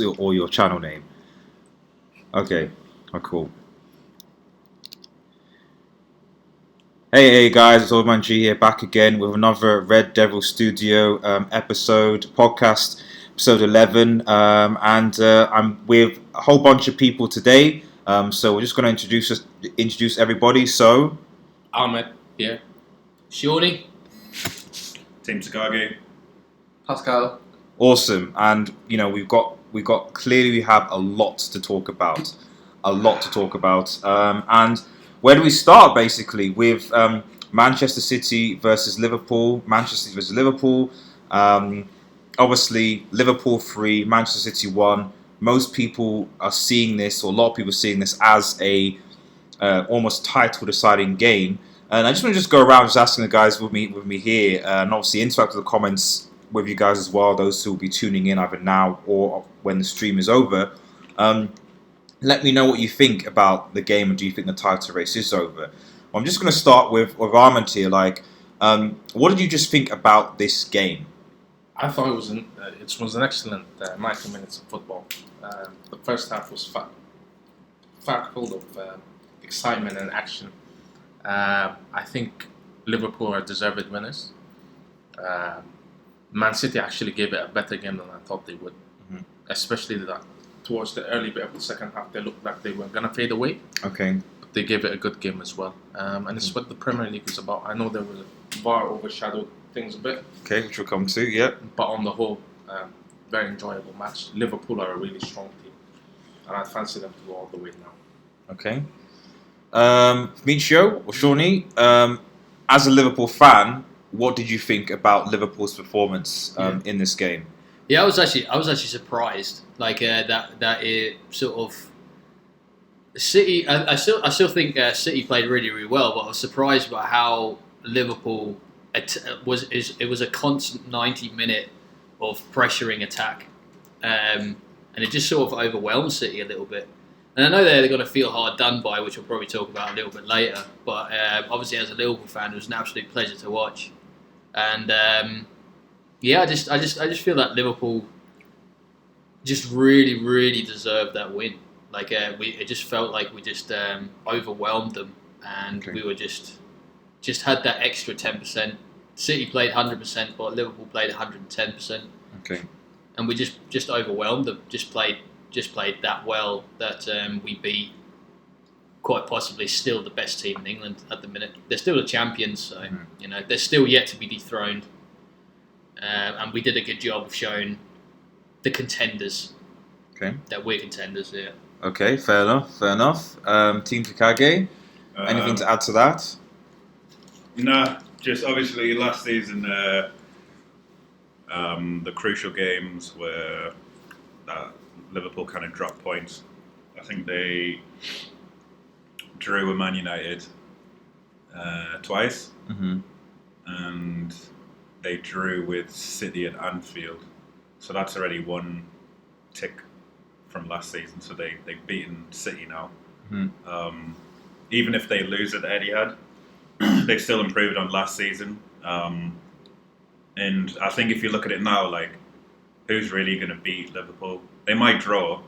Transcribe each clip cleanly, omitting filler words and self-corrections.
or your channel name? Okay, cool. Hey guys, it's Old Man G here, back again with another Red Devil Studio podcast, episode 11, and I'm with a whole bunch of people today. So we're just going to introduce everybody. So, Ahmed, yeah, Shawnee, Team Takagi, Pascal. Awesome, and we've got clearly we have a lot to talk about, and where do we start? Basically, with Manchester City versus Liverpool. Manchester City versus Liverpool. Obviously, Liverpool 3, Manchester City 1. Most people are seeing this, or a lot of people are seeing this as a almost title-deciding game. And I just want to go around just asking the guys with me here, and obviously interact with the comments with you guys as well. Those who will be tuning in either now or when the stream is over. Let me know what you think about the game, and do you think the title race is over? I'm just going to start with Armand here. What did you just think about this game? I thought it was an excellent 90 minutes of football. The first half was full of excitement and action. I think Liverpool are deserved winners. Man City actually gave it a better game than I thought they would, especially towards the early bit of the second half. They looked like they were going to fade away. Okay. But they gave it a good game as well. And it's what the Premier League is about. I know there was a VAR overshadowed things a bit. Okay, which we'll come to, yeah. But on the whole, very enjoyable match. Liverpool are a really strong team. And I fancy them to go all the way now. Okay. Michio or Shawnee, as a Liverpool fan, what did you think about Liverpool's performance in this game? Yeah, I was actually surprised. That it sort of City. I still think City played really, really well, but I was surprised by how Liverpool it was a constant 90-minute of pressuring attack, and it just sort of overwhelmed City a little bit. And I know they're going to feel hard done by, which we'll probably talk about a little bit later. But obviously, as a Liverpool fan, it was an absolute pleasure to watch. And I just feel that Liverpool just really, really deserved that win. It just felt like we just overwhelmed them, and we were just had that extra 10%. City played 100%, but Liverpool played 110%. Okay. And we just overwhelmed them. Just played that well that we beat quite possibly still the best team in England at the minute. They're still the champions, so they're still yet to be dethroned. And we did a good job of showing the contenders that we're contenders here. Okay, fair enough. Team Takagi, anything to add to that? Nah, just obviously last season the crucial games where Liverpool kind of dropped points. I think they drew with Man United twice, and they drew with City at Anfield. So that's already one tick from last season. So they've beaten City now. Even if they lose at the Etihad, they've still improved on last season. And I think if you look at it now, who's really going to beat Liverpool? They might draw,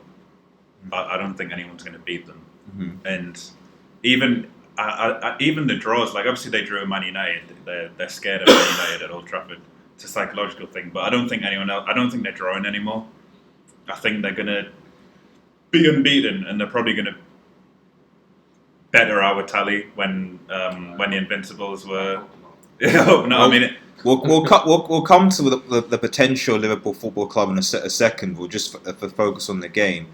but I don't think anyone's going to beat them. And even the draws, obviously they drew Man United. They're scared of Man United at Old Trafford. It's a psychological thing, but I don't think anyone else. I don't think they're drawing anymore. I think they're going to be unbeaten, and they're probably going to better our tally when the Invincibles were. I hope not. We'll come to the potential Liverpool Football Club in a second. We'll just focus on the game.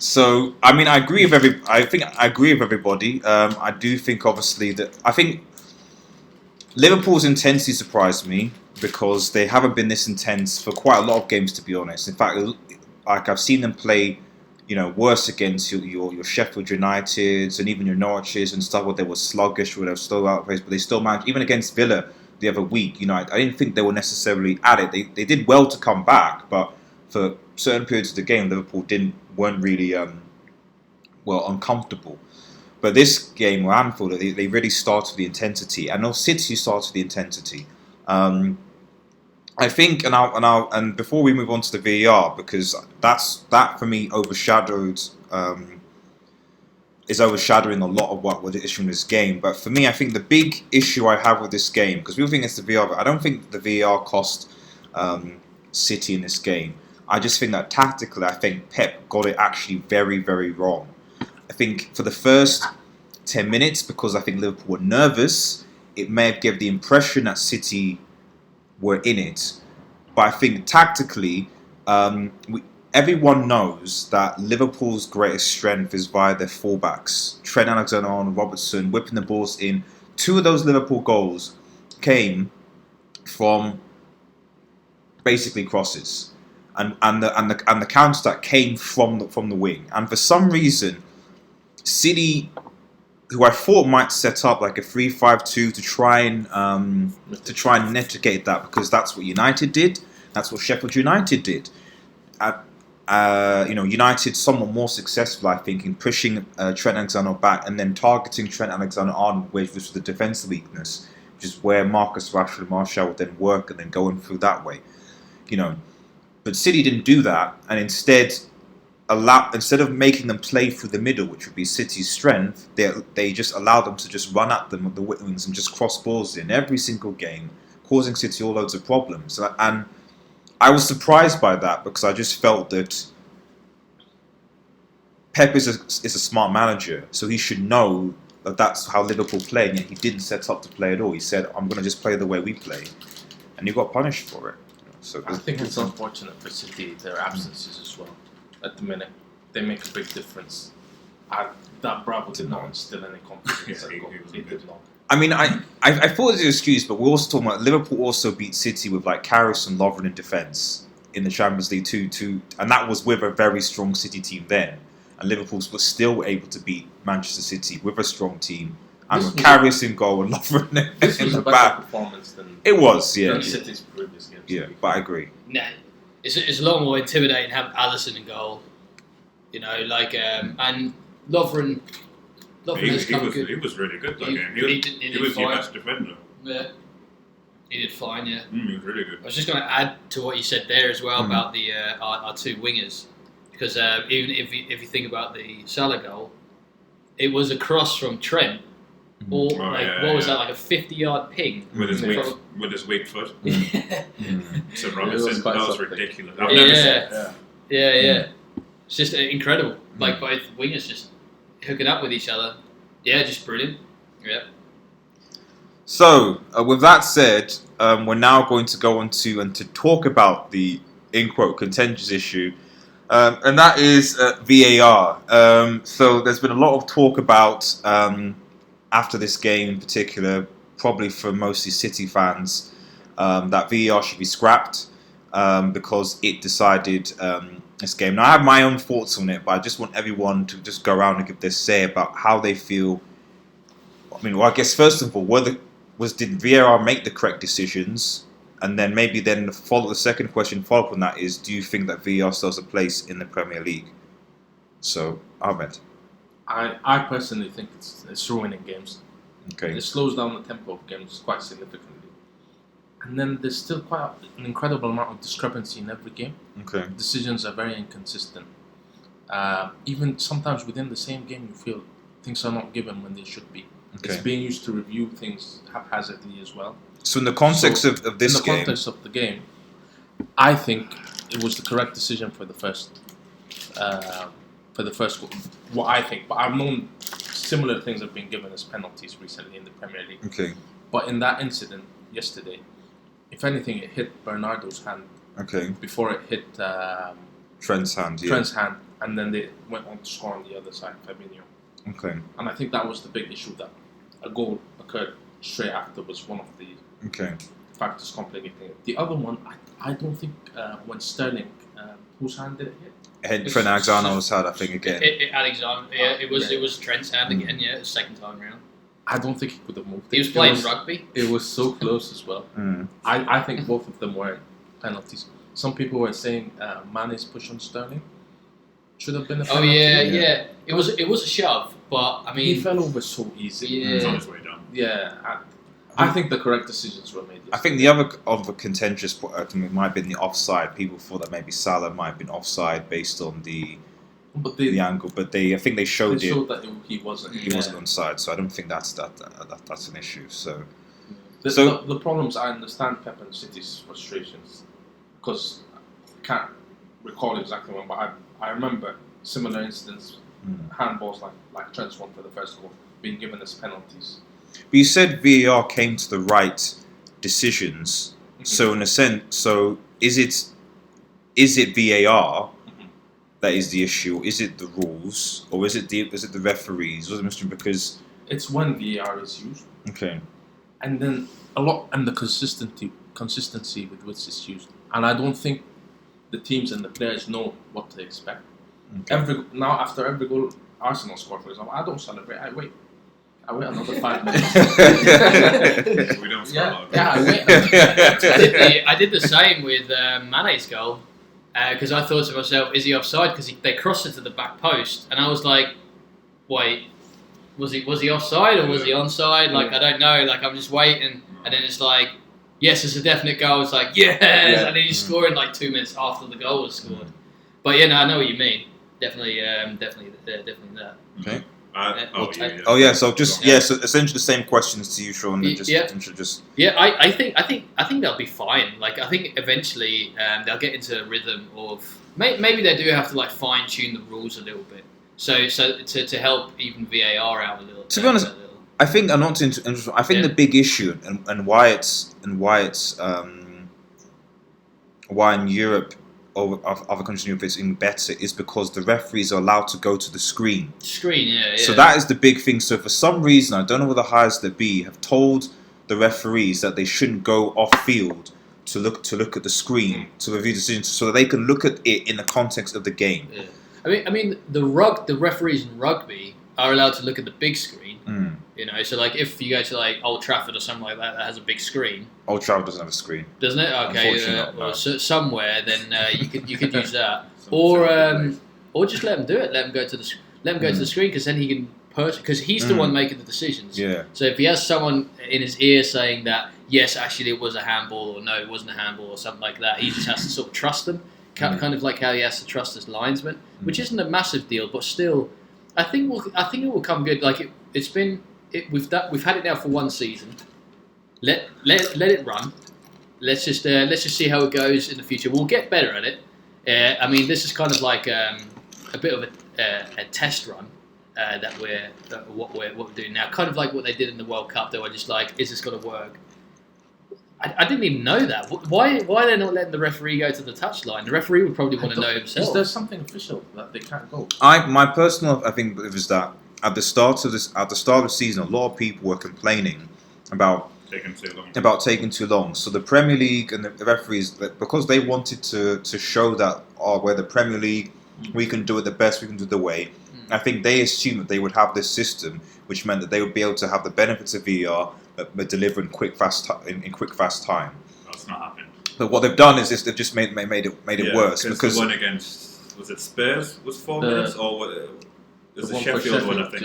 So I agree with I agree with everybody. I do think obviously that Liverpool's intensity surprised me because they haven't been this intense for quite a lot of games, to be honest. In fact, I've seen them play, worse against your Sheffield Uniteds and even your Norwiches and stuff where they were sluggish, where they were slow out pace, but they still managed. Even against Villa the other week, I didn't think they were necessarily at it. They did well to come back, but for certain periods of the game, Liverpool weren't really uncomfortable. But this game, or Anfield, they really started the intensity, and City started the intensity. I think, and before we move on to the VAR, because that for me overshadowed. Is overshadowing a lot of what was the issue in this game. But for me, I think the big issue I have with this game, because people think it's the VAR, but I don't think the VAR cost City in this game. I just think that tactically, I think Pep got it actually very, very wrong. I think for the first 10 minutes, because I think Liverpool were nervous, it may have given the impression that City were in it. But I think tactically, everyone knows that Liverpool's greatest strength is via their fullbacks. Trent Alexander-Arnold, Robertson, whipping the balls in. 2 of those Liverpool goals came from basically crosses, and the counter that came from the wing. And for some reason, City, who I thought might set up like a 3-5-2 to try and mitigate that, because that's what United did. That's what Sheffield United did. United somewhat more successful, I think, in pushing Trent Alexander back and then targeting Trent Alexander-Arnold, which was the defensive weakness, which is where Marcus Rashford and Martial would then work and then going through that way. But City didn't do that, and instead of making them play through the middle, which would be City's strength, they just allowed them to just run at them with the wings and just cross balls in every single game, causing City all loads of problems. And I was surprised by that, because I just felt that Pep is a smart manager, so he should know that that's how Liverpool play, and yet he didn't set up to play at all. He said, I'm going to just play the way we play, and he got punished for it. So I think it's unfortunate for City, their absences as well. At the minute, they make a big difference. That Bravo did not instill any confidence. He did not. I mean, I thought it was an excuse, but we're also talking about Liverpool also beat City with like Karius and Lovren in defence in the Champions League 2-2, and that was with a very strong City team then. And Liverpool was still able to beat Manchester City with a strong team, and with Karius in goal and Lovren in the back. Performance than it was, yeah. Than City's previous games. Yeah, but I agree. Nah, it's a lot more intimidating to have Alisson in goal. And Lovren. He was really good that game. He was your best defender. Yeah, he did fine. Yeah, he was really good. I was just going to add to what you said there as well about the our 2 wingers, because even if you think about the Salah goal, it was a cross from Trent, or what was that, like a 50-yard ping with his weak foot. So Robinson, that was ridiculous. I've never seen it. Yeah. It's just incredible. Like both wingers just hooking up with each other. Yeah, just brilliant. Yeah. So, with that said, we're now going to go on to talk about the, in quote, contentious issue, and that is VAR. So, there's been a lot of talk about, after this game in particular, probably for mostly City fans, that VAR should be scrapped because it decided this game. Now, I have my own thoughts on it, but I just want everyone to just go around and give their say about how they feel. I guess first of all, did VAR make the correct decisions? And then maybe the second question follow up on that is, do you think that VAR still has a place in the Premier League? So, Ahmed. I personally think it's ruining games. Okay. It slows down the tempo of games quite significantly. And then there's still quite an incredible amount of discrepancy in every game. Okay. Decisions are very inconsistent. Even sometimes within the same game, you feel things are not given when they should be. Okay. It's being used to review things haphazardly as well. So in the context of this game... In the context of the game, I think it was the correct decision for the first goal. What I think. But I've known similar things have been given as penalties recently in the Premier League. Okay. But in that incident yesterday, if anything, it hit Bernardo's hand. Okay. Before it hit Trent's hand. Yeah. Trent's hand, and then they went on to score on the other side, Fabinho. Okay. And I think that was the big issue, that a goal occurred straight after was one of the factors complicating it. The other one, I don't think when Sterling, whose hand did it hit? Trent Alexander-Arnold's hand, I think, again. It was Trent's hand again. Yeah, the second time round. I don't think he could have moved. He was playing rugby. It was so close as well. I think both of them were penalties. Some people were saying Mane's push on Sterling should have been a penalty. Oh yeah. It was a shove, but I mean he fell over so easy. Yeah. He was on his way down. Yeah. I think the correct decisions were made. I think the other of the contentious point might have been the offside. People thought that maybe Salah might have been offside based on the angle, but I think they showed that he wasn't. He wasn't onside, so I don't think that's an issue. So the problems, I understand Pep and City's frustrations because I can't recall exactly one, but I remember similar incidents, handballs like Trent's one for the first goal being given as penalties. But you said VAR came to the right decisions. So in a sense, is it VAR that is the issue? Is it the rules, or is it the referees? Was it Mr. Because it's when VAR is used. Okay. And then the consistency with which it's used, and I don't think the teams and the players know what to expect. Okay. After every goal Arsenal score, for example, I don't celebrate. I wait another 5 minutes. We don't score. I wait. I did the same with Mane's goal because I thought to myself, is he offside? Because they crossed it to the back post, and I was like, wait, was he offside or was he onside? Like, I don't know. Like, I'm just waiting, and then it's like, yes, it's a definite goal. It's like, yes, and then he's scoring like 2 minutes after the goal was scored. But yeah, no, I know what you mean. Definitely that. Okay. So so essentially the same questions to you, Sean. I think they'll be fine. Like, I think eventually they'll get into a rhythm of maybe they do have to like fine tune the rules a little bit. So to help even VAR out a little. To be honest, I think I'm not interested. I think the big issue and why in Europe or other countries in Europe it's even better is because the referees are allowed to go to the screen. So that is the big thing. So for some reason, I don't know whether the highest that be have told the referees that they shouldn't go off field to look at the screen to review decisions, so that they can look at it in the context of the game. Yeah. I mean, the referees in rugby are allowed to look at the big screen. You know, so like if you go to like Old Trafford or something like that has a big screen. Old Trafford doesn't have a screen, doesn't it? Okay, so somewhere then you could use that, or just let him do it. Let him go to the screen because then he can purchase because he's the one making the decisions. Yeah. So if he has someone in his ear saying that yes, actually it was a handball or no, it wasn't a handball or something like that, he just has to sort of trust them. Kind of like how he has to trust his linesman, which isn't a massive deal, but still, I think it will come good. Like we've had it now for one season. Let it run. Let's just see how it goes in the future. We'll get better at it. I mean, this is kind of like a bit of a test run what we're doing now. Kind of like what they did in the World Cup. They were just like, is this going to work? I didn't even know that. Why are they not letting the referee go to the touchline? The referee would probably want to know himself. Is there something official that they can't go? My personal think is that at the start of the season, a lot of people were complaining about taking too long. So the Premier League and the referees, because they wanted to show that we're the Premier League, we can do it the best, we can do it the way. I think they assumed that they would have this system, which meant that they would be able to have the benefits of VAR, but deliver in quick, fast time. That's not happened. But what they've done is they've just made it worse because the one against was it Spurs was 4 minutes or it was the Sheffield one I think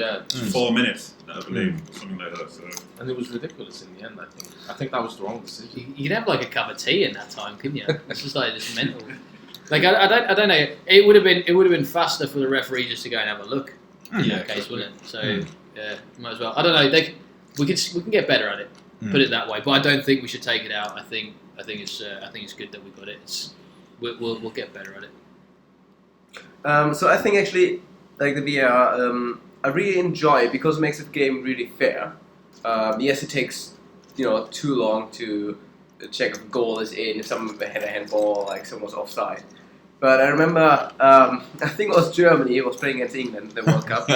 4 minutes I believe something like that. So. And it was ridiculous in the end. I think that was the wrong decision. You could have like a cup of tea in that time, couldn't you? It's just like this mental. Like I don't know. It would have been faster for the referee just to go and have a look in that case, wouldn't it? So might as well. I don't know. We can get better at it. Put it that way. But I don't think we should take it out. I think it's good that we got it. We'll get better at it. So I think actually like the VAR, I really enjoy it because it makes the game really fair. Yes, it takes too long to check if a goal is in, if someone had a handball, like someone was offside. But I remember, I think it was Germany was playing against England in the World Cup,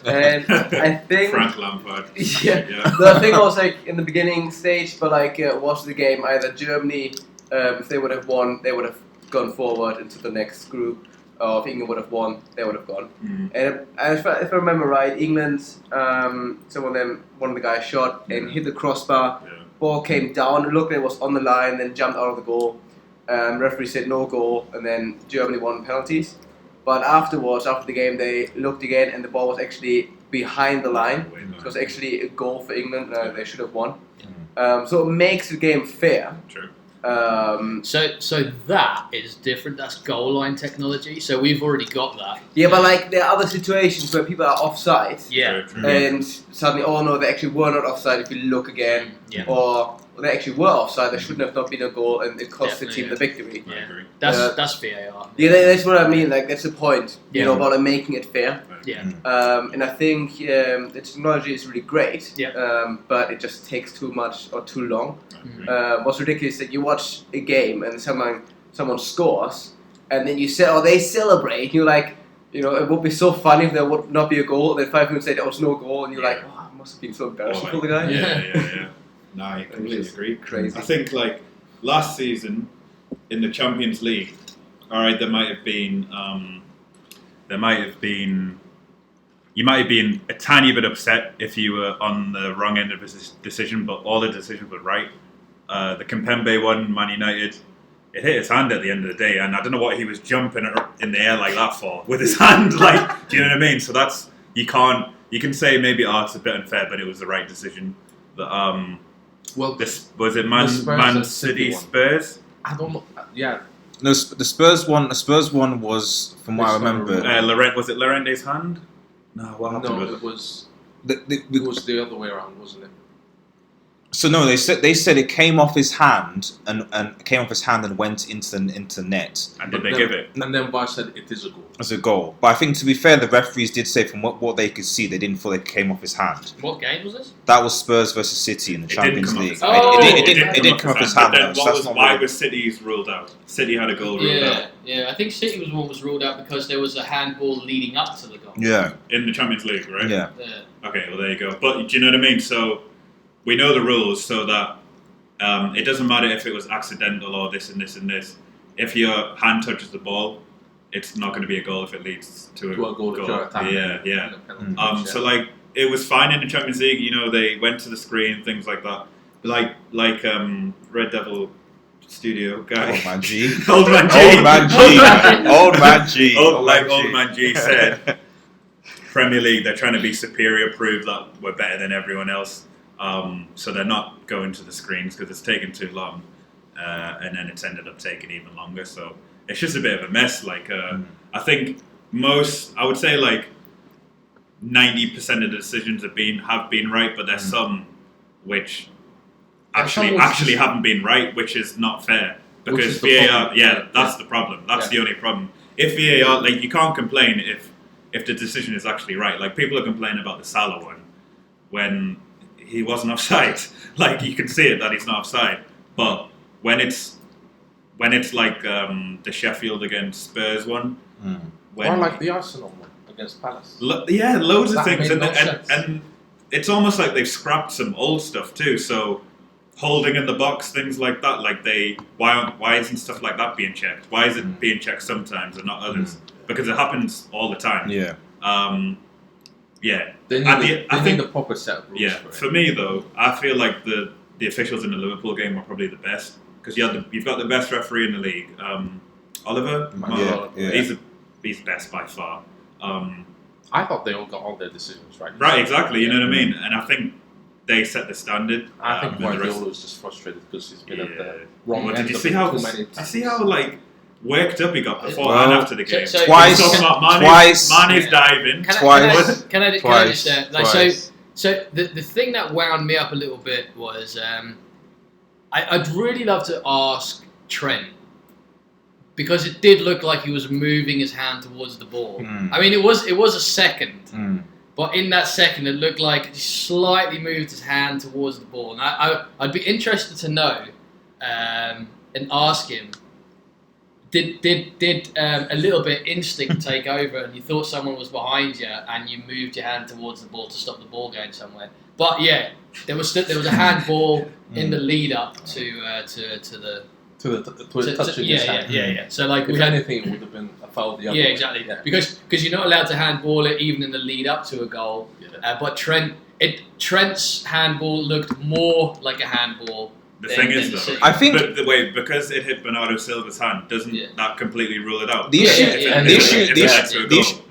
and I think Frank Lampard. Yeah. I think it was like in the beginning stage, but like was the game either Germany, if they would have won, they would have gone forward into the next group. Or if England would have won, they would have gone. And if I remember right, England, one of the guys shot and hit the crossbar. Yeah. Ball came down, looked like it was on the line, then jumped out of the goal. Referee said no goal, and then Germany won penalties. But afterwards, after the game, they looked again, and the ball was actually behind the line. So it was actually a goal for England. They should have won. So it makes the game fair. True. So that is different. That's goal line technology. So we've already got that. Yeah, but like there are other situations where people are offside. Yeah. And suddenly, oh no, they actually were not offside if you look again. Yeah. Or they actually were offside. There shouldn't have not been a goal, and it cost the Definitely, team the victory. I agree. That's VAR. Yeah, that's what I mean. Like that's the point. Yeah. You know, about making it fair. Yeah. And I think the technology is really great. Yeah. But it just takes too much or too long. What's ridiculous is that you watch a game and someone scores, and then you say, oh, they celebrate. And you're like, you know, it would be so funny if there would not be a goal. And then 5 minutes later, there was no goal, and you're like, oh, it must have been so embarrassing for the guy. Yeah. No, I completely agree. Crazy. I think like last season in the Champions League, all right, you might have been a tiny bit upset if you were on the wrong end of a decision, but all the decisions were right. The Kimpembe one, Man United, it hit his hand at the end of the day, and I don't know what he was jumping in the air like that for with his hand. Like, do you know what I mean? So that's you can say maybe it's a bit unfair, but it was the right decision. This was it. Man City Spurs. I don't know. Yeah. No, the Spurs one. The Spurs one was, from what I remember, Was it Llorente's hand? No, what happened No, with it was. it was the other way around, wasn't it? So no, they said it came off his hand and went into the net. And did they give it? And then VAR said it is a goal. As a goal. But I think, to be fair, the referees did say from what they could see, they didn't feel it came off his hand. What game was this? That was Spurs versus City in the Champions League. It didn't come off his hand. Why was City's ruled out? City had a goal ruled out. Yeah, I think City was ruled out because there was a handball leading up to the goal. Yeah. In the Champions League, right? Yeah. Okay, well there you go. But do you know what I mean? So we know the rules so that it doesn't matter if it was accidental or this and this and this. If your hand touches the ball, it's not going to be a goal if it leads to a goal. Yeah. So like it was fine in the Champions League. You know, they went to the screen, things like that. Like Red Devil Studio guy. Old man G. Old man G said, Premier League, they're trying to be superior, prove that we're better than everyone else. So they're not going to the screens because it's taken too long, and then it's ended up taking even longer. So it's just a bit of a mess. Like I think I would say like 90% of the decisions have been right, but there's some which actually haven't been right, which is not fair because VAR. That's the problem. That's the only problem. If VAR, like you can't complain if the decision is actually right. Like people are complaining about the Salah one when he wasn't offside. Like you can see it that he's not offside. But when it's like the Sheffield against Spurs one, or like the Arsenal one against Palace. Loads of things, made no sense. and it's almost like they've scrapped some old stuff too. So holding in the box, things like that. Like why isn't stuff like that being checked? Why is it being checked sometimes and not others? Because it happens all the time. Yeah. They need the proper set of rules. Yeah. For me though, I feel like the officials in the Liverpool game are probably the best because you've got the best referee in the league, Oliver. He's best by far. I thought they all got all their decisions right. Right, exactly. You know what I mean? And I think they set the standard. I think Guardiola was just frustrated because he's been at the wrong end. Did you see how like worked up he got before and after the game? Twice. Mane's diving. Can I just So the thing that wound me up a little bit was I'd really love to ask Trent, because it did look like he was moving his hand towards the ball. I mean, it was a second, but in that second, it looked like he slightly moved his hand towards the ball. And I'd be interested to know and ask him, did a little bit instinct take over, and you thought someone was behind you, and you moved your hand towards the ball to stop the ball going somewhere? But yeah, there was a handball in the lead up to the touching his hand. Yeah. So like, if anything, it would have been a foul the other way. Exactly. Yeah. Because you're not allowed to handball it even in the lead up to a goal. Yeah. But Trent's handball looked more like a handball. The thing is, though, I think, because it hit Bernardo Silva's hand, doesn't that completely rule it out? The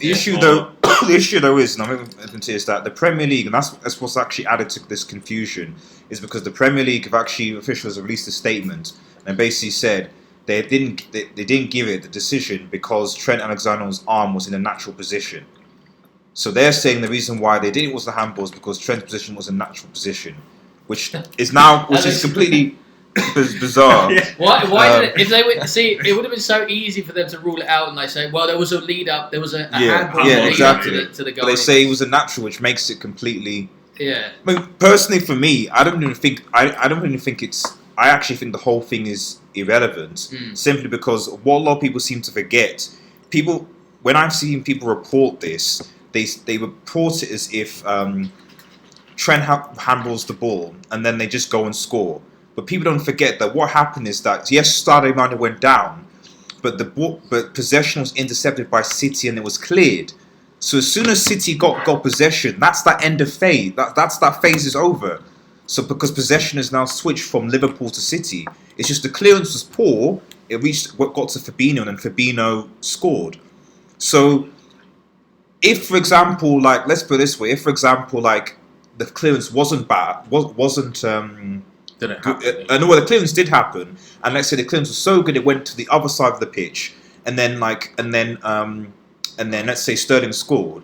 issue, though, the issue though is, and I'm moving to is that the Premier League, and that's what's actually added to this confusion, is because the Premier League have actually officials have released a statement and basically said they didn't give it the decision because Trent Alexander-Arnold's arm was in a natural position. So they're saying the reason why they didn't was the handballs because Trent's position was a natural position, which is completely bizarre. Why did it, if they would see, it would have been so easy for them to rule it out and they say, well, there was a lead up, there was a handball lead up to the goal. But they say it was a natural, which makes it completely. Yeah. I mean, personally, for me, I don't really think it's. I actually think the whole thing is irrelevant, simply because what a lot of people seem to forget. When I've seen people report this, they report it as if Trent handballs the ball and then they just go and score. But people don't forget that what happened is that yes, Stadio Mane went down, but possession was intercepted by City and it was cleared. So as soon as City got possession, that's that end of phase. That phase is over. So because possession is now switched from Liverpool to City, it's just the clearance was poor. It got to Fabinho and then Fabinho scored. So if, for example, let's put it this way, if for example, the clearance wasn't bad, Did it happen? the clearance did happen, and let's say the clearance was so good it went to the other side of the pitch, and then let's say Sterling scored.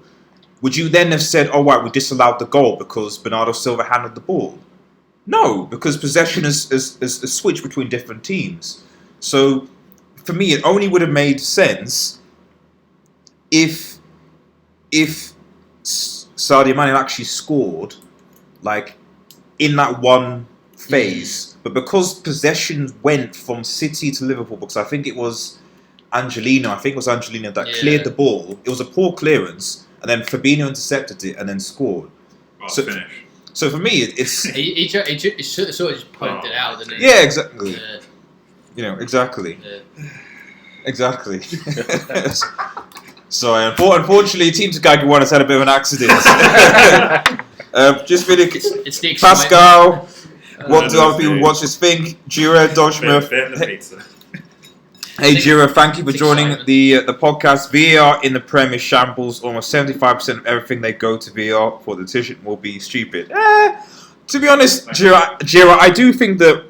Would you then have said, "Oh, right, we disallowed the goal because Bernardo Silva handled the ball"? No, because possession is switched between different teams. So, for me, it only would have made sense if Sadio Mane actually scored, in that one phase. But because possession went from City to Liverpool, because I think it was Angelino that cleared the ball. It was a poor clearance, and then Fabinho intercepted it and then scored. Finish. So for me, it's he sort of just poked it out, didn't he? Yeah, exactly. Exactly. Yeah. Exactly. So unfortunately, Team Takagi One has had a bit of an accident. Just really, It's the Pascal. What do other people watch this think? Jura, Dodgmuth. Hey Jura, thank you for joining the podcast. VAR in the Premier shambles. Almost 75% of everything they go to VAR for the decision will be stupid. To be honest, Jira, I do think that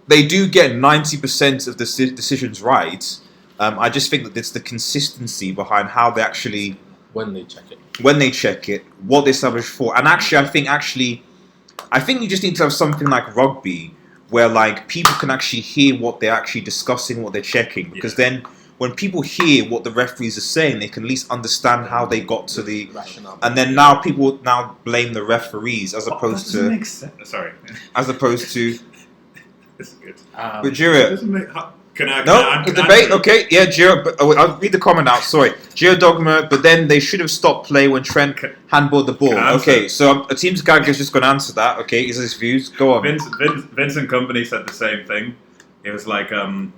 they do get 90% of the decisions right. I just think that it's the consistency behind how they actually when they check it, what they establish for, and actually, I think you just need to have something like rugby, where people can actually hear what they're actually discussing, what they're checking, because then when people hear what the referees are saying, they can at least understand how they got to the rationale. And then now people blame the referees as opposed to. Make sense. Sorry. As opposed to. This is good. But Jira. Can I debate? Okay, yeah, Jira. But I'll read the comment out. Sorry, Jira Dogma. But then they should have stopped play when Trent handballed the ball. Okay, so a team's gag is just going to answer that. Okay, is his views? Go on. Vincent Company said the same thing. It was like,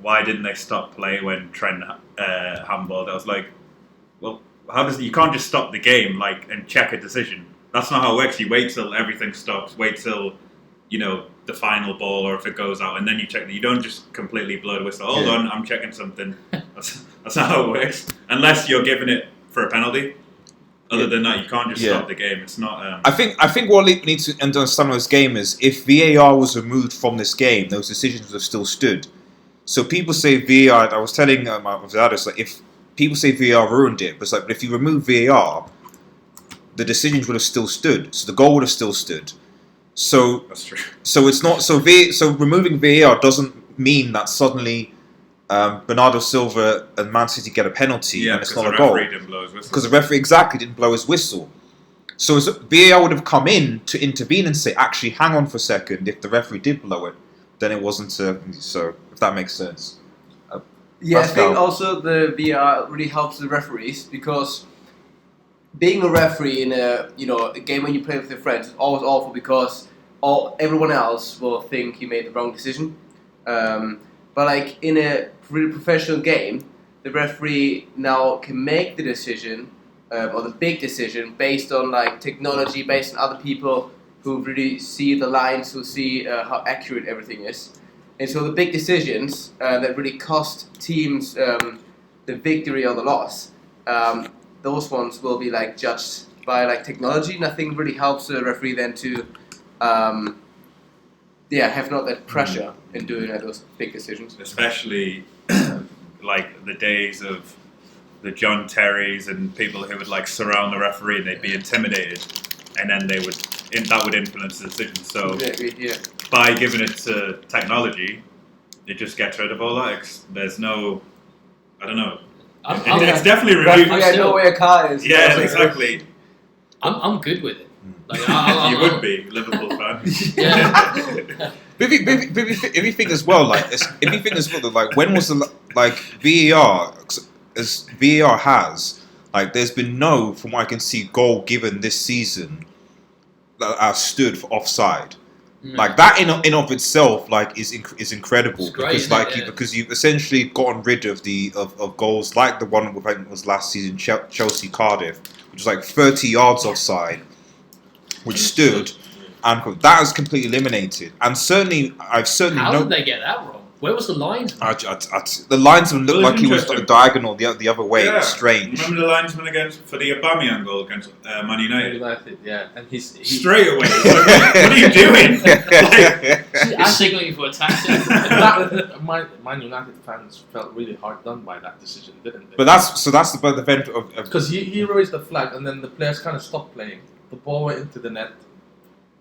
why didn't they stop play when Trent handballed? I was like, well, you can't just stop the game and check a decision. That's not how it works. You wait till everything stops. Wait till the final ball, or if it goes out, and then you check that. You don't just completely blow the whistle. Hold on, I'm checking something. That's not how it works. Unless you're giving it for a penalty. Other than that, you can't just stop the game. It's not. I think what we need to understand with this game is if VAR was removed from this game, those decisions would have still stood. So people say VAR. I was telling my dad, if people say VAR ruined it, but but if you remove VAR, the decisions would have still stood. So the goal would have still stood. So that's true. So it's not so removing VAR doesn't mean that suddenly Bernardo Silva and Man City get a penalty and it's not a goal because the referee didn't blow his whistle. So VAR would have come in to intervene and say, actually, hang on for a second. If the referee did blow it, then it wasn't. So if that makes sense. Yeah, Pascal. I think also the VAR really helps the referees because being a referee in a game when you play with your friends is always awful because everyone else will think you made the wrong decision. But in a really professional game, the referee now can make the decision or the big decision based on technology, based on other people who really see the lines, who see how accurate everything is. And so the big decisions that really cost teams the victory or the loss, those ones will be like judged by like technology. Nothing really helps the referee then to, have not that pressure in doing like, those big decisions. Especially like the days of the John Terrys and people who would like surround the referee and they'd be intimidated, and then that would influence the decision. So by giving it to technology, it just gets rid of all that. There's no, I don't know. It's definitely reviewed. I know where a car is. Yeah, exactly. I'm good with it. Like, you would be Liverpool fan. Yeah. But if you think as well, like when was the like VAR? As VAR has, like, there's been no, from what I can see, goal given this season that stood for offside. Like that in of itself, like is incredible. It's great, because you've essentially gotten rid of of goals like the one I think it was last season, Chelsea Cardiff, which was like 30 yards offside, which stood, and that is completely eliminated. And certainly, How did they get that wrong? Where was the linesman? The linesman looked like he was interesting. diagonal the other way. Yeah. It was strange. Remember the linesman for the Aubameyang goal against Man United? And he's Straight away, what are you doing? I'm signaling for a taxi. Man United fans felt really hard done by that decision, didn't they? But that's the benefit of because he raised the flag and then the players kind of stopped playing. The ball went into the net,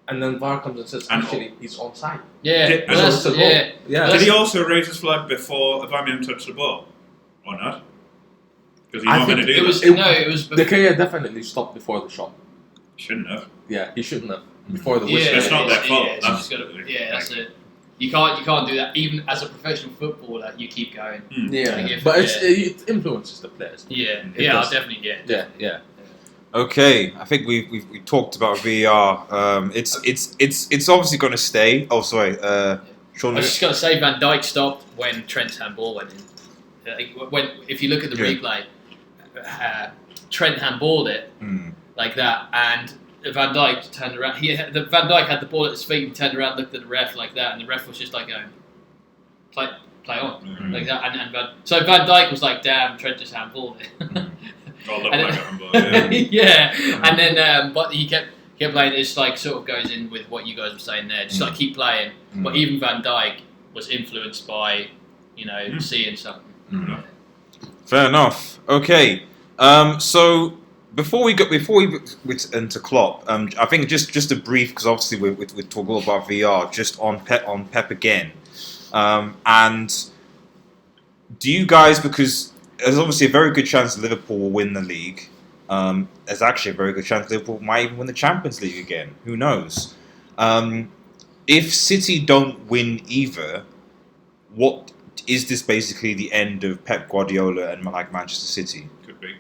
and then VAR comes and says, actually, he's onside. Yeah, Did he also raise his flag before Aubameyang touched the ball, or not? Because he's not going to do that. It was. De Gea definitely stopped before the shot. Shouldn't have. Yeah, he shouldn't have before the whistle. Yeah, It's not their fault. That's it. You can't do that. Even as a professional footballer, you keep going. But it influences the players. Yeah, does. definitely. Yeah. Okay, I think we talked about VAR. It's obviously going to stay. Oh, sorry. Sean, I was just going to say Van Dijk stopped when Trent's handball went in. If you look at the replay, Trent handballed it like that, and Van Dijk turned around. Van Dijk had the ball at his feet and turned around, looked at the ref like that, and the ref was just like going, play on like that. So Van Dijk was like, damn, Trent just handballed it. And then but he kept playing. It's like sort of goes in with what you guys were saying there. Just like keep playing. But even Van Dijk was influenced by seeing something. Fair enough. Okay. So before we into Klopp, I think just a brief, because obviously we talk all about VR. Just on Pep again, and do you guys, because there's obviously a very good chance Liverpool will win the league. There's actually a very good chance Liverpool might even win the Champions League again. Who knows? If City don't win either, what is this basically the end of Pep Guardiola and like Manchester City? Could be.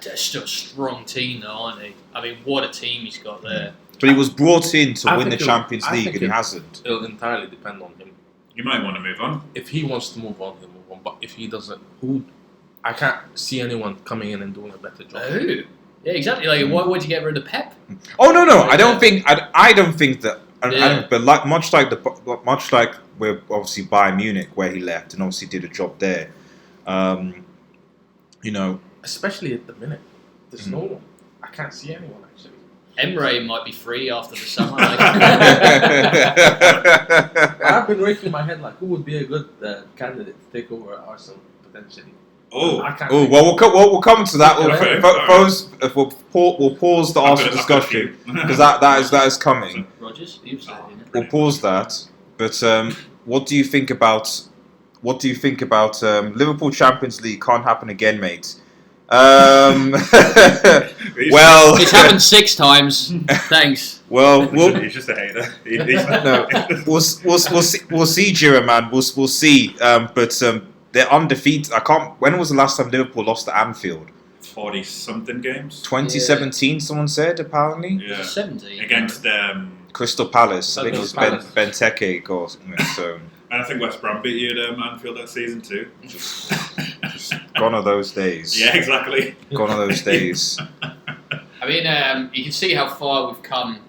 They're still a strong team, though, aren't they? I mean, what a team he's got there. But he was brought in to win the Champions League, and he hasn't. It'll entirely depend on him. You might want to move on. If he wants to move on, he'll move on. But if he doesn't, I can't see anyone coming in and doing a better job. Oh, yeah, exactly. Like, why would you get rid of Pep? Oh no! I don't think that. But much like we're obviously Bayern Munich, where he left and obviously did a job there. Especially at the minute, there's no one. I can't see anyone actually. Emery might be free after the summer. I've been raking my head like who would be a good candidate to take over Arsenal potentially. We'll come to that. We'll pause the Arsenal discussion because that is coming. Rodgers, we'll pause that. But what do you think about Liverpool Champions League? Can't happen again, mate. Well, it's happened 6 times. Thanks. Well, he's just a hater. No, we'll see, Jira, man. We'll see. But they're undefeated. When was the last time Liverpool lost at Anfield? 40-something games. 2017, someone said apparently. Yeah. 17 against Crystal Palace. I think it was Benteke goal. So. And I think West Brom beat you at Anfield that season too. Just gone are those days. Yeah, exactly. Gone are those days. I mean, you can see how far we've come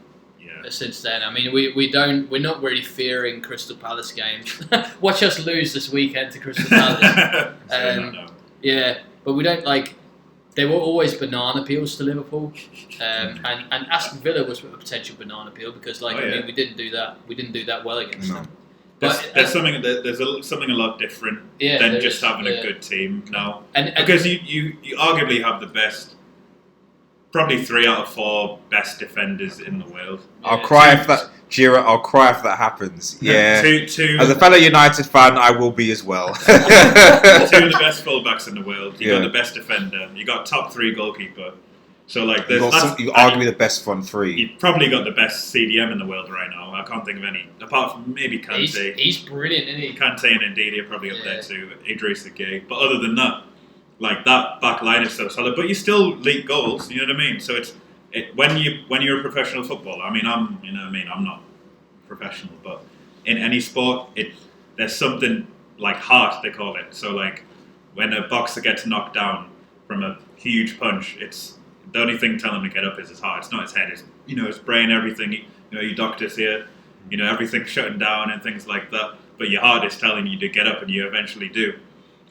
since then. I mean, we're not really fearing Crystal Palace games. Watch us lose this weekend to Crystal Palace. Yeah, but we don't like. They were always banana peels to Liverpool, and Aston Villa was a potential banana peel because, like, I mean, we didn't do that well against them. There's something a lot different than just having a good team now, and because you arguably have the best, probably 3 out of 4 best defenders in the world. I'll cry if that, Gira. I'll cry if that happens. Yeah. Two, As a fellow United fan, I will be as well. 2 of the best fullbacks in the world. You got the best defender. You got top 3 goalkeeper. So like, you arguably the best front 3. You've probably got the best CDM in the world right now. I can't think of any, apart from maybe Kante. He's brilliant, isn't he? Kante and Ndidi are probably up there too. Idrissa Gueye. But other than that, like, that back line is so solid. But you still leak goals. You know what I mean? So when you're a professional footballer. I mean, I'm not professional, but in any sport, there's something like heart, they call it. So like, when a boxer gets knocked down from a huge punch, it's the only thing telling him to get up is his heart. It's not his head. It's his brain, everything. You doctors here, everything's shutting down and things like that. But your heart is telling you to get up, and you eventually do.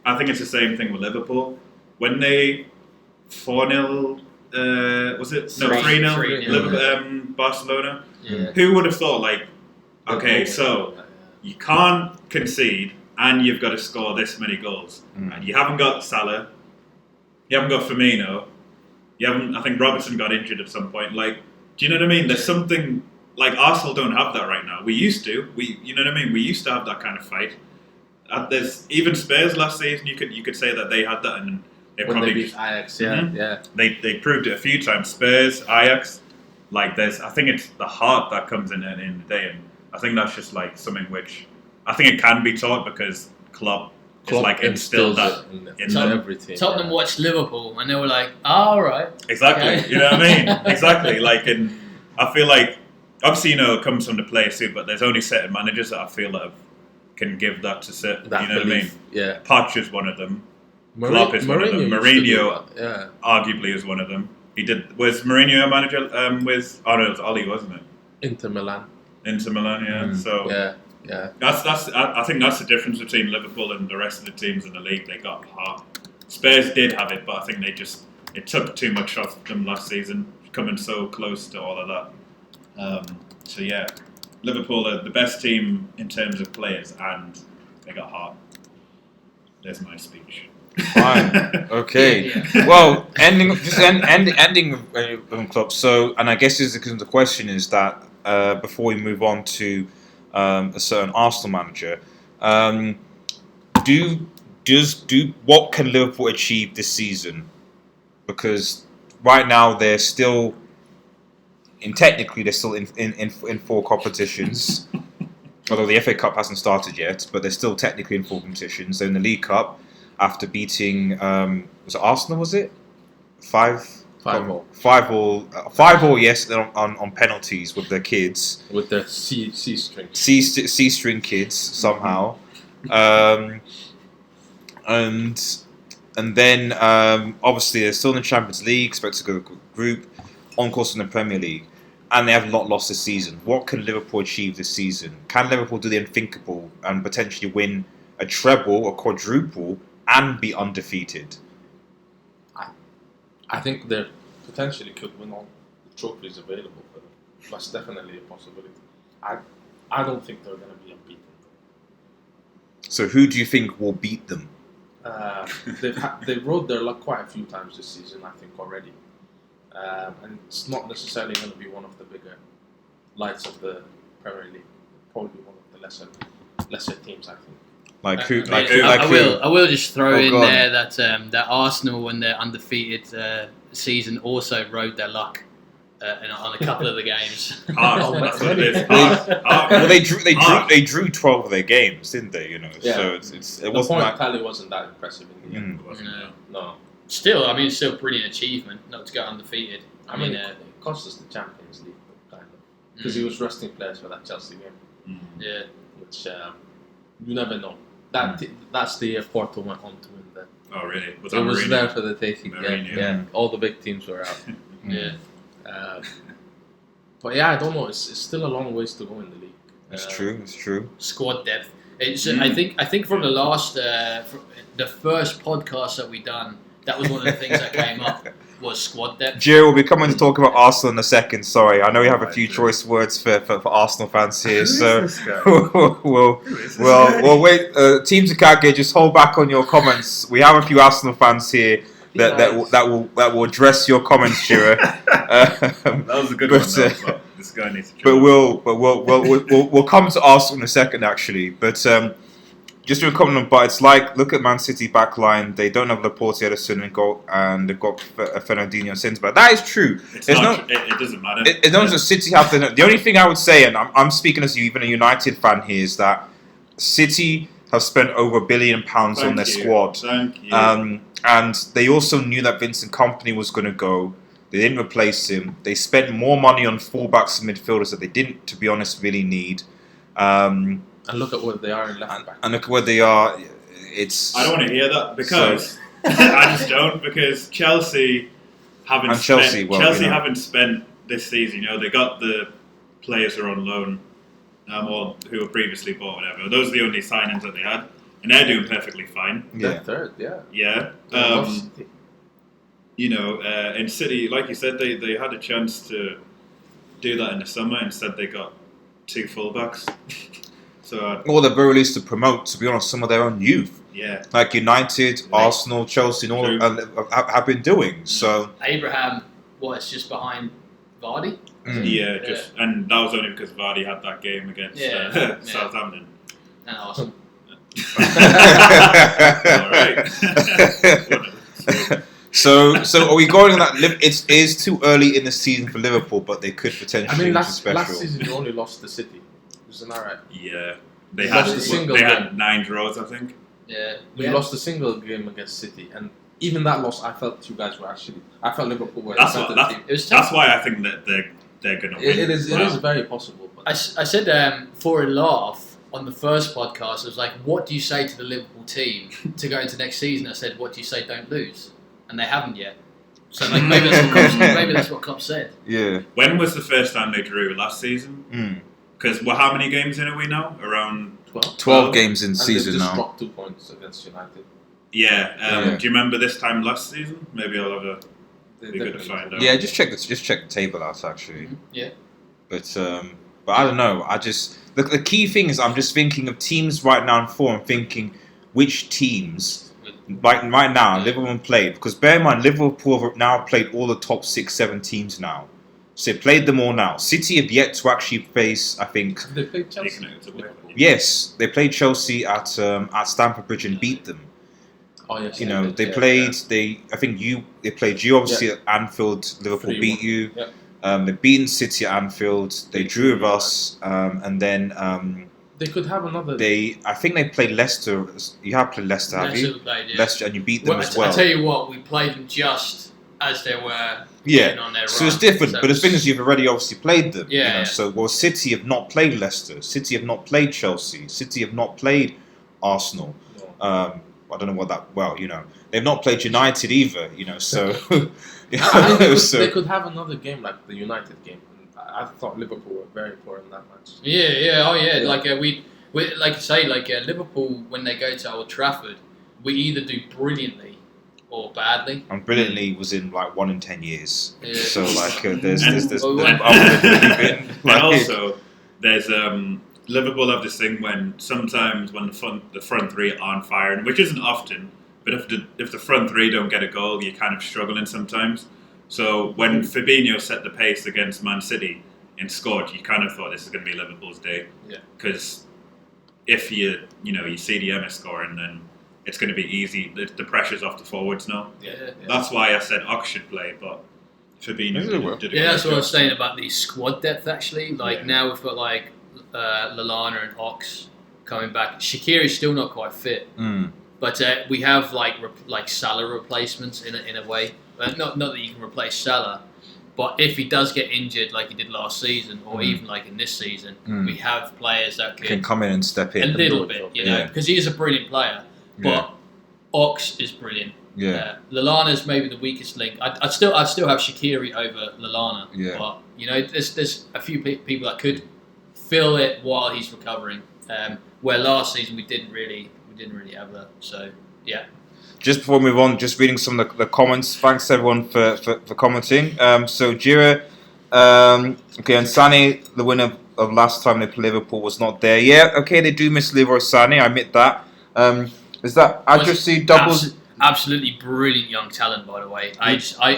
I think it's the same thing with Liverpool. When they 4-0, was it? No, 3-0 Barcelona. Yeah. Who would have thought, like, okay, so you can't concede and you've got to score this many goals. And you haven't got Salah, you haven't got Firmino, I think Robertson got injured at some point. Like, do you know what I mean? There's something, like, Arsenal don't have that right now. We used to. You know what I mean? We used to have that kind of fight. There's even Spurs last season. You could say that they had that, and they probably beat Ajax. Yeah. They proved it a few times. Spurs, Ajax. Like, I think it's the heart that comes in the day, and I think that's just like something which I think it can be taught because Klopp is like instilled that in everything. Tottenham watched Liverpool and they were like, all right. Exactly. Okay. You know what I mean? Exactly. Like, and I feel like obviously it comes from the players too, but there's only certain managers that I feel that can give that to certain. That you know belief, what I mean? Yeah. Poch is one of them. Klopp is one of them. Mourinho, arguably, is one of them. Was Mourinho a manager with? Oh no, it was Oli, wasn't it? Inter Milan, yeah. So yeah. I think that's the difference between Liverpool and the rest of the teams in the league. They got heart. Spurs did have it, but I think it took too much off them last season, coming so close to all of that. So yeah, Liverpool are the best team in terms of players, and they got heart. There's my speech. Fine. Okay. Well, ending with Klopp. So, and I guess the question is that before we move on to a certain Arsenal manager, what can Liverpool achieve this season? Because right now they're still technically in 4 competitions. Although the FA Cup hasn't started yet, but they're still technically in 4 competitions. They're in the League Cup after beating was it Arsenal? Was it 5-5? 5-5, yes, on penalties with their kids, with the C string C-string kids somehow, and then obviously they're still in the Champions League, expect to go group, on course in the Premier League, and they have not lost this season. What can Liverpool achieve this season? Can Liverpool do the unthinkable and potentially win a treble, a quadruple, and be undefeated? I think they potentially could win all the trophies available for them. That's definitely a possibility. I don't think they're going to be unbeaten. So who do you think will beat them? They rode their luck quite a few times this season, I think, already. And it's not necessarily going to be one of the bigger lights of the Premier League. Probably one of the lesser teams, I think. Like who? I will just throw in there that Arsenal, when their undefeated season, also rode their luck on a couple of the games. That's what it is. Well, they drew 12 of their games, didn't they? So it wasn't point like tally wasn't that impressive in the end. No. Still, I mean, it's still a brilliant achievement not to go undefeated. I mean, it cost us the Champions League, kind of, because he was resting players for that Chelsea game. Yeah, which you never know. That's the Porto went on to win that. Oh, really? It was there for the taking. Yeah, all the big teams were out. But yeah, I don't know. It's still a long ways to go in the league. It's true. Squad depth. It's I think from the last the first podcast that we done, That was one of the things that came up. Was squad depth. Gio, we'll be coming to talk about Arsenal in a second. Sorry, I know we have a few choice words for Arsenal fans here, Who is this guy? we'll wait. Team Takage, just hold back on your comments. We have a few Arsenal fans here that will address your comments, Gio. That was a good one. Though, this guy needs to. But we'll come to Arsenal in a second, actually. But just to comment on, but it's like, look at Man City backline. They don't have Laporte, Ederson in goal, and they've got Fernandinho and Sins. But that is true. It doesn't matter. As long as City have the only thing I would say, and I'm speaking as even a United fan here, is that City have spent over £1 billion on their squad. Thank you. And they also knew that Vincent Kompany was going to go. They didn't replace him. They spent more money on fullbacks and midfielders that they didn't, to be honest, really need. And look at where they are in left back. And look at where they are. It's. I don't want to hear that because I just don't, because Chelsea haven't haven't spent this season. You know, they got the players who are on loan or who were previously bought, whatever. Those are the only signings that they had, and they're doing perfectly fine. They're third, yeah. Yeah. You know, in City, like you said, they had a chance to do that in the summer. Instead, they got 2 fullbacks. So, or the very least to promote, to be honest, some of their own youth. Yeah. Like United, Arsenal, Chelsea, and all have been doing. So Abraham was just behind Vardy. Yeah, and that was only because Vardy had that game against Southampton. And Arsenal. All right. So are we going on that? It is too early in the season for Liverpool, but they could potentially. I mean, do last special. season you only lost to City. Isn't that right? Yeah, they lost a single game. had 9 draws, I think. Yeah, we lost a single game against City, and even that loss, I felt you guys were actually. I felt Liverpool were. That's why I think that they're going to win. It is very possible. But I said for a laugh on the first podcast, I was like, "What do you say to the Liverpool team to go into next season?" I said, "What do you say? Don't lose," and they haven't yet. So like, maybe that's what Klopp said. Yeah. When was the first time they drew last season? Because how many games in are we now? Around 12 games in and season they just now. dropped 2 points against United. Yeah. Do you remember this time last season? Maybe I'll have be good to find out. Yeah, just check the table out actually. Yeah. But I don't know. I just the key thing is I'm just thinking of teams right now in form. Thinking which teams right now Liverpool played, because bear in mind Liverpool have now played all the top 6-7 teams now. So they played them all now. City have yet to actually face, I think. Have they played Chelsea? Yes, they played Chelsea at Stamford Bridge and beat them. Oh yes. You know, they played. They played you obviously at Anfield. Liverpool 3-1. beat you. Yeah. They beaten City at Anfield. They drew with us, and then they could have another. I think they played Leicester. You have played Leicester, have you? Leicester, and you beat them as well. I tell you what, we played them just as they were. On their so run. it's different. But the thing is, you've already obviously played them. Yeah. You know? So City have not played Leicester. City have not played Chelsea. City have not played Arsenal. No. I don't know what that. Well, you know, they've not played United either. You know, so. They could have another game like the United game. I thought Liverpool were very poor in that match. Yeah. Like we like I say, Liverpool when they go to Old Trafford, we either do brilliantly or badly. And brilliantly was in like 1 in 10 years. Yeah. So like there's and also there's Liverpool have this thing when sometimes when the front 3 aren't firing, which isn't often, but if the front 3 don't get a goal, you're kind of struggling sometimes. So when Fabinho set the pace against Man City and scored, you kind of thought this is going to be Liverpool's day. Yeah. Because if you see the Emery scoring, then it's going to be easy. The pressure's off the forwards now. Yeah. That's why I said Ox should play, but Fabinho did a Yeah, that's great what I was job. saying about the squad depth actually. Now we've got like Lallana and Ox coming back. Shaqiri's still not quite fit, but we have like Salah replacements in a way. Not that you can replace Salah, but if he does get injured like he did last season, or even like in this season, we have players that can come in and step in a little bit, because he is a brilliant player. But Ox is brilliant. Yeah. Lallana's maybe the weakest link. I'd still have Shaqiri over Lallana. Yeah. But there's a few people that could fill it while he's recovering. Where last season we didn't really have that. So yeah. just before we move on, just reading some of the comments. Thanks everyone for commenting. So Jira, okay, and Sané, the winner of last time they played Liverpool, was not there. Yeah, okay, they do miss Leroy Sané. I admit that. Is that Adressy doubles? Absolutely brilliant young talent, by the way. I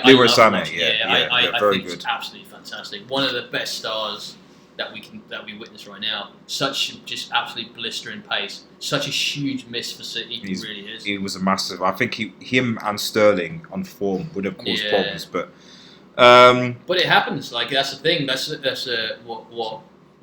Leroy love Sané, watching- I very think good. it's absolutely fantastic. One of the best stars that we witness right now. Such just absolutely blistering pace. Such a huge miss for City. He really is. He was a massive. I think him and Sterling on form would have caused problems, but it happens. Like that's the thing. That's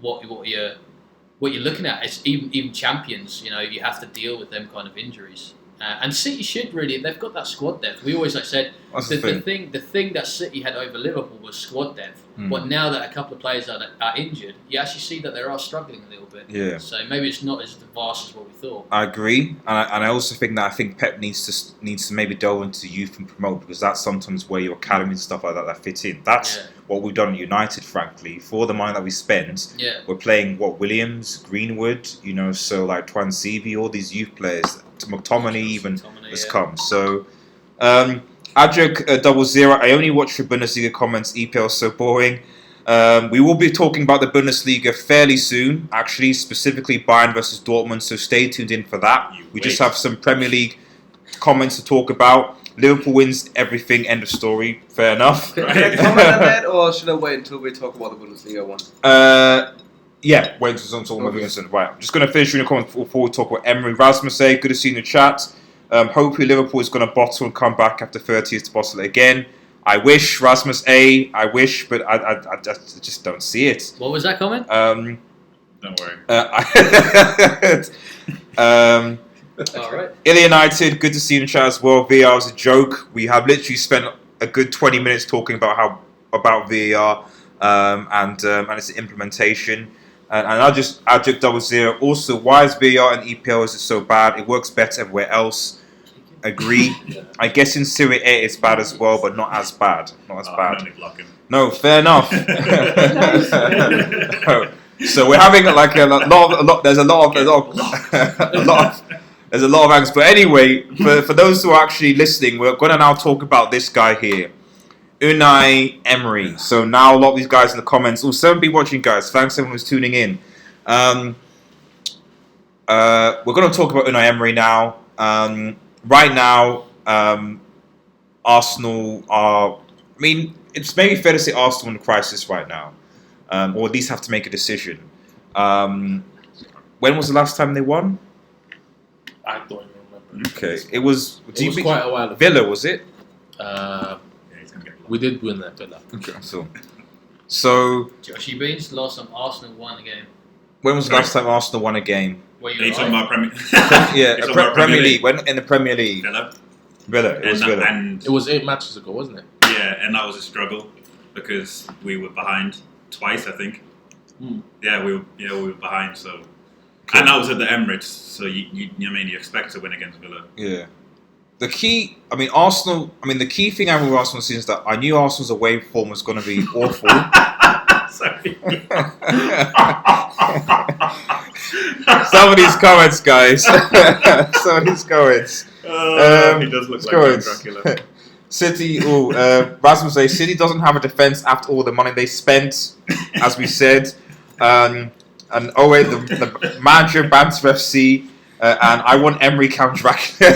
what you're looking at. It's even champions. You know, you have to deal with them kind of injuries. And City should really. They've got that squad depth. We always said the thing that City had over Liverpool was squad depth. But now that a couple of players are injured, you actually see that they are struggling a little bit. Yeah. So maybe it's not as vast as what we thought. I agree, and I also think that Pep needs to maybe delve into youth and promote, because that's sometimes where your academy and stuff like that fit in. That's what we've done at United, frankly. For the money that we spend, we're playing Williams, Greenwood, so like Twansivi, all these youth players, McTominay even has come. So, Adric 00, I only watch the Bundesliga comments. EPL is so boring. We will be talking about the Bundesliga fairly soon, actually, specifically Bayern versus Dortmund, so stay tuned in for that. We just have some Premier League comments to talk about. Liverpool wins everything, end of story. Fair enough. Can I comment on that, or should I wait until we talk about the Bundesliga one? Yeah, wait until I'm talking about Right, I'm just going to finish reading the comments before we talk about Emery. Rasmus A, good to see you in the chat. Hopefully Liverpool is going to bottle and come back after 30 years to bottle it again. I wish, Rasmus A. I wish, but I just don't see it. What was that comment? Don't worry. All right. Ilya United, good to see you in the chat as well. VAR is a joke. We have literally spent a good 20 minutes talking about VAR and its implementation. And I'll just Adject 00. Also, why is VAR and EPL is it so bad? It works better everywhere else. Agree. I guess in Serie A it's bad as well, but not as bad. Bad. No, fair enough. So we're having like a lot. There's a lot of angst. But anyway, for those who are actually listening, we're going to now talk about this guy here, Unai Emery. So now a lot of these guys in the comments. Oh, 7 people watching, guys. Thanks everyone who's tuning in. We're going to talk about Unai Emery now. Right now, Arsenal are. I mean, it's maybe fair to say Arsenal in a crisis right now, or at least have to make a decision. When was the last time they won? I don't even remember. Okay, it was. It was quite a while ago. Villa, was it? We did win that Villa. Okay, so. Joshy Beans, last time Arsenal won a game. When was the last time Arsenal won a game? Were you He's talking about Premier Premier League. When in the Premier League? Villa. It was Villa. And it was 8 matches ago, wasn't it? Yeah, and that was a struggle because we were behind twice, I think. Yeah, we were behind. So, and that was at the Emirates. So you expect to win against Villa. Yeah. The key, Arsenal. The key thing I remember Arsenal seeing is that I knew Arsenal's away form was going to be awful. Sorry. Some of these comments, guys. Some of these comments. He does look like Dracula. City. Rasmus says City doesn't have a defense after all the money they spent, as we said. And the manager bans for FC. And I want Emery Count Dracula.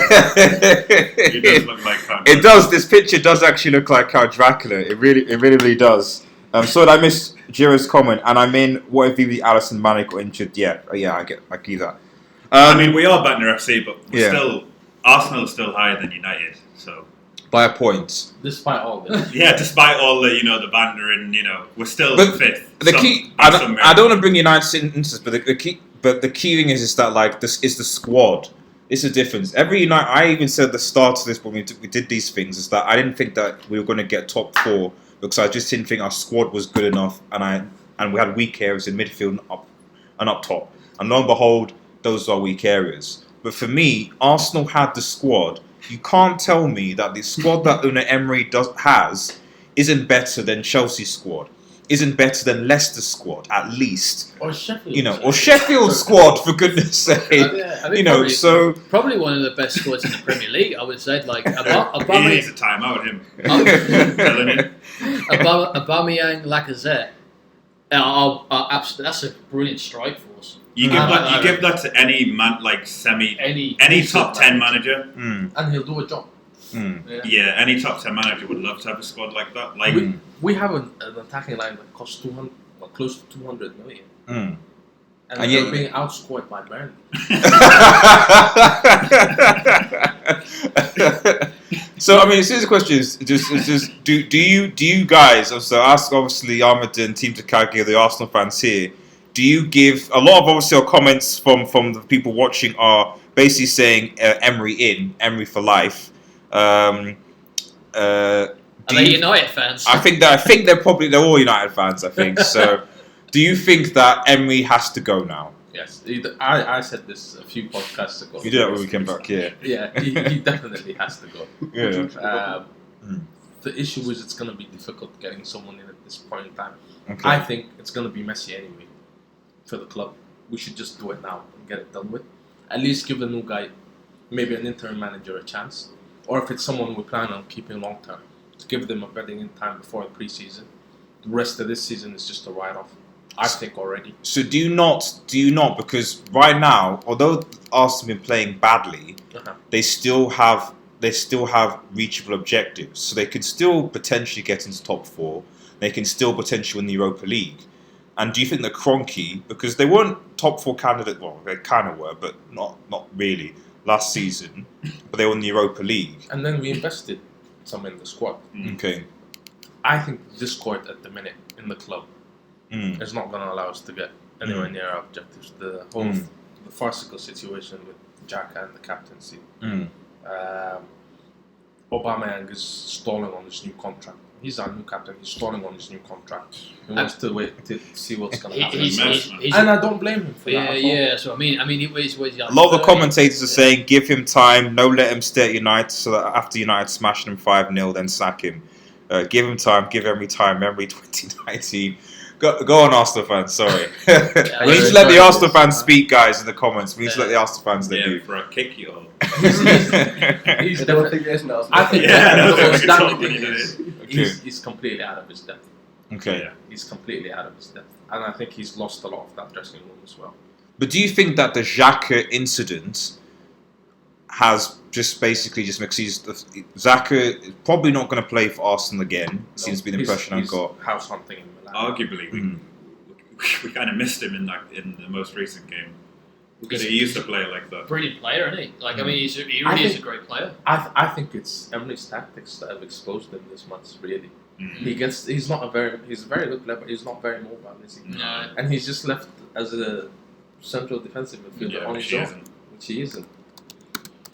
He does look like Count Dracula. It does. This picture does actually look like Count Dracula. It really does. So I missed Jiro's comment, and I'm in. What if Vivi Alisson Mane got injured? Yeah, I get that. We are Bantner FC, but we're Arsenal is still higher than United. So by a point. Despite all this. Yeah, despite all the the banter and we're still fifth. The key. I don't want to bring United into this, but the key. But the key thing is that like this is the squad. It's the difference. Every United, I even said at the start of this when we did these things, is that I didn't think that we were going to get top 4 because I just didn't think our squad was good enough, and we had weak areas in midfield and up top. And lo and behold, those are weak areas. But for me, Arsenal had the squad. You can't tell me that the squad that Unai Emery has isn't better than Chelsea's squad. isn't better than Leicester's squad, at least. Or Sheffield. You know, or Sheffield's squad, for goodness sake. I mean, You know, so probably one of the best squads in the Premier League. I would say, like He needs a timeout, him. Telling you. Aubameyang, Lacazette. That's a brilliant strike force. You give that to any man, like any top 10 manager. And he'll do a job. Yeah, any top 10 manager would love to have a squad like that. Like we have an attacking line that costs 200, well, close to 200 million. And they're being outscored by Bayern. So I mean, serious question is just do you guys? So ask obviously Ahmed and Team Takagi, the Arsenal fans here. Do you give a lot of obviously our comments from the people watching are basically saying Emery for life. Are they United fans? I think they're all United fans. I think so. Do you think that Emery has to go now? Yes, I said this a few podcasts ago. You did that when we came back, yeah. Yeah, he definitely has to go. Yeah. The issue is it's going to be difficult getting someone in at this point in time. Okay. I think it's going to be Messi anyway for the club. We should just do it now and get it done with. At least give the new guy, maybe an interim manager, a chance. Or if it's someone we plan on keeping long term, to give them a bedding in time before the pre-season. The rest of this season is just a write-off. I think already. So do you not? Because right now, although Arsenal have been playing badly, they still have reachable objectives. So they can still potentially get into top 4. They can still potentially win the Europa League. And do you think that Kroenke, because they weren't top 4 candidate, well, they kind of were, but not really last season, but they won the Europa League. And then we invested some in the squad. Okay. I think discord at the minute in the club is not going to allow us to get anywhere near our objectives. The whole the farcical situation with Xhaka and the captaincy. Aubameyang is stalling on his new contract. He's our new captain. He's stalling on his new contract. He wants to wait to see what's going to happen. And I don't blame him for that. Yeah. So I mean, a lot of the commentators are saying give him time, no let him stay at United, so that after United smashing him 5-0, then sack him. Give him time, give Emery time. Emery 2019. Go on, Arsenal fans. Sorry, we need to let the Arsenal fans speak, guys, in the comments. We need to let the Arsenal fans do. For a kick you all. He's I don't think there's an Arsenal. I think the most damning thing is he's completely out of his depth. Okay. Yeah. He's completely out of his depth. And I think he's lost a lot of that dressing room as well. But do you think that the Xhaka incident has just makes Xhaka is probably not going to play for Arsenal again? Seems to be the impression I've got. House hunting in Milan. Arguably, we kind of missed him in the most recent game. Because he used to play like that. Brilliant player, isn't he? Like, I mean, he really is a great player. I think it's Emery's tactics that have exposed him this much, really. He's a very good player, but he's not very mobile, is he? No. And he's just left as a central defensive midfielder on his own, which he isn't.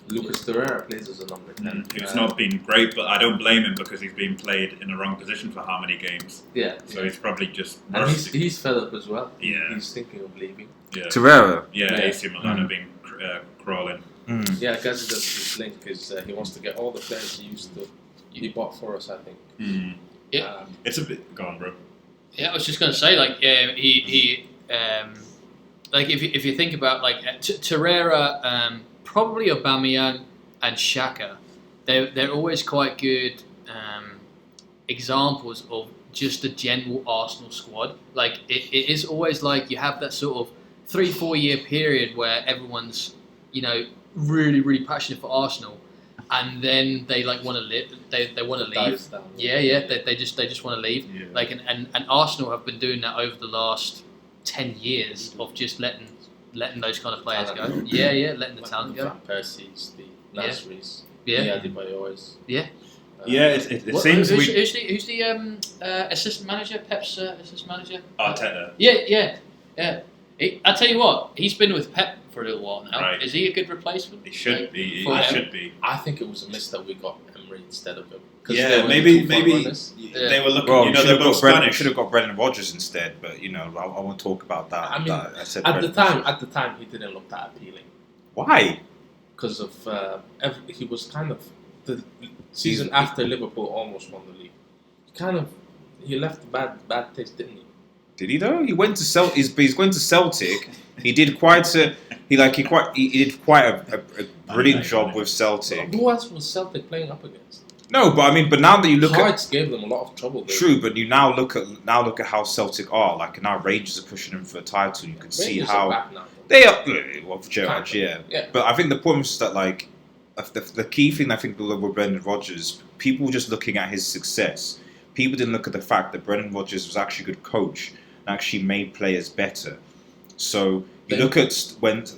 Lucas Torreira plays as a number 10. He's not been great, but I don't blame him because he's been played in the wrong position for how many games. Yeah. So he's probably just... And he's fed up as well. Yeah. He's thinking of leaving. Yeah. Torreira? Yeah, AC Milan have been crawling. Yeah, Gazzy does this link because he wants to get all the players he bought for us, I think. Yeah. It's a bit... Go on, bro. Yeah, I was just going to say, like, like if you think about, like, Torreira... probably Aubameyang and Xhaka, they're always quite good examples of just a general Arsenal squad. Like it is always like you have that sort of 3-4 year period where everyone's really really passionate for Arsenal, and then they like want to live. They want to leave. They just want to leave. Yeah. Like and Arsenal have been doing that over the last 10 years of just letting those kind of players go. Letting the talent go. Van Persie's, the Nasri's, the Adebayor's. Yeah. It seems who's the assistant manager? Pep's assistant manager? Arteta. Yeah. I tell you what, he's been with Pep for a little while now. Right. Is he a good replacement? He should be. For He him? should be. I think it was a miss that we got Emery instead of him. Yeah, maybe they were looking. Well, they're both Spanish. should have got Brendan Rodgers instead, but I won't talk about that. I mean, I said at the time, he didn't look that appealing why? because of he was kind of the season after Liverpool almost won the league. he left bad taste, didn't he? Did he though? He went to he's going to Celtic. He did quite a he did quite a brilliant job with Celtic. Who else was Celtic playing up against? No, but now that you look Hearts gave them a lot of trouble. True, but you now look at how Celtic are. Like now, Rangers are pushing them for a title. You can see Rangers how are back now. they are. Well, for Gerrard, yeah. Yeah. But I think the point was that like the key thing I think with Brendan Rodgers, people were just looking at his success. People didn't look at the fact that Brendan Rodgers was actually a good coach and actually made players better. So you look at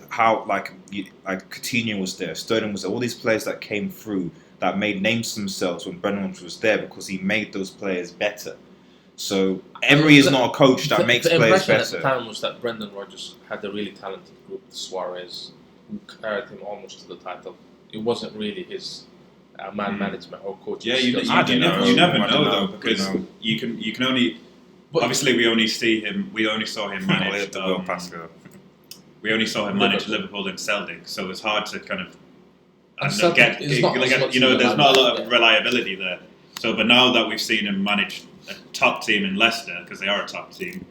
how Coutinho was there, Sterling was there, all these players that came through that made names for themselves when Brendan Rodgers was there because he made those players better. So Emery is not a coach that makes players better. The impression at the time was that Brendan Rodgers had a really talented group, Suarez, who carried him almost to the title. It wasn't really his man management or coaching. Yeah, you never know though, because you can only. But obviously, we only saw him manage. We only saw him manage Liverpool and Celtic, so it's hard to kind of. There's not a lot of reliability there. So, but now that we've seen him manage a top team in Leicester, because they are a top team,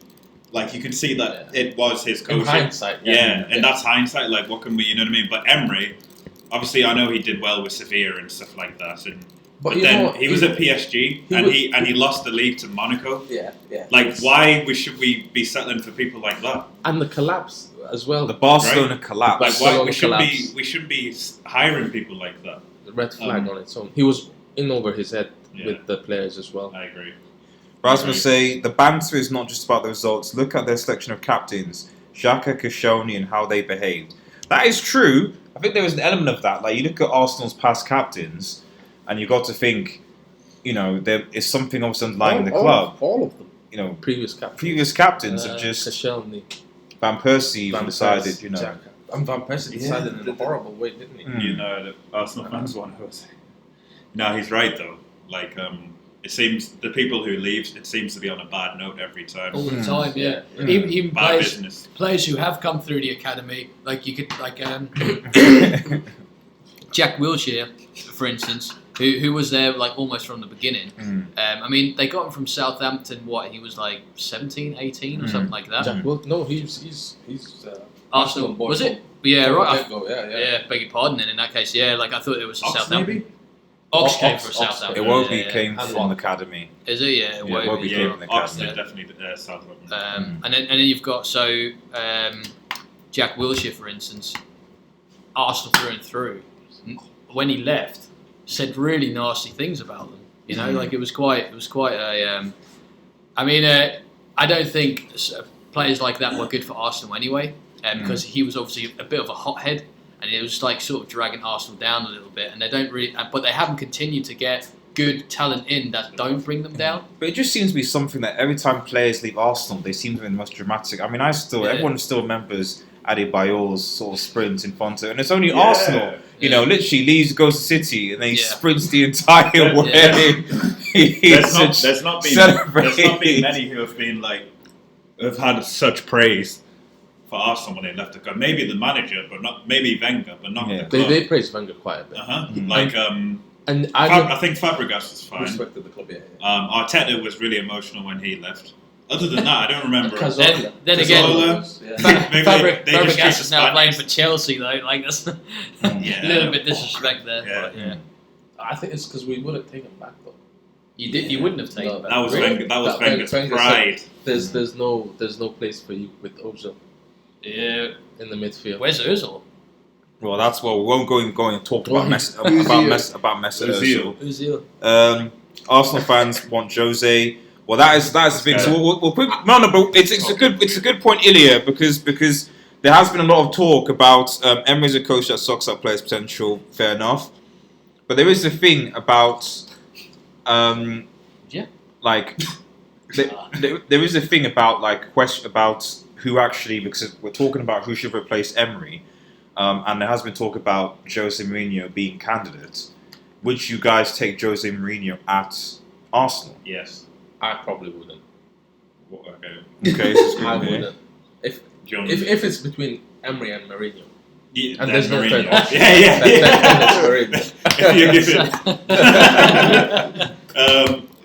like you can see that it was his coaching. In hindsight, and that's hindsight. Like, what can we, you know what I mean? But Emery, obviously, I know he did well with Sevilla and stuff like that, but then he was at PSG and he lost the league to Monaco. Yeah. Like, why should we be settling for people like that? And the collapse as well. The Barcelona collapse. Like, why we shouldn't be hiring people like that. The red flag on its own. He was in over his head with the players as well. I agree. But I was going to say, the banter is not just about the results. Look at their selection of captains, Xhaka, Koscielny, and how they behaved. That is true. I think there is an element of that. Like, you look at Arsenal's past captains, and you got to think, there is something else underlying the club. All of them. Previous captains have just Koscielny. Van Persie decided, Xhaka. And Van Persie decided in a horrible way, didn't he? The Arsenal fans want to say. No, he's right though. Like, it seems the people who leave, it seems to be on a bad note every time. All the time, yeah. Mm. Even Bad business. players who have come through the academy, like you could, Jack Wilshere, for instance, who was there like almost from the beginning. I mean, they got him from Southampton. He was like 17, 18 or something like that. Jack no, he's Arsenal boy. Was it? Yeah, right. Yeah. Beg your pardon. And in that case, like I thought it was Ox, Southampton. maybe? Ox came from Southampton. Iwobi came from the academy. Is it? Yeah, Iwobi came from the academy. Oxford definitely Southampton. And then you've got Jack Wilshere, for instance, Arsenal through and through. When he left, said really nasty things about them. Like it was quite a. I don't think players like that were good for Arsenal anyway, because he was obviously a bit of a hothead. And it was like sort of dragging Arsenal down a little bit, and but they haven't continued to get good talent in that don't bring them down. But it just seems to be something that every time players leave Arsenal, they seem to be the most dramatic. I mean, everyone still remembers Adebayor's sort of sprint in front of, and it's only Arsenal. Literally goes to City and they sprints the entire way. There's not been many who have had such praise for Arsenal when they left the club. Maybe the manager, but not maybe Wenger, but not the club. They praised Wenger quite a bit. And I think Fabregas was fine. Respected the club, Arteta was really emotional when he left. Other than that, I don't remember. Then again, Fabregas is now playing for Chelsea, though. Like that's a little bit disrespect there. Yeah. I think it's because we wouldn't take him back though. You wouldn't have taken him back. That was Wenger's pride. There's no place for you with Ozil. Yeah, in the midfield. Where's Ozil? Well, that's we won't go and talk about Messi. About Messi. Arsenal fans want Jose. Well, that's the thing. So we'll put but it's a good point, Ilya, because there has been a lot of talk about Emery's a coach that sucks up players' potential. Fair enough, but there is a thing about there is a thing about question about who actually, because we're talking about who should replace Emery, and there has been talk about Jose Mourinho being candidate. Would you guys take Jose Mourinho at Arsenal? Yes. I probably wouldn't. Okay, so I wouldn't. If it's between Emery and Mourinho, and there's no third option. If you give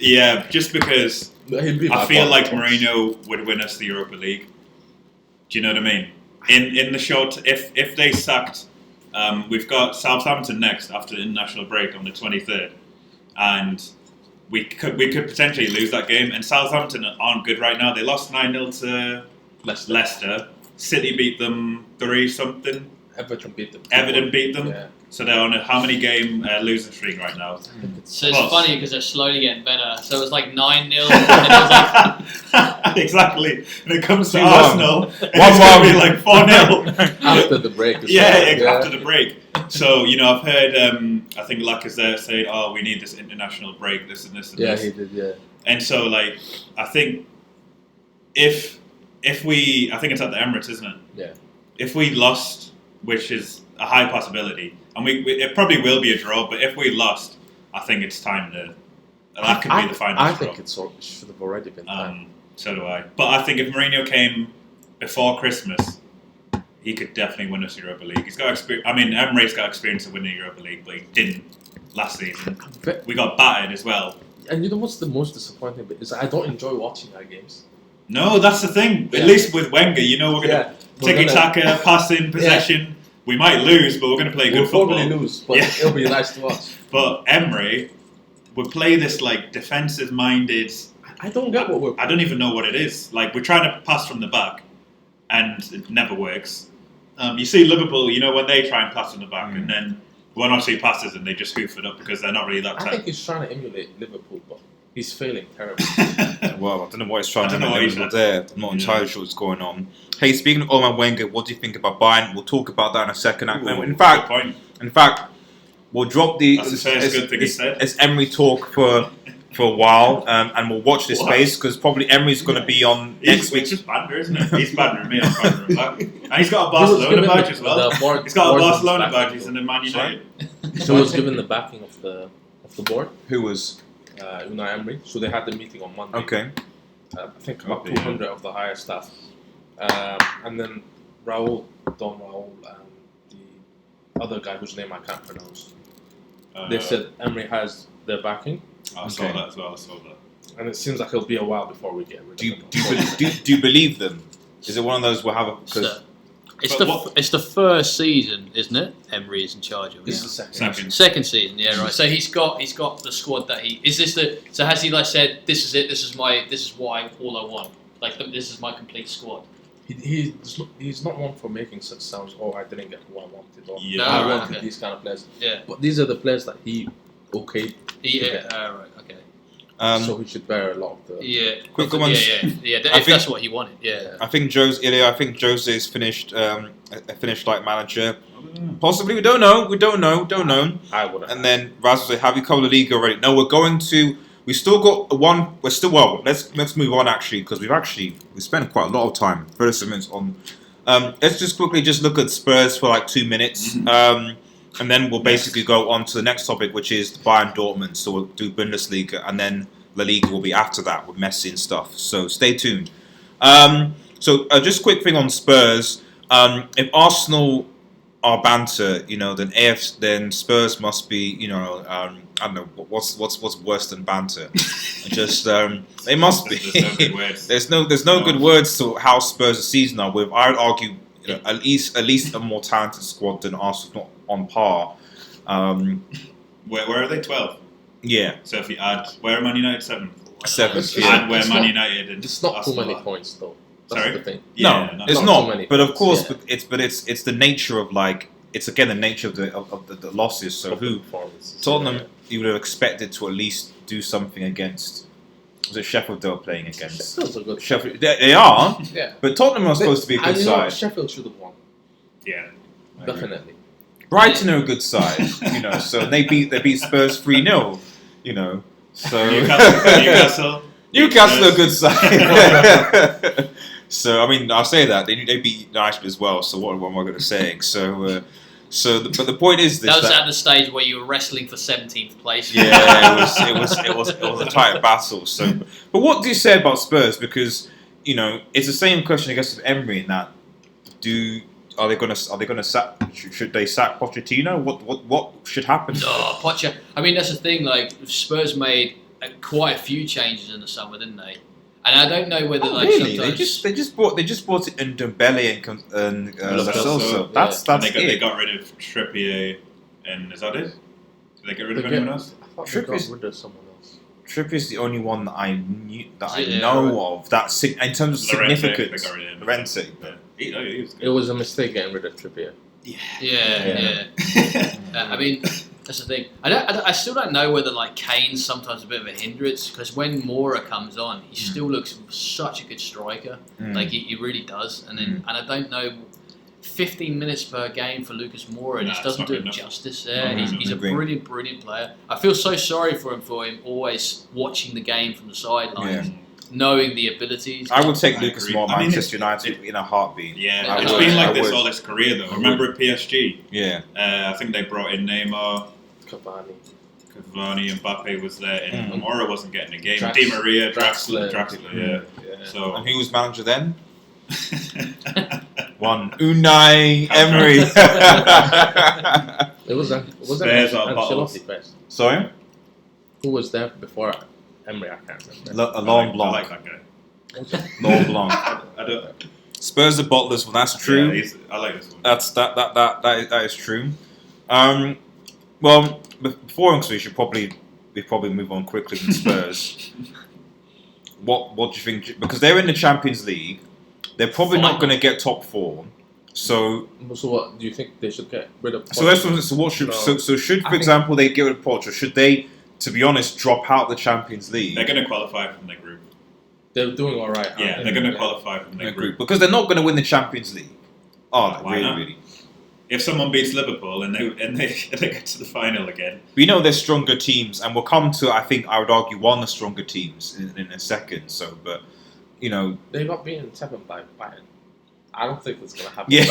Yeah, just because He'd be I my feel bottom like choice. Mourinho would win us the Europa League. Do you know what I mean? In the short, if they sacked, we've got Southampton next after the international break on the 23rd, and we could potentially lose that game. And Southampton aren't good right now. They lost 9-0 to Leicester. City beat them 3-something. Everton beat them. Everton beat them. Yeah. So they're on a how many game losing streak right now? So it's Close. funny because they're slowly getting better. So it was like 9-0, and it was like Exactly. When it comes to 2-1. Arsenal, and it's 1-1. going to be like 4-0. After the break. as Yeah, well. after the break. So, I've heard, I think Lacazette saying, oh, we need this international break, this and this and Yeah, this. he did. Yeah. And so, I think if we, I think it's at the Emirates, isn't it? Yeah. If we lost, which is a high possibility, and it probably will be a draw, but if we lost, I think it's time to, that could be the final I draw. think it should have already been time. So do I. But I think if Mourinho came before Christmas, he could definitely win us Europa League. He's got experience. I mean, Emery's got experience of winning Europa League, but he didn't last season. But- We got battered as well. And you know what's the most disappointing bit is I don't enjoy watching our games. No, that's the thing. Yeah. At least with Wenger, we're going to tiki-taka, passing, possession. We might lose, but we're going to play We'll good football. probably lose, but Yeah. it'll be nice to watch. But Emery would play this defensive-minded. I don't get what we're. I don't even know what it is. We're trying to pass from the back, and it never works. You see Liverpool, when they try and pass from the back, and then one or two passes, and they just hoof it up because they're not really that I type. think he's trying to emulate Liverpool, but he's failing terribly. Well, I don't know what he's trying I to don't know what he's do there. I'm not entirely sure what's going on. Hey, speaking of Oman Wenger, what do you think about Bayern? We'll talk about that in a second. Ooh, In good point. fact, we'll drop the That's the first good thing he said. It's Emery talk for a while, and we'll watch this What? space because probably Emery's going to be on next It's week. just banter, isn't it? He's bantering me, I'm bantering him back. And he's got a Barcelona badge as well. He's got a Barcelona badge, he's in the Man United. So he was given the backing of the board, Who was Unai Emery. So they had the meeting on Monday. okay? I think about Okay, 200 of the higher staff. And then Don Raul, and the other guy whose name I can't pronounce. They said Emery has their backing, I saw Okay. that as well, I saw that. and it seems like it'll be a while before we get rid Do you, of him. do, you, do you believe them? Is it one of those we'll have a because So, it's But the what- it's the first season, isn't it? Emery is in charge of This it. is the second. Second. Second season, yeah, right. So he's got the squad that he is. This the so has he said this is it? This is all I want. This is my complete squad. He's not one for making such sounds. Oh, I didn't get who I wanted. Or Yeah. I No, wanted okay. these kind of players. Yeah. But these are the players that he okayed. Yeah. Right. Okay. So he should bear a lot of the. Yeah. Quick yeah, ones. yeah. I If think- that's what he wanted. Yeah. I think Jose's finished like manager. Possibly, we don't know. Don't know. I would. And then Raz will say, "Have you covered the league already?" No, we're going to. We still got one. We're still well. Let's move on actually because we spent quite a lot of time. 30 minutes on. Let's just quickly look at Spurs for like 2 minutes, and then we'll basically go on to the next topic, which is Bayern Dortmund. So we'll do Bundesliga, and then La Liga will be after that with Messi and stuff. So stay tuned. So just a quick thing on Spurs. If Arsenal are banter, then Spurs must be, I don't know what's worse than banter. Just they must be. There's no good words. There's no good words to how Spurs' season are with. I would argue, at least a more talented squad than Arsenal, not on par. Where are they? 12. Yeah, So if you add, where are Man United? 7. 7. It's- Yeah. And where It's Man not- United and It's not too Arsenal many are. points though. That's Sorry? the thing. Yeah, No, not- it's not not. too many But of points, course, yeah. it's the nature of it's again the nature of the losses. So Of the who performances. Tottenham Yeah. you would have expected to at least do something against. Was it Sheffield they were playing against? Sheffield's a good. Sheffield, they are, Yeah. but Tottenham are supposed to be a good And you know, side. Sheffield should have won. Yeah. I agree. Definitely. Brighton are a good side, so they beat Spurs 3-0, So Newcastle. Newcastle are a good side. So I mean, I'll say that they beat United as well. So what am I going to say? But the point is this. That was at the stage where you were wrestling for 17th place. Yeah, it was a tight battle. So, but what do you say about Spurs? Because it's the same question I guess of Emery in that. Are they going to sack? Should they sack Pochettino? What should happen? No, Pocha. I mean, that's the thing. Spurs made quite a few changes in the summer, didn't they? And I don't know whether Really? sometimes They just bought in Dembele and Lo Lo Celso, Celso. That's And it. they got rid of Trippier, and is that it? Did they get rid of They anyone else? I thought Trip they got is- rid of someone else. Trippier's the only one that I Yeah, know of that in terms of Llorente, significance. they got rid of him. Llorente. Yeah. He was It good. was a mistake getting rid of Trippier. yeah. I mean, that's the thing. I still don't know whether like Kane's sometimes a bit of a hindrance because when Moura comes on, he still looks such a good striker. Mm. Like he really does. And then and I don't know. 15 minutes per game for Lucas Moura Nah, just it's doesn't not do good him enough. justice. Not Yeah, good he's a enough. brilliant player. I feel so sorry for him always watching the game from the sidelines, knowing the abilities. I would take I Lucas agree. Moura, I mean, Manchester United in a heartbeat. Yeah, I it's would. been I like this would. all his career though. I Remember at PSG? Yeah. I think they brought in Neymar, Cavani. Mbappe was there, and Mm. Moura wasn't getting a game. Drax- Di Maria, Draxler. Draxler, yeah. So And who was manager then? One Unai Emery. It was Spurs are bottles. Ancelotti first. Sorry? Who was there before Emery? I can't remember. Laurent I Blanc. like that guy. Laurent Blanc. I don't. Spurs are bottlers. Well, that's true. Yeah, I like this one. That is true. Well, before we should probably move on quickly with Spurs. What do you think? Because they're in the Champions League, they're probably not going to get top 4. So what do you think they should get rid of? so what should should, for example, they get rid of Poch, or should they, to be honest, drop out the Champions League? They're going to qualify from their group. They're doing all right. Yeah, they're going to qualify from their group. because they're not going to win the Champions League. Oh, Why really, not? really. If someone beats Liverpool and they get to the final again, We know they're stronger teams, and we'll come to, I think, I would argue, one of the stronger teams in a second. So, but, you know, They got beaten 7 by Bayern. I don't think it's gonna happen. yeah,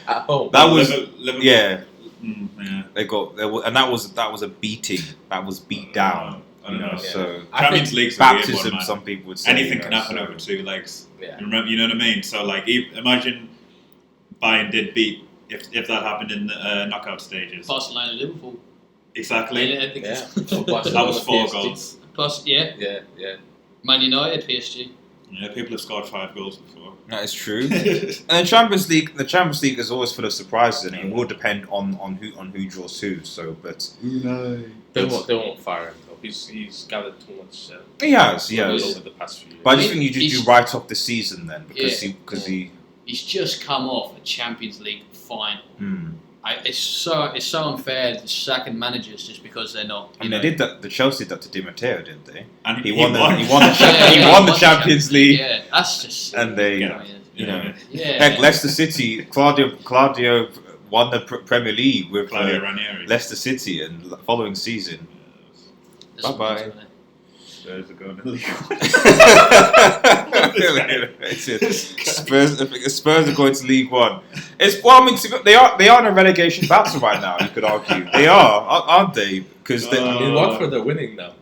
At home. That was- Liverpool, yeah. yeah. And that was a beating. That was beat down. I don't know. Yeah. So I Champions think League's a weird baptism, one, man. some people would say. Anything you can know, happen so- over 2 legs. Yeah. Remember, you know what I mean? So, like, imagine Bayern did beat if that happened in the knockout stages. Barcelona, Liverpool. Exactly. I think Yeah. That was 4 PSG. goals. Plus, yeah, Yeah. Man United, PSG. Yeah, people have scored 5 goals before. That is true. And the Champions League is always full of surprises, and it will depend on who draws who. So, but They won't fire him though. He's gathered too much. he has. Over the past few years. But I just think you He's- do write off the season then because Yeah. he. He's just come off a Champions League final. Hmm. It's so unfair to sacking managers just because they're not. I mean, they did that. The Chelsea did that to Di Matteo, didn't they? And He won the Yeah, he he won the Champions League, Yeah, that's just. and they, Yeah. you know, Yeah. heck, Leicester City, Claudio won the Premier League with Claudio Ranieri. Leicester City, and the following season. Bye-bye. Spurs are going to the league. Spurs are going to League One. They are in a relegation battle right now. You could argue they are, aren't they? Because In Watford, they're winning now.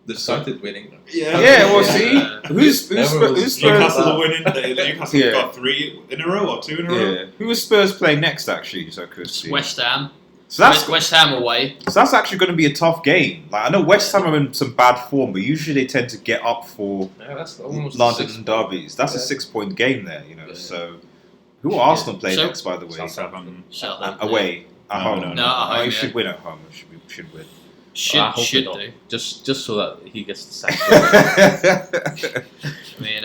They started winning now. yeah, well, see, who's Spurs? Newcastle are winning. Newcastle Yeah. got 3 in a row or 2 in a row. Yeah, who was Spurs playing next? Actually, so I could see. West Ham. So that's West Ham away. So that's actually going to be a tough game. Like I know West Ham are in some bad form, but usually they tend to get up for Yeah, that's almost London 6 derbies. That's a Yeah. 6-point game there, you know. Yeah. So who are Arsenal playing So- next, by the way? Southampton. Southampton. Away, at No, home. no, No, at home, You yeah. should win at home. Should win. I hope Should they don't. do. Just so that he gets the sack. I mean,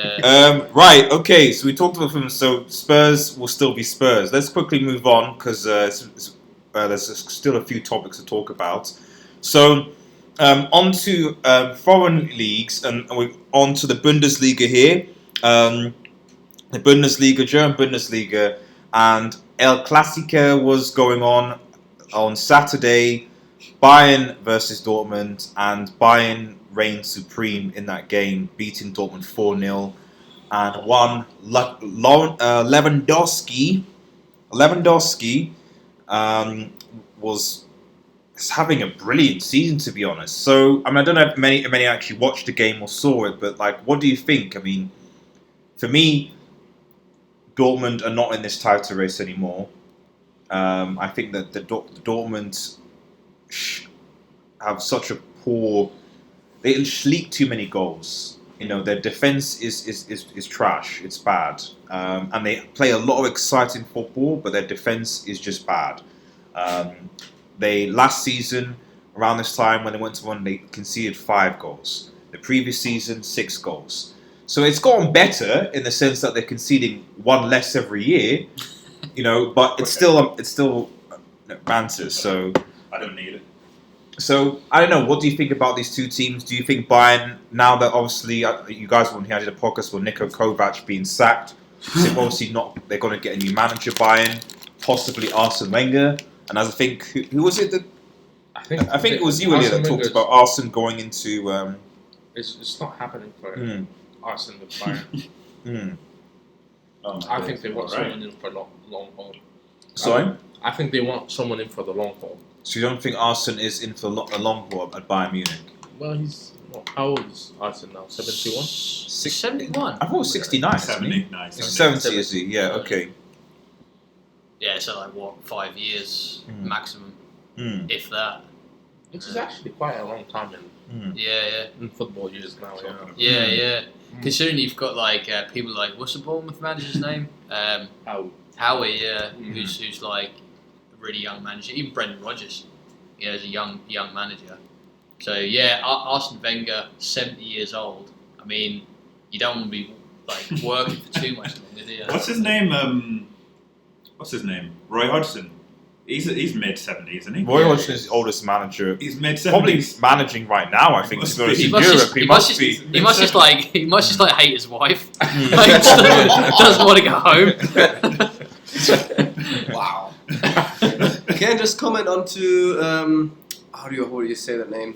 Right. Okay. So we talked about them. So Spurs will still be Spurs. Let's quickly move on because there's still a few topics to talk about. So on to foreign leagues, and we're on to the Bundesliga here. The Bundesliga, German Bundesliga, and El Clasico was going on Saturday. Bayern versus Dortmund, and Bayern reigned supreme in that game, beating Dortmund 4-0, and one Lewandowski was having a brilliant season, to be honest. So, I mean, I don't know if many actually watched the game or saw it, but like, what do you think? I mean, for me, Dortmund are not in this title race anymore. I think that the Dortmund have such a poor they leak too many goals. You know, their defense is trash. It's bad, and they play a lot of exciting football, but their defense is just bad. They last season around this time when they went to one, they conceded 5 goals. The previous season, 6 goals. So it's gotten better in the sense that they're conceding 1 less every year. You know, but it's still banter. So I don't need it. So, I don't know, what do you think about these two teams? Do you think Bayern, now that obviously, you guys when he did a podcast with Niko Kovac being sacked, so obviously they're going to get a new manager, Bayern, possibly Arsene Wenger, and as I think, who was it that, I think it was you earlier that talked about Arsene going into... It's not happening for Arsene with Bayern. I think they want someone in for long haul. Sorry? I think they want someone in for the long haul. So you don't think Arsene is in for a long haul at Bayern Munich? Well, how old is Arsene now? 71? 71. I thought it was 69. 70. 70, is he? Yeah, okay. Yeah, so like what, 5 years maximum, if that. Which is actually quite a long time in football years now. Yeah. Considering you've got like people like, what's the Bournemouth manager's name? Howie, who's like a really young manager. Even Brendan Rodgers, is a young manager. So yeah, Arsene Wenger, 70 years old. I mean, you don't want to be like working for too much longer, do you? What's his name? Roy Hodgson. He's mid-70s, isn't he? Roy Hodgson is the oldest manager. He's mid-70s. Probably managing right now, I think, to be honest, in must Europe. just- He must be. He must just like hate his wife. Like, doesn't want to go home. Wow. Can I just comment on to how do you say that name?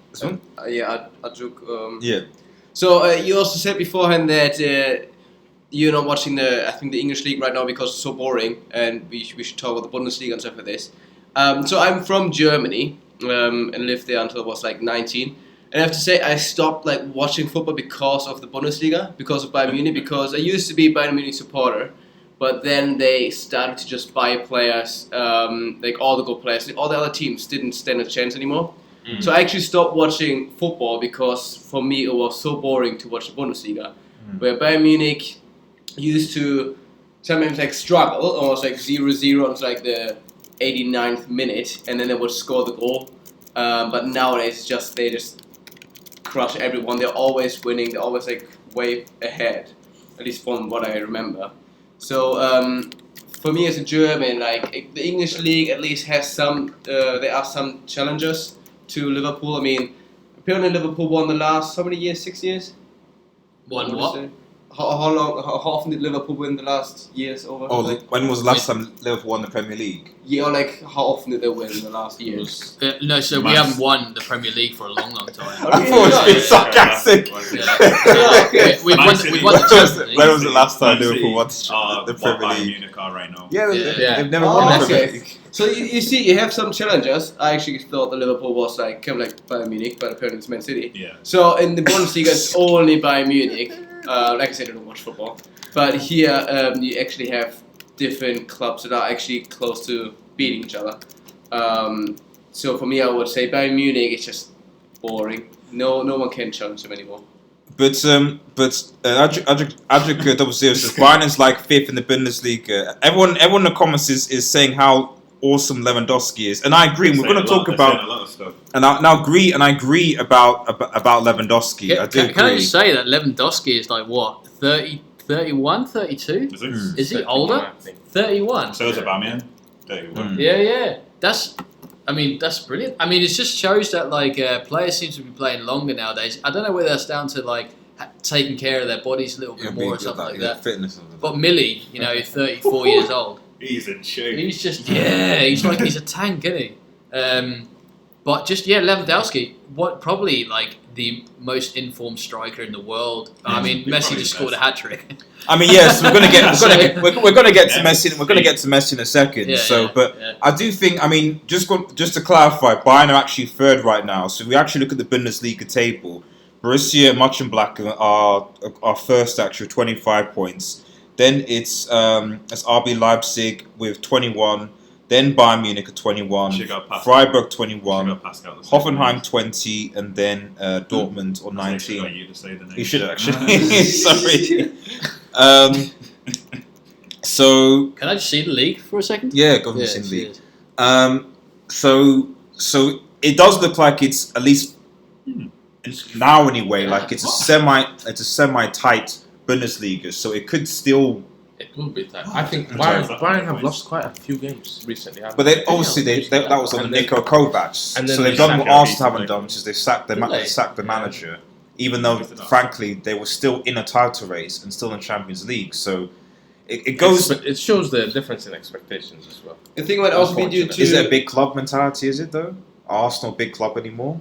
This one? Ajuk. Yeah. So you also said beforehand that you're not watching the English league right now because it's so boring, and we should talk about the Bundesliga and stuff like this. So I'm from Germany and lived there until I was like 19. And I have to say I stopped like watching football because of the Bundesliga, because of Bayern Munich, because I used to be a Bayern Munich supporter, but then they started to just buy players, like all the good players. All the other teams didn't stand a chance anymore. Mm-hmm. So I actually stopped watching football because for me it was so boring to watch the Bundesliga, where Bayern Munich used to sometimes like struggle, almost like 0-0 on like the 89th minute, and then they would score the goal. But nowadays they just crush everyone. They're always winning. They're always like way ahead, at least from what I remember. So for me as a German, like the English league at least has some. There are some challenges to Liverpool. I mean, apparently Liverpool won the last how many years? 6 years. Won what? How often did Liverpool win the last years over? When was the last time Liverpool won the Premier League? Yeah, or like how often did they win in the last years? No, so we haven't won the Premier League for a long time. I thought it was being sarcastic. We've won the Champions League. When was the last time Liverpool won the Premier Bayern League? Munich are right now. Yeah, they've never won the Premier League. So you see, you have some challenges. I actually thought that Liverpool was like kind of like Bayern Munich, but apparently it's Man City. Yeah. So in the Bundesliga, it's only Bayern Munich. Like I said, I don't watch football, but here you actually have different clubs that are actually close to beating each other. So for me, I would say Bayern Munich is just boring. No one can challenge them anymore. But Adric Double Zero says Bayern is like 5th in the Bundesliga. Everyone in the comments is saying how awesome Lewandowski is, and I agree. We're going to talk about a lot of stuff. And I agree about Lewandowski. I do agree. Can I just say that Lewandowski is like what, 30, 31, 32? Is he older? 31. So is Aubameyang. 31. Yeah. That's brilliant. I mean, it just shows that like players seem to be playing longer nowadays. I don't know whether that's down to like taking care of their bodies a little bit more or something like that. Fitness. But Millie, 34 years old. He's in shape. He's just he's a tank, isn't he? But just Lewandowski, probably like the most informed striker in the world. I mean, Messi just scored a hat trick. I mean, yes, we're gonna get to Messi. We're gonna get to Messi in a second. I do think. I mean, just to clarify, Bayern are actually 3rd right now. So we actually look at the Bundesliga table. Borussia Mönchengladbach are first actually, 25 points. Then it's RB Leipzig with 21. then Bayern Munich at 21, Should've got past- Freiburg Should've 21, got Pascal the same Hoffenheim place. 20, and then Dortmund on I should've got 19. you to say the name. You should have actually. Sorry. So Can I just see the league for a second? yeah, go for Yeah, the it's- league. So it does look like it's at least now anyway. Like it's a semi tight Bundesliga. So it could still. It will be tight. I think In Bayern, terms of Bayern have points. lost quite a few games recently. haven't But they? they obviously that was on And the then- Niko Kovac. and then So they've they done what sacked Arsenal haven't recently. done, which is they've sacked Did they? the manager. Even though, frankly, they were still in a title race and still in Champions League. So it goes. But it shows the difference in expectations as well. The thing might also be due to. Is it a big club mentality? Is it though? Are Arsenal a big club anymore?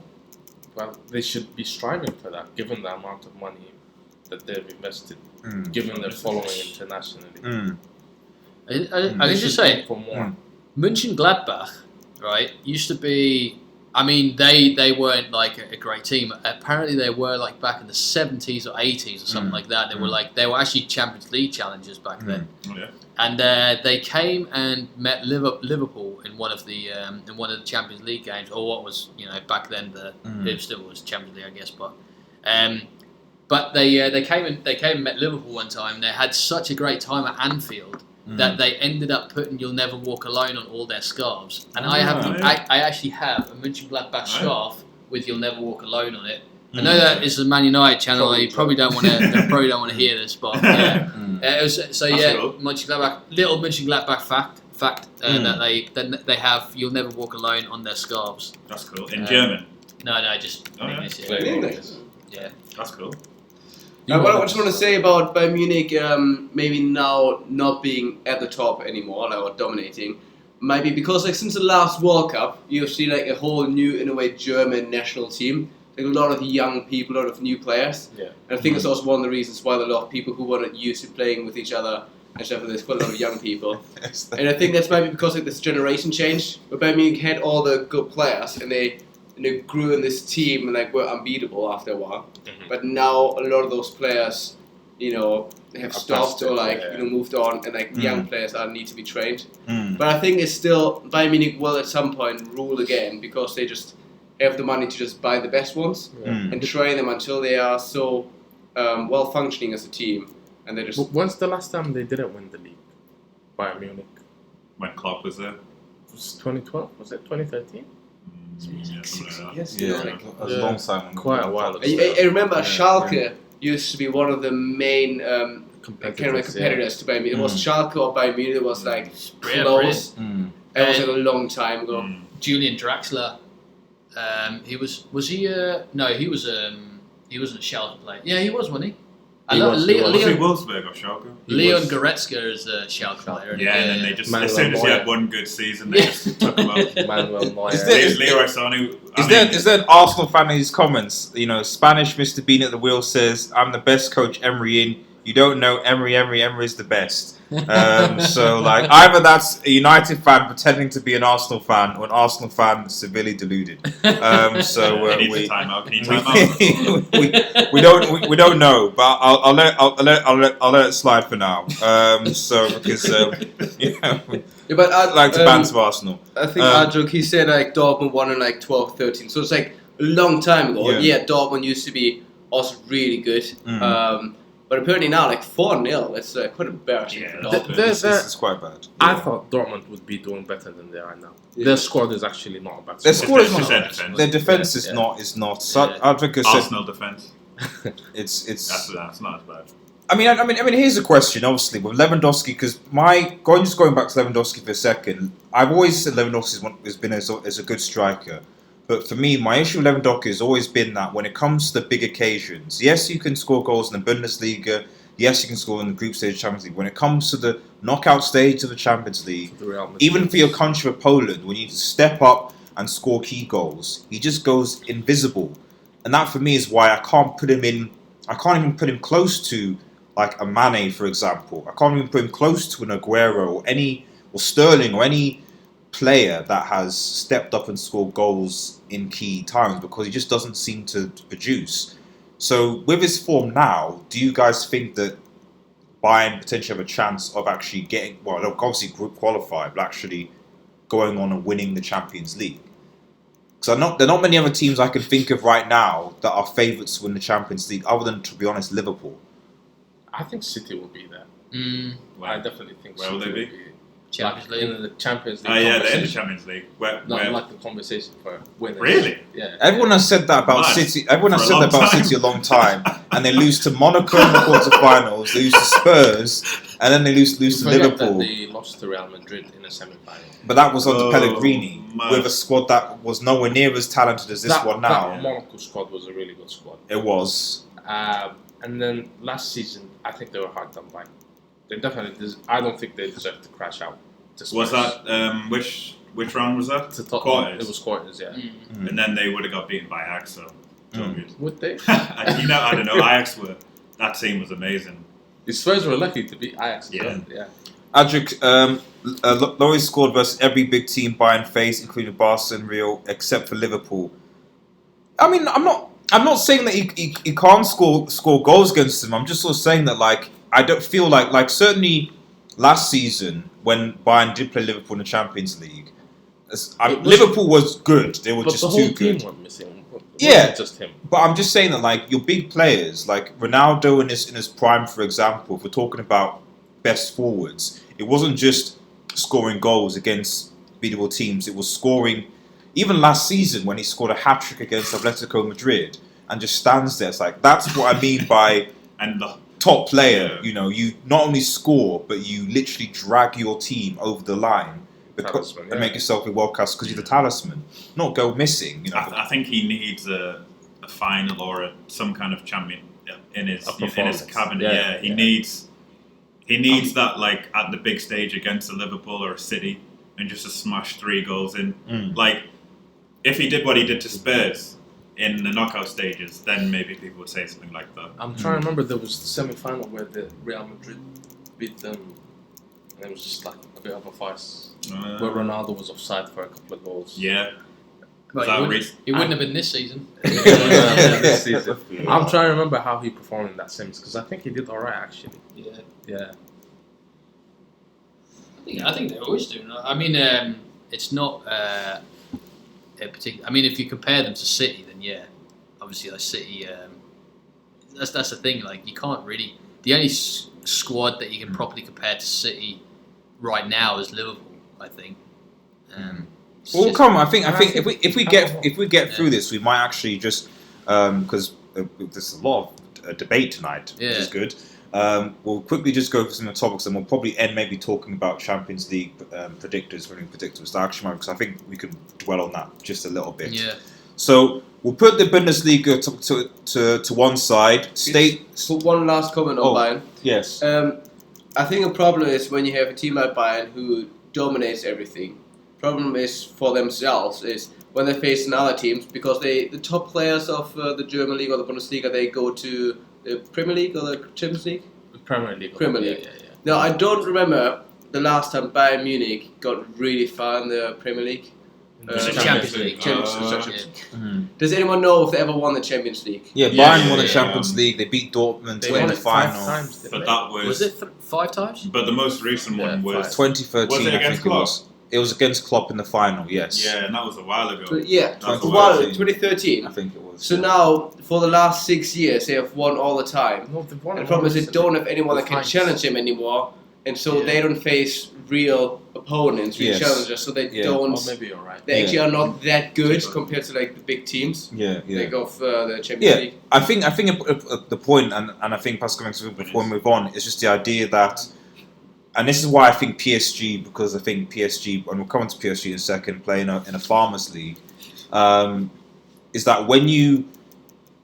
Well, they should be striving for that, given the amount of money that they've invested, given their following internationally. I can They just should say, aim for more. Mönchengladbach, right, used to be. I mean, they weren't like a great team. Apparently, they were like back in the 70s or 80s or something like that. They were actually Champions League challengers back then. Oh, yeah. And they came and met Liverpool in one of the Champions League games, or what was back then it still was Champions League, I guess. But they came and met Liverpool one time. They had such a great time at Anfield that they ended up putting "You'll Never Walk Alone" on all their scarves. And I actually have a Mönchengladbach scarf with "You'll Never Walk Alone" on it. I know that this is a Man United channel. Probably You probably don't want to hear this, but yeah. It was, so That's yeah, cool. little Mönchengladbach fact that they have "You'll Never Walk Alone" on their scarves. That's cool. In German. No, just Oh, yeah. English. In English. Yeah. That's cool. What I just want to say about Bayern Munich, maybe now not being at the top anymore, or dominating, might be because since the last World Cup, you've seen a whole new, in a way, German national team. Like a lot of young people, a lot of new players. Yeah. And I think it's also one of the reasons why a lot of people who weren't used to playing with each other and stuff, there's quite a lot of young people. And I think that's maybe because of this generation change, where Bayern Munich had all the good players and they grew in this team and were unbeatable after a while. But now a lot of those players, have stopped or moved on, and young players need to be trained. But I think it's still Bayern Munich will at some point rule again because they just have the money to just buy the best ones and train them until they are so well functioning as a team, and they just. When's the last time they didn't win the league? Bayern Munich. When Klopp was there. Was it 2012? Was it 2013? Yes, Yeah, it was a long time. Quite a while ago. I remember Schalke used to be one of the main competitors to Bayern Munich. It was Schalke or Bayern Munich. It was close. It was a long time ago. Julian Draxler. He was he? No, he was. He wasn't a Schalke player. Yeah, he was, wasn't he? Was he Leon Wolfsburg or Schalke? Goretzka is a Schalke player. Yeah, and then they just, Manuel as soon as he Neuer. had one good season, they just took him out. Manuel Neuer. Leroy Sané. Is there an Arsenal fan in his comments? Spanish Mr. Bean at the wheel says, "I'm the best coach Emery in. You don't know Emery is the best." So either that's a United fan pretending to be an Arsenal fan, or an Arsenal fan severely deluded. He needs a timeout. Can you time out? we don't know, but I'll let it slide for now. Because Yeah, but I'd like to banter Arsenal. I think Adjuk, he said Dortmund won in 12, 13. So it's a long time ago. Yeah, Dortmund used to be also really good. But apparently now 4-0. It's quite embarrassing. Yeah. for Dortmund. This is quite bad. I thought Dortmund would be doing better than they are now. Yeah. Their squad is actually not a bad Their squad. squad is It's not. just their defense. Their defense is Yeah. not. So Advocate said Arsenal defense. it's. That's not as bad. I mean, here's a question. Obviously, with Lewandowski, because going back to Lewandowski for a second, I've always said Lewandowski has been as a good striker, but for me, my issue with Lewandowski has always been that when it comes to the big occasions, yes, you can score goals in the Bundesliga, yes, you can score in the group stage of the Champions League. When it comes to the knockout stage of the Champions League, The Real Madrid. even for your country of Poland, when you need to step up and score key goals, he just goes invisible, and that for me is why I can't put him in. I can't even put him close to a Mane, for example. I can't even put him close to an Aguero or Sterling or any player that has stepped up and scored goals in key times, because he just doesn't seem to produce. So with his form now, do you guys think that Bayern potentially have a chance of actually getting, well, they'll obviously group qualify, but actually going on and winning the Champions League. Because there are not many other teams I can think of right now that are favourites to win the Champions League, other than, to be honest, Liverpool. I think City will be there. Where, I definitely think where City will they be? Champions Like, League. in the Champions League. Oh yeah, they're in the conversation. Champions League. Where? Not like the conversation for winners. Really? Yeah. Everyone has said that about Nice. City. Everyone has For a said that long about time. City a long time, and they lose to Monaco in the quarterfinals. They lose to Spurs, and then they lose to Forget Liverpool. that they lost to Real Madrid in the semi-final. But that was under Oh, Pellegrini, man. with a squad that was nowhere near as talented as this one now. That Monaco squad was a really good squad. It was. And then last season, I think they were hard done by. They definitely. I don't think they deserve to crash out. To Was Spurs. that which round was that? To Tottenham? Quarters. It was quarters, yeah. And then they would have got beaten by Ajax. So it's all good. Would they? You know, I don't know. Ajax were. That team was amazing. The Spurs were lucky to beat Ajax. as Yeah. well, yeah. Adric, Lloris scored versus every big team Bayern faced, including Barca and Real, except for Liverpool. I mean, I'm not saying that he can't score goals against them. I'm just sort of saying that, like, I don't feel like certainly last season when Bayern did play Liverpool in the Champions League, Liverpool was good. They were But just the too whole team good. went missing. It Yeah. wasn't just him. But I'm just saying that, like, your big players, like Ronaldo in his prime, for example, if we're talking about best forwards, it wasn't just scoring goals against beatable teams. It was scoring, even last season when he scored a hat-trick against Atletico Madrid and just stands there. It's like, that's what I mean by And the top player. Yeah. You know, you not only score, but you literally drag your team over the line because, Talisman, and yeah. make yourself a world class because you're the talisman, not go missing. You know, I think he needs a final or some kind of champion in his performance. cabinet. Yeah, Yeah, he needs that, like, at the big stage against a Liverpool or a City, and just to smash 3 goals in. Like, if he did what he did to Spurs in the knockout stages, then maybe people would say something like that. I'm trying to remember. There was the semi-final where the Real Madrid beat them, and it was just like a bit of a farce. Where Ronaldo was offside for a couple of goals. Yeah. Well, that it wouldn't, reason? it wouldn't have been this season. This season. I'm trying to remember how he performed in that semis because I think he did all right actually. Yeah. Yeah. I think they always do. No? I mean, it's not a particular. I mean, if you compare them to City, then yeah, obviously, like City. That's the thing. Like, you can't really. The only squad that you can properly compare to City right now is Liverpool. I think. Well, come on. I think if we get Yeah. through this, we might actually just because there's a lot of debate tonight, which is good. We'll quickly just go through some of the topics, and we'll probably end maybe talking about Champions League predictors, winning predictors, the action because I think we can dwell on that just a little bit. Yeah. So we'll put the Bundesliga to one side. So one last comment on Bayern. Yes. I think a problem is when you have a team like Bayern who dominates everything. Problem is for themselves is when they face other teams because the top players of the German league or the Bundesliga, they go to the Premier League or the Champions League. Premier League. Premier League. Yeah. Now I don't remember the last time Bayern Munich got really far in the Premier League. Champions League. Does anyone know if they ever won the Champions League? Yeah, Yeah, Bayern won the yeah, Champions League. They beat Dortmund They in won the it 5 final. times. didn't But they? that was. Was it 5 times? But the most recent one Yeah, was. 2013, Was it I against think it was. Klopp? It was against Klopp in the final. Yes. Yeah, and that was a while ago. But yeah, That's a well, while. 2013. I think it was. So now, for the last 6 years, they have won all the time. No, they've won And it the problem is they once. don't have anyone that The can finals. challenge them anymore, and so Yeah. they don't face real opponents, real Yes. challengers. So they Yeah. don't. Oh, maybe you're right. They actually Yeah. are not that good Yeah. compared to like the big teams, Yeah, yeah. like of the Champions Yeah. League. I think the point, and I think Pascal makes it before we move on, is just the idea that, and this is why I think PSG, because I think PSG, and we'll come on to PSG in a second, playing in a Farmers League, is that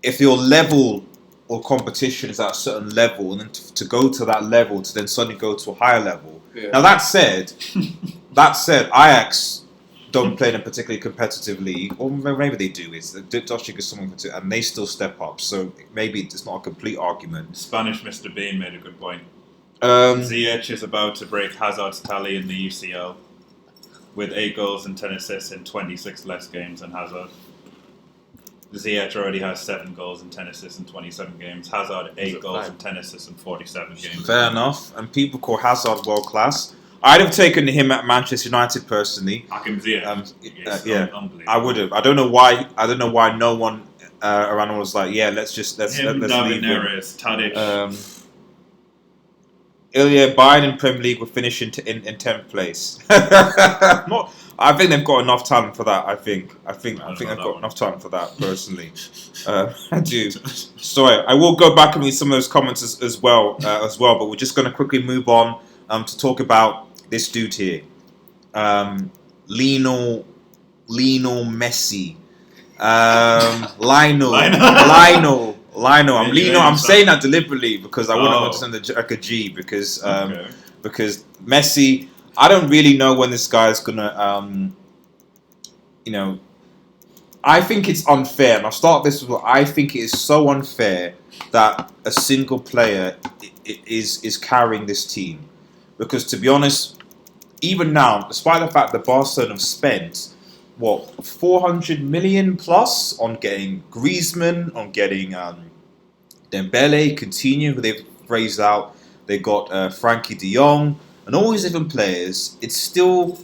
if your level or competition is at a certain level, and then to go to that level, to then suddenly go to a higher level. Yeah. Now that said, Ajax don't play in a particularly competitive league, or maybe they do. It's Dutch is someone and they still step up. So maybe it's not a complete argument. Spanish Mr. Bean made a good point. Um, Ziyech is about to break Hazard's tally in the UCL with 8 goals and 10 assists in 26 less games than Hazard. Ziyech already has 7 goals and 10 assists in 27 games. Hazard 8 goals and 10 assists in 47 games. Fair enough. And people call Hazard world class. I'd have taken him at Manchester United personally. I can see it. Yeah, Unbelievable. I would have. I don't know why. No one around was like, yeah, let's Him, let's David leave him. Neres, Tadic. Ilya, Bayern in Premier League will finish in 10th place. I think they've got enough talent for that. I think they've got enough talent for that personally. I do. Sorry, I will go back and read some of those comments as well. But we're just going to quickly move on to talk about this dude here, Lionel Messi, Lionel. I'm saying that deliberately because I wouldn't understand like a G because Messi. I don't really know when this guy's gonna. I think it's unfair, and I'll start this with. I think it is so unfair that a single player is carrying this team, because to be honest, even now, despite the fact that Barcelona have spent 400 million plus on getting Griezmann, on getting Dembele, Coutinho, who they've phrased out. They got Frankie De Jong, and all these different players. It's still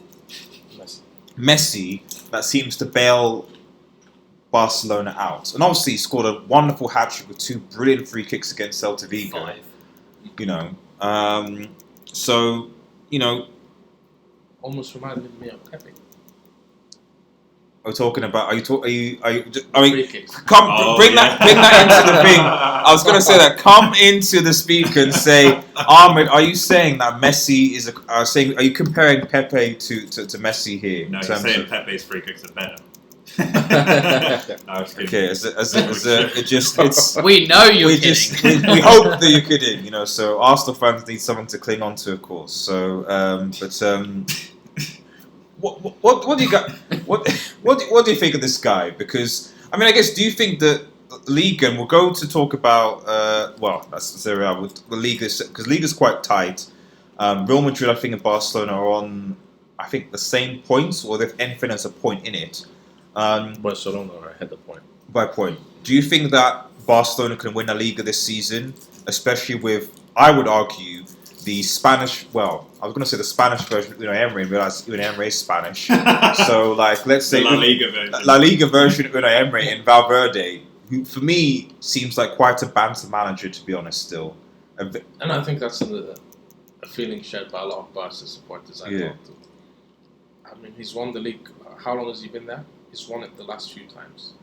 Messi that seems to bail Barcelona out. And obviously he scored a wonderful hat-trick with 2 brilliant free kicks against Celta Vigo. 5. Almost reminded me of Pepe. We're talking about. Bring that into the thing. I was gonna say that. Come into the speaker and say, Ahmed, are you saying that Messi is? Are you comparing Pepe to Messi here? No, you're saying Pepe's free kicks are better. Okay, it's. We know you're kidding. We hope that you're kidding. So Arsenal fans need someone to cling on to, of course. So, What do you got? What do you think of this guy? Because I guess, do you think that Liga, and we'll go to talk about that's Serie A with the Liga, because Liga's quite tight. Real Madrid, I think, and Barcelona are on, I think, the same points, or if anything, there's a point in it. Barcelona are ahead of point. By point. Do you think that Barcelona can win a Liga this season, especially with, I would argue, the Spanish, I was going to say the Spanish version of Unai Emery, and realised Unai Emery is Spanish. So, let's say La Liga version. La Liga version of Unai Emery and Valverde, who for me seems like quite a banter manager, to be honest, still. And I think that's a feeling shared by a lot of Barca supporters I talk to. He's won the league. How long has he been there? He's won it the last few times.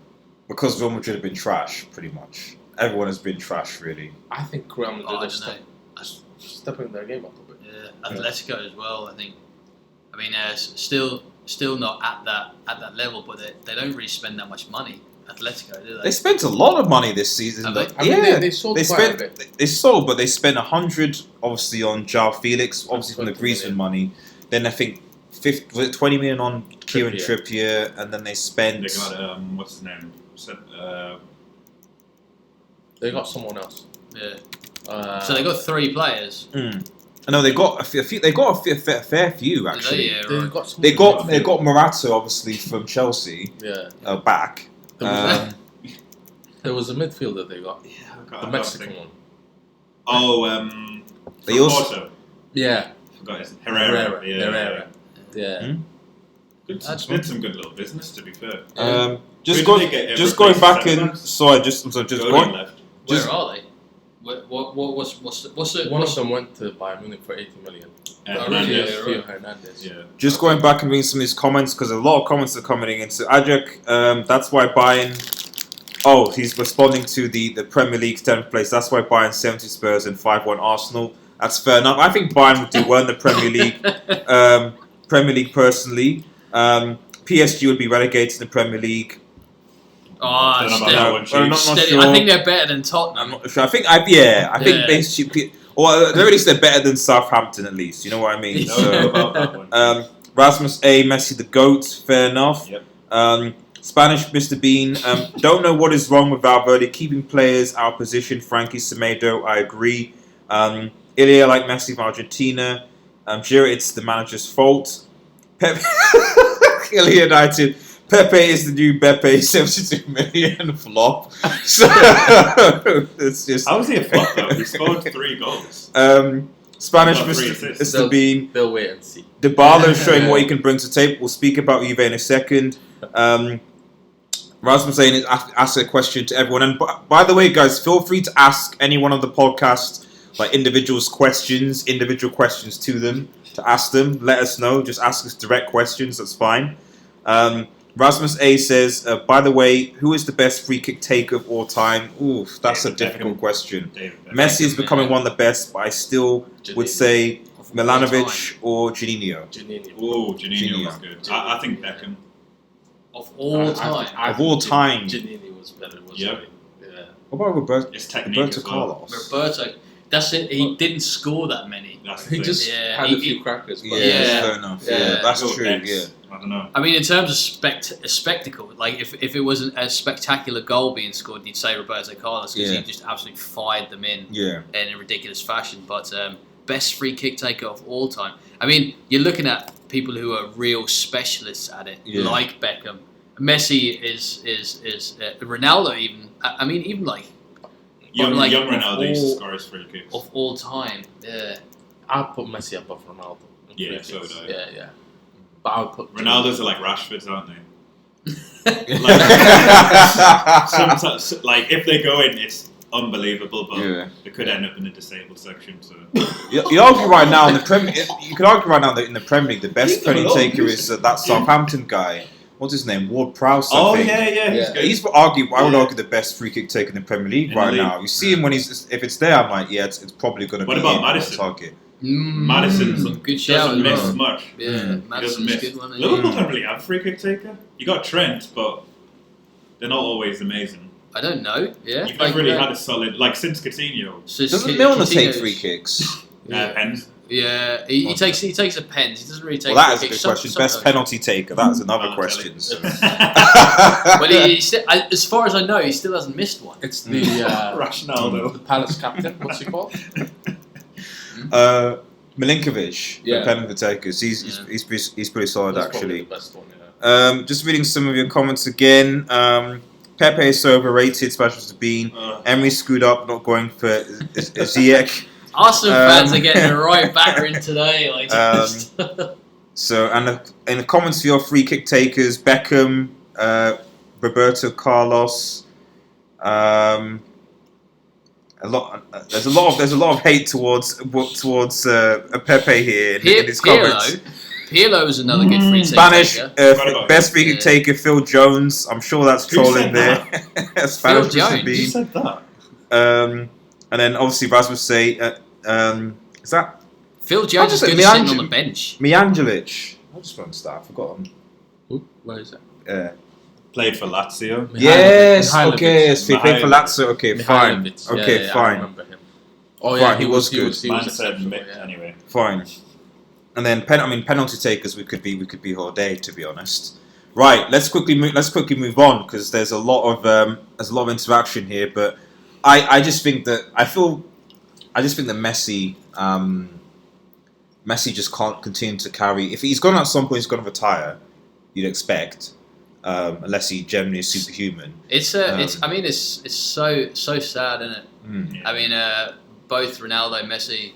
Because Real Madrid have been trash, pretty much. Everyone has been trash, really. I think Real Madrid stepping their game up a bit. Yeah, Atletico as well. I think. Still not at that level, but they don't really spend that much money. Atletico, do they? They spent a lot of money this season. They sold quite a bit. They sold, but they spent 100 obviously on João Felix, obviously from the Griezmann money. Then I think 20 million on Kieran Trippier, and then they spent. They got what's his name? They got someone else. Yeah. So they got 3 players. No, they got a few. They got a fair few actually. They got Morata obviously from Chelsea. Yeah. Back. There was a midfielder they got. The Mexican one. They also. Porto. Yeah. Forgot his Herrera. Yeah. Did some good little business, to be fair. Just going back in. Sorry, just going. Left. Where are they? What's it? One of them went to Bayern Munich for 80 million. Hernandez. Yeah. Just going back and reading some of these comments, because a lot of comments are coming in. So Adric, that's why Bayern. Oh, he's responding to the Premier League 10th place. That's why Bayern 70 Spurs and 5-1 Arsenal. That's fair enough. I think Bayern would do well in the Premier League. Personally, PSG would be relegated to the Premier League. I'm not sure. I think they're better than Tottenham. I'm not sure. I think basically, or at least they're better than Southampton. At least, you know what I mean. About that one. Rasmus A. Messi the GOAT. Fair enough. Yep. Spanish Mr. Bean. Don't know what is wrong with Valverde keeping players out of position. Frankie Semedo. I agree. Ilya like Messi from Argentina. Gira, it's the manager's fault. Ilya United. Pepe is the new Beppe, 72 million flop. So it's just. How was he a flop though? He scored 3 goals. Spanish Got 3 Mr. assists. Mr. Bean. They'll wait and see. Dybala showing what he can bring to the table. We'll speak about Juve in a second. Rasmus saying ask a question to everyone. And by the way, guys, feel free to ask any one of the podcast individual questions to them, to ask them. Let us know. Just ask us direct questions. That's fine. Rasmus A says, by the way, who is the best free kick taker of all time? Oof, that's David a difficult Beckham. question. David Beckham. Messi is becoming one of the best, but I still would say Of all Milanovic or Juninho. Juninho. Oh, Juninho was Juninho. good. I think Beckham. Of all time. Of all time. Juninho was better, wasn't Yep. he? Yeah. What about It's technique Roberto as well. Carlos? Roberto. That's it. He didn't score that many. That's the He thing. just Yeah, had he- a few crackers. But Yeah, fair enough. Yeah, Yeah. that's Go true. X. Yeah. I don't know. I mean, in terms of spectacle, if it wasn't a spectacular goal being scored, you'd say Roberto Carlos because Yeah. he just absolutely fired them in Yeah. a ridiculous fashion. But best free kick taker of all time. I mean, you're looking at people who are real specialists at it, Yeah. like Beckham. Messi is Ronaldo even. I mean, even Young of Ronaldo used to all- score his free kicks. of all time. Yeah. I'll put Messi above Ronaldo. in Yeah, free so kicks. would I. Yeah. But I'll put Ronaldo's are like Rashfords, aren't they? Yeah. Sometimes, if they go in, it's unbelievable, but Yeah. they could end up in the disabled section. So You argue right now in the Premier. You could argue right now that in the Premier League, the best penalty taker is that Southampton guy. What's his name? Ward Prowse. I think. yeah, he's Yeah. good. He's argue. I would argue the best free kick taker in the Premier League In the right league. now. You see him when if it's there, I'm like, yeah, it's probably going to What be about him on Maddison? target. Madison's good shout. doesn't as miss well. much. Yeah, Mm. He doesn't Madison's miss. a good one. Liverpool don't really have a free kick taker. You got Trent, but they're not always amazing. I don't know. Yeah. You've never really had a solid since Coutinho. So Doesn't Milner take Coutinho's- free kicks? Pens. Yeah, he takes a pens. He doesn't really take. Well, that is a free good kicks. question. Best Sometimes. penalty taker. That is another I'll question. tell So. Well, he still, as far as I know, he still hasn't missed one. It's the Ronaldo. the Palace captain. What's he called? Milinkovic, the Yeah. penalty takers. He's pretty solid That's probably actually. the best one. Yeah. Just reading some of your comments again. Pepe is so overrated, especially to Bean. Emery screwed up not going for Ziyech. Arsenal fans are getting a right battering today. Just- So, and in the comments for your free kick takers, Beckham, Roberto Carlos. There's a lot of hate towards Pepe here in his comments. Pirlo is another good free kick Spanish taker. best free kick taker Phil Jones. I'm sure that's Who trolling said there. Spanish Phil Mr. Jones? Bean. Who said that? And then obviously Rasmus say, is that Phil Jones is just good say sitting on Miangel- the bench. Mijangelic? I just wrote that. I forgot him. Where is it? Played for Lazio. Yes. Mihailovic. Okay. Yes. He played for Mihailovic. Lazio. Okay. Fine. Mihailovic. Okay. Yeah, I Fine. remember him. Oh Fine, he was good. He Man was said exceptional, Mick yeah. anyway. Fine. And then penalty takers we could be all day, to be honest. Right, let's quickly move on because there's a lot of interaction here. But I just think that Messi just can't continue to carry. If he's gonna at some point, he's gonna retire. You'd expect, unless he generally is superhuman. It's so sad, isn't it? Mm. Yeah. I mean, both Ronaldo and Messi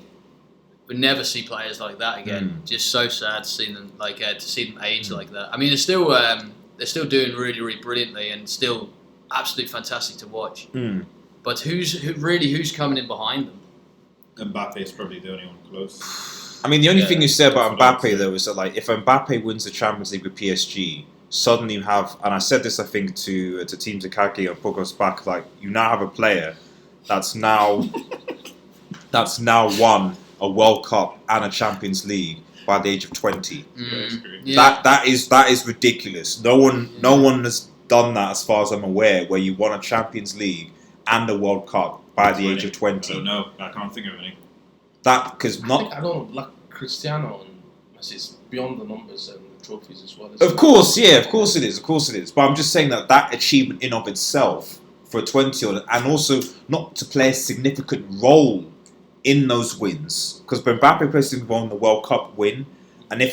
would never see players like that again. Just so sad to see them age like that. I mean, they're still doing really, really brilliantly and still absolutely fantastic to watch. Mm. But who's coming in behind them? Mbappe is probably the only one close. I mean, the only Yeah, thing you said about that's what I Mbappe though is that if Mbappe wins the Champions League with PSG, suddenly you have, and I said this I think to Team Zakaki and Pogos back, you now have a player that's now won a World Cup and a Champions League by the age of 20. Yeah. That is ridiculous. No one has done that as far as I'm aware, where you won a Champions League and a World Cup by the age of 20. I don't know. I can't think of any. That because I not. don't know, like Cristiano and Messi is beyond the numbers and the trophies as well. Of course, yeah, of course it is. But I'm just saying that achievement in of itself for a 20-year-old, and also not to play a significant role in those wins, because Mbappe plays a role in the World Cup win, and if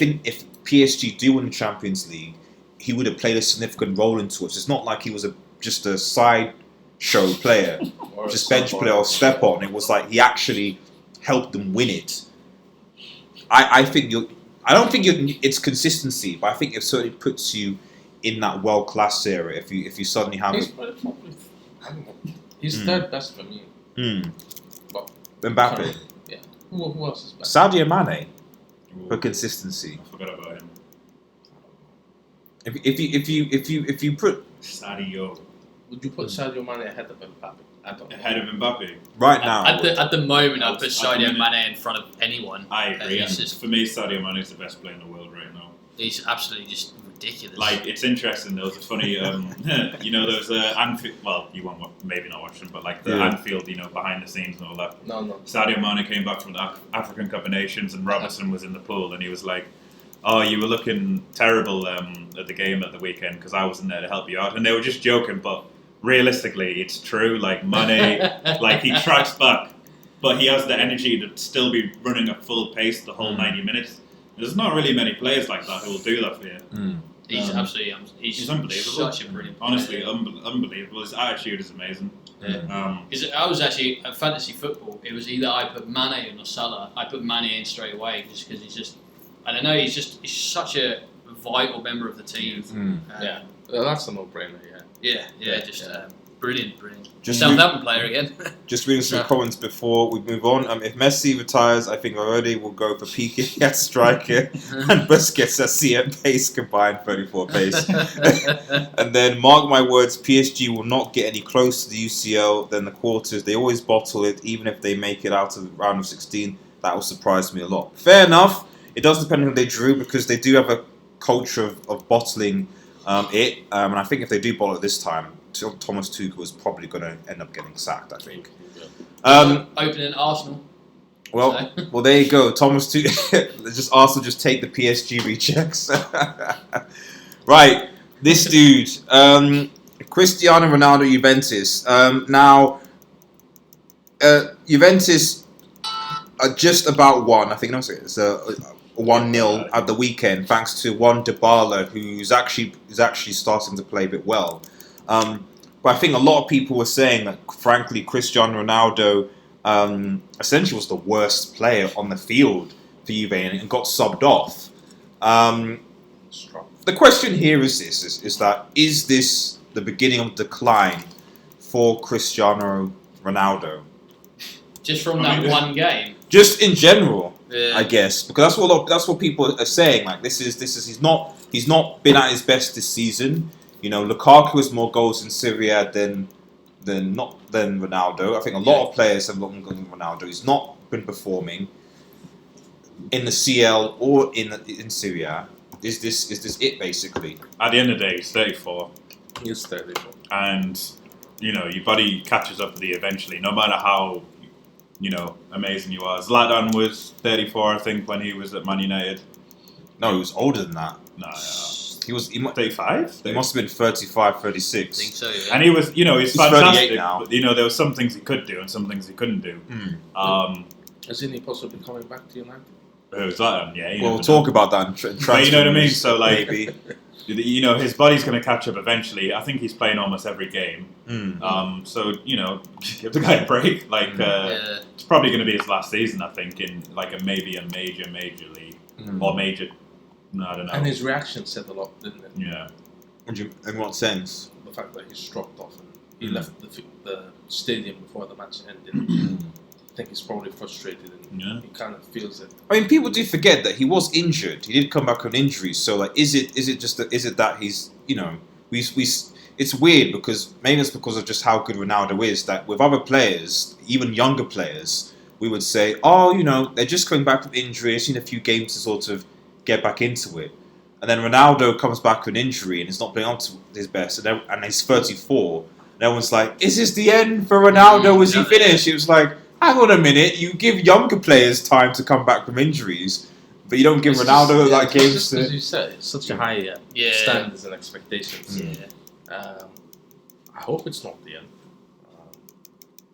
PSG do win the Champions League, he would have played a significant role into it. It's not like he was just a side show player, Or just a bench step player on. or step on. It was like he actually helped them win it. I think I don't think it's consistency, but I think it certainly puts you in that world class area. If you suddenly have He's probably, I don't know. He's third best for me. But Mbappe, yeah. Who else is best? Sadio Mane Ooh, for consistency. I forgot about him. If you put Sadio Would you put Sadio Mane ahead of Mbappe? I don't know. ahead of Mbappe. right now, At the moment, I'd put At the Sadio minute. Mane in front of anyone. I agree. He's And just for me, Sadio Mane is the best player in the world right now. he's absolutely just ridiculous. Like, it's interesting. There was a funny, you know, there was Anfield. Well, you won't maybe not watch them, but like the Yeah. Anfield, you know, behind the scenes and all that. No. Sadio Mane came back from the African Cup of Nations, and Robertson was in the pool, and he was like, "Oh, you were looking terrible at the game at the weekend because I wasn't there to help you out." And they were just joking, but realistically, it's true. Like Mane, like he tracks back, but he has the energy to still be running at full pace the whole 90 minutes. There's not really many players like that who will do that for you. he's absolutely He's unbelievable. Such a brilliant player. Honestly, unbelievable. His attitude is amazing. Because I was actually at fantasy football. It was either I put Mane in or Salah. I put Mane in straight away just because he's just. I don't know. He's such a vital member of the team. Yeah. That's a no-brainer. Yeah. Just brilliant. Just Southampton player again. Just reading some comments before we move on. If Messi retires, I think already will go for Piqué at striker and Busquets at CM pace combined 34 pace. And then mark my words, PSG will not get any closer to the UCL than the quarters. They always bottle it, even if they make it out of the round of 16. That will surprise me a lot. Fair enough. It does depend on who they drew because they do have a culture of bottling it. And I think if they do bottle it this time, Thomas Tuchel is probably going to end up getting sacked, I think. Opening Arsenal. Well, there you go. Thomas Tuchel. Arsenal just take the PSG rechecks. Right, this dude, Cristiano Ronaldo, Juventus. Now, Juventus are just about won. I think it's a 1-0 at the weekend, thanks to one Dybala who's actually starting to play a bit well. But I think a lot of people were saying that, frankly, Cristiano Ronaldo essentially was the worst player on the field for Juve and got subbed off. The question here is this: is this the beginning of decline for Cristiano Ronaldo? Just from that one game. Just in general, Yeah. I guess, because that's what people are saying. Like this is he's not been at his best this season. You know, Lukaku has more goals in Serie A than Ronaldo. I think a lot of players have more goals than Ronaldo. He's not been performing in the CL or in Serie A. Is this it basically? At the end of the day, he's 34. He's 34. And, you know, your body catches up with you eventually, no matter how, you know, amazing you are. Zlatan was 34, I think, when he was at Man United. No, he was older than that. No, yeah. He 35? He must have been 35, 36. I think so, yeah. And he was, you know, he's 38 fantastic. now. But, you know, there were some things he could do and some things he couldn't do. Isn't he possibly coming back to United? Who's Zlatan? Yeah. Well, we'll talk about that in transfer. But you know what I mean? news, So, like, maybe. you know, his body's going to catch up eventually. I think he's playing almost every game. So, you know, give the guy a break. Like, it's probably going to be his last season, I think, in like maybe a major league. Or major, no, I don't know. And his reaction said a lot, didn't it? Yeah. In what sense? The fact that he's dropped off and he left the stadium before the match ended. I think he's probably frustrated and he kind of feels it. I mean, people do forget that he was injured. He did come back on injuries. So, like, is it that he's, you know, it's weird because maybe it's because of just how good Ronaldo is that with other players, even younger players, we would say, oh, you know, they're just coming back from injury. It's seen a few games to sort of get back into it. And then Ronaldo comes back with an injury and is not playing up to his best. And he's 34. And everyone's like, is this the end for Ronaldo? Was he finished? It was like, hang on a minute. You give younger players time to come back from injuries, but you don't give Ronaldo games to... As you said, it's such a high standards and expectations. I hope it's not the end.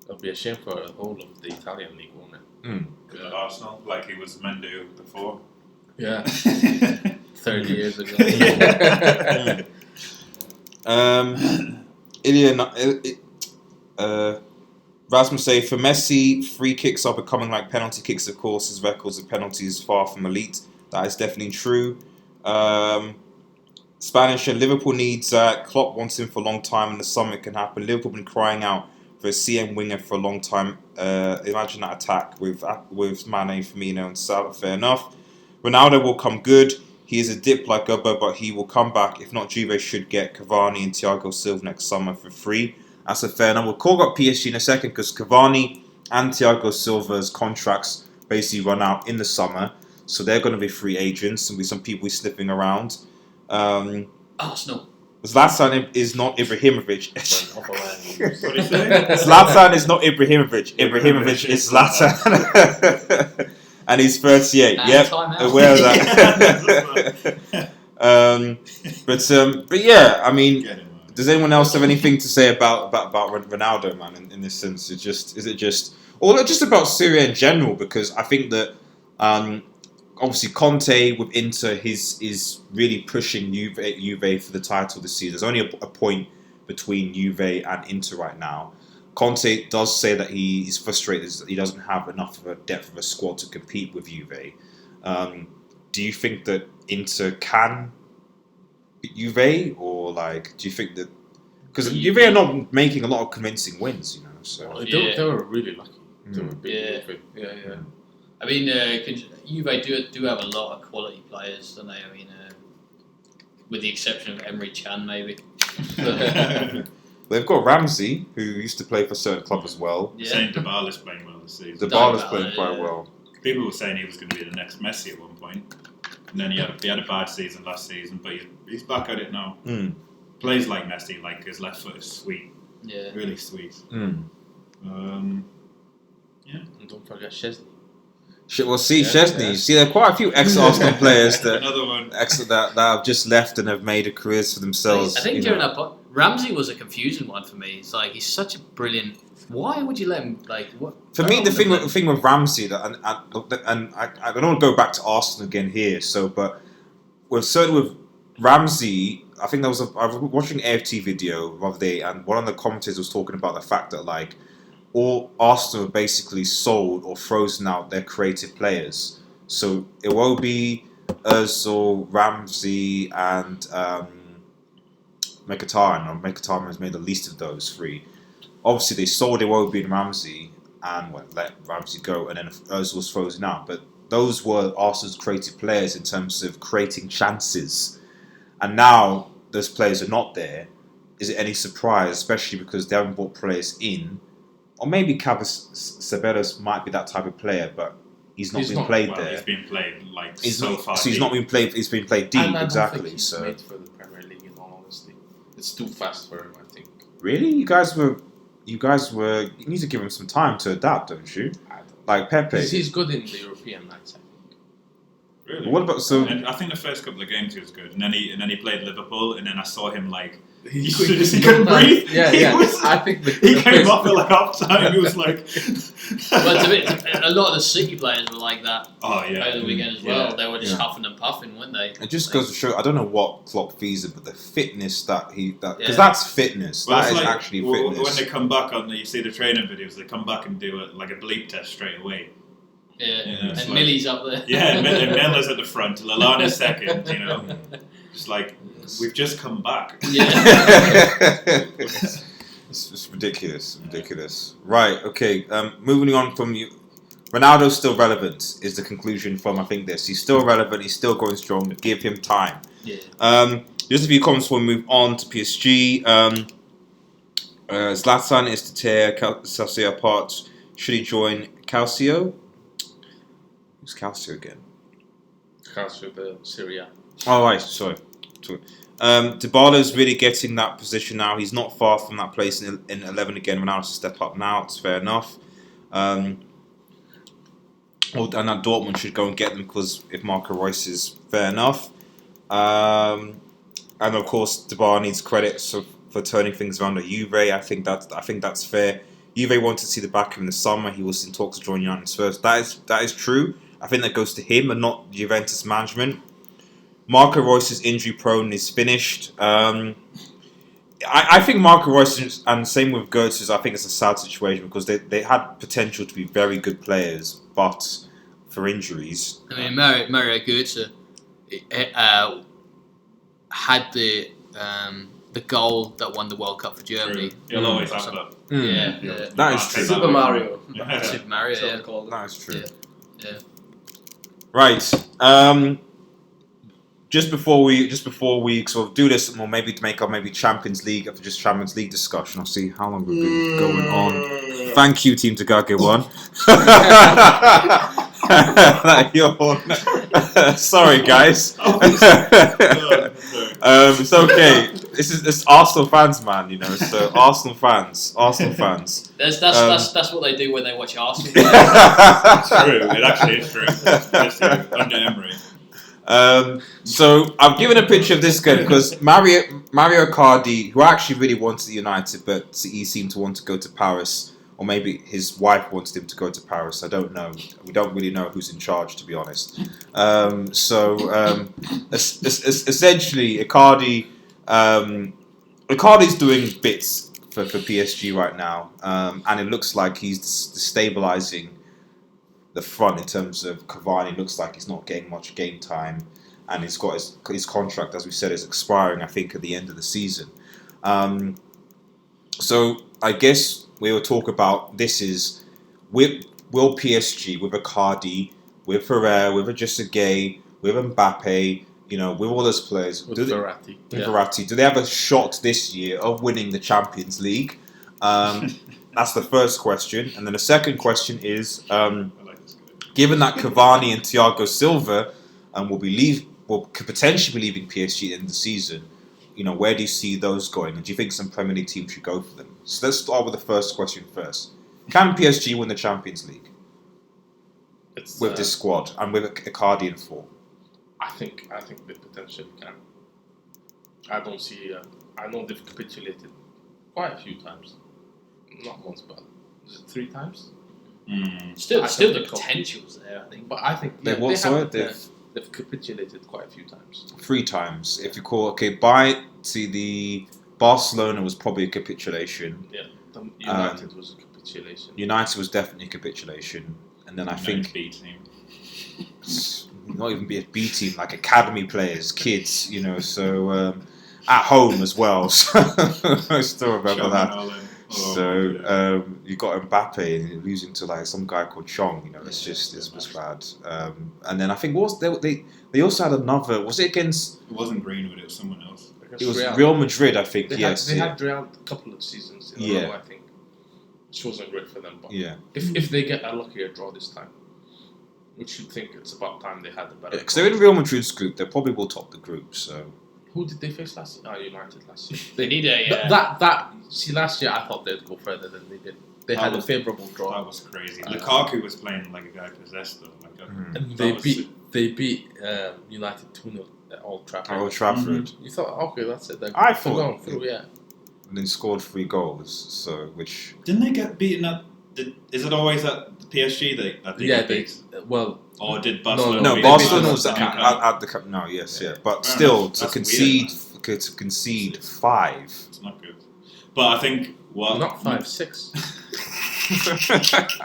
It'll be a shame for the whole of the Italian league, won't it? Arsenal, like he was meant to before. Yeah. 30 years ago. Rasmus say, for Messi, free kicks are becoming like penalty kicks, of course. His records of penalties far from elite. That is definitely true. Spanish and Liverpool needs Klopp wants him for a long time. In the summer it can happen. Liverpool been crying out for a CM winger for a long time. Imagine that attack with Mane, Firmino and Salah. Fair enough. Ronaldo will come good. He is a dip like Gubba, but he will come back. If not, Juve should get Cavani and Thiago Silva next summer for free. That's a fair number. We'll call up PSG in a second because Cavani and Thiago Silva's contracts basically run out in the summer. So they're going to be free agents and be some people sniffing around. Arsenal. Zlatan is not Ibrahimovic. What do you say? Zlatan is not Ibrahimovic. Ibrahimovic is Zlatan. And he's 38. And yep, timeout. aware of that. But yeah, I mean, does anyone else have anything to say about Ronaldo, man? In this sense, is it just, or just about Syria in general? Because I think that obviously Conte with Inter is really pushing Juve for the title this season. There's only a point between Juve and Inter right now. Conte does say that he is frustrated that he doesn't have enough of a depth of a squad to compete with Juve. Do you think that Inter can beat Juve, or do you think that because Juve are not making a lot of convincing wins, So They were really lucky to beat Juve. Yeah. I mean, Juve do have a lot of quality players, don't they? I mean, with the exception of Emery Chan, maybe. They've got Ramsey, who used to play for a certain club as well. Yeah. Saying Dybala's playing well this season. Dybala's playing quite well. People were saying he was going to be the next Messi at one point. And then he had a bad season last season, but he's back at it now. Plays like Messi, like his left foot is sweet. Yeah. Really sweet. Yeah. And don't forget Szczesny. Szczesny. See, there are quite a few ex-Arsenal players that Another one. that have just left and have made a careers for themselves. I think during that point, Ramsey was a confusing one for me. It's like he's such a brilliant. Why would you let him what? For me, the thing with Ramsey and I don't want to go back to Arsenal again here. But certainly with Ramsey, I think I was watching an AFT video the other day, and one of the commentators was talking about the fact that all Arsenal have basically sold or frozen out their creative players. So it won't be Ozil, Ramsey, and Mkhitaryan. Mkhitaryan has made the least of those three. Obviously, they sold Iwobi and Ramsey and let Ramsey go, and then Ozil was frozen out. But those were Arsenal's creative players in terms of creating chances. And now those players are not there. Is it any surprise, especially because they haven't brought players in? Or maybe Ceballos might be that type of player, but he's not been played there. He's been played far. So he's not been played. He's been played deep, And I don't exactly. think he's So made for the Premier League. In all honesty, it's too fast for him. I think. really, you guys were. You need to give him some time to adapt, don't you? Like Pepe. He's good in the European nights. I think. Really? But what about And I think the first couple of games he was good, and then he played Liverpool, and then I saw him He couldn't breathe. Yeah, He yeah. was- I think He came off at half time. He was like, But a lot of the City players were like that oh yeah, over the weekend as well. Yeah. They were just Yeah. huffing and puffing, weren't they? It just goes to show. I don't know what Klopp feeds him, but the fitness because Yeah. that's fitness. Well, That it's is like, actually when fitness. they come back you see the training videos. They come back and do a bleep test straight away. Yeah. Yeah, it's And like- Millie's up there. Yeah, and Miller's at the front, Lallana's second. Just like we've just come back. Yeah. It's ridiculous. Right. Okay. Moving on from you. Ronaldo's still relevant is the conclusion from I think this. He's still relevant. He's still going strong. Give him time. Yeah. Just a few comments before we move on to PSG. Zlatan is to tear Calcio apart. Should he join Calcio? Who's Calcio again? Calcio de Syria. Oh, right. Sorry. Dybala's really getting that position now. He's not far from that place in 11 again. Ronaldo's to step up now. It's fair enough. And that Dortmund should go and get them because if Marco Reus is fair enough. And of course, Dybala needs credit for turning things around at Juve. I think that's fair. Juve wanted to see the back of him in the summer. He was in talks to join United Spurs. That is true. I think that goes to him and not Juventus management. Marco Reus is injury prone and is finished. I think Marco Reus and same with Götze, I think it's a sad situation because they had potential to be very good players, but for injuries. I mean, Mario Götze had the goal that won the World Cup for Germany. He'll always have that. Yeah. That is true. Super Mario. Yeah. Super Mario, That's what yeah. we call it. That is true. Yeah. Right. Just before we sort of do this, or maybe to make up maybe Champions League after just Champions League discussion. I'll see how long we've been going on. Thank you, Team Tagage 1. Sorry, guys. It's okay. This Arsenal fans, man. You know, so Arsenal fans. That's what they do when they watch Arsenal. It's true. It actually is true. It's true. Under Emery. So I've given a picture of this guy because Mario Icardi, who actually really wanted United, but he seemed to want to go to Paris, or maybe his wife wanted him to go to Paris. I don't know. We don't really know who's in charge, to be honest. Essentially, Icardi's doing bits for PSG right now, and it looks like he's destabilising the front in terms of Cavani. Looks like he's not getting much game time, and he's got his contract, as we said, is expiring, I think, at the end of the season. So I guess we will talk about this is will PSG with Icardi, with Ferrer, with Gay, with Mbappe, you know, with all those players, With Verratti. Verratti, do they have a shot this year of winning the Champions League? That's the first question, and then the second question is, given that Cavani and Thiago Silva could potentially be leaving PSG at the end of the season, you know, where do you see those going? And do you think some Premier League team should go for them? So let's start with the first question first. Can PSG win the Champions League with this squad and with Icardi in form? I think they potentially can. I don't see. I know they've capitulated quite a few times. Not once, but is it 3 times? Still, I the think potential's there, I think. But I think they've capitulated quite a few times. 3 times. If you call the Barcelona was probably a capitulation. Yeah, United was a capitulation. United was definitely a capitulation, and then I think B team. not even be a B team, like academy players, kids, you know. So at home as well. So I still remember that. So you got Mbappe and you're losing to like some guy called Chong. You know, it's was bad. And then I think they also had another. Was it against? It wasn't Greenwood. It was someone else. It was Real Madrid, I think. They had Real a couple of seasons in a row, I think, which wasn't great for them. But if they get a luckier draw this time, which you'd think it's about time they had the better. Because they're in Real Madrid's group, they probably will top the group. So who did they face last year? Oh, United last year. They need a See, last year I thought they'd go further than they did. They had a favourable draw. That was crazy. Lukaku was playing like a guy possessed though. And they beat United 2-0 at Old Trafford. Old Trafford. You thought, okay, that's it. I thought going through, yeah. And then scored 3 goals. So which didn't they get beaten at? Is it always at PSG that they get beat? Or did Barcelona? No, Barcelona was at the cup. No, but still to concede 5. It's not good. But I think not 5-6.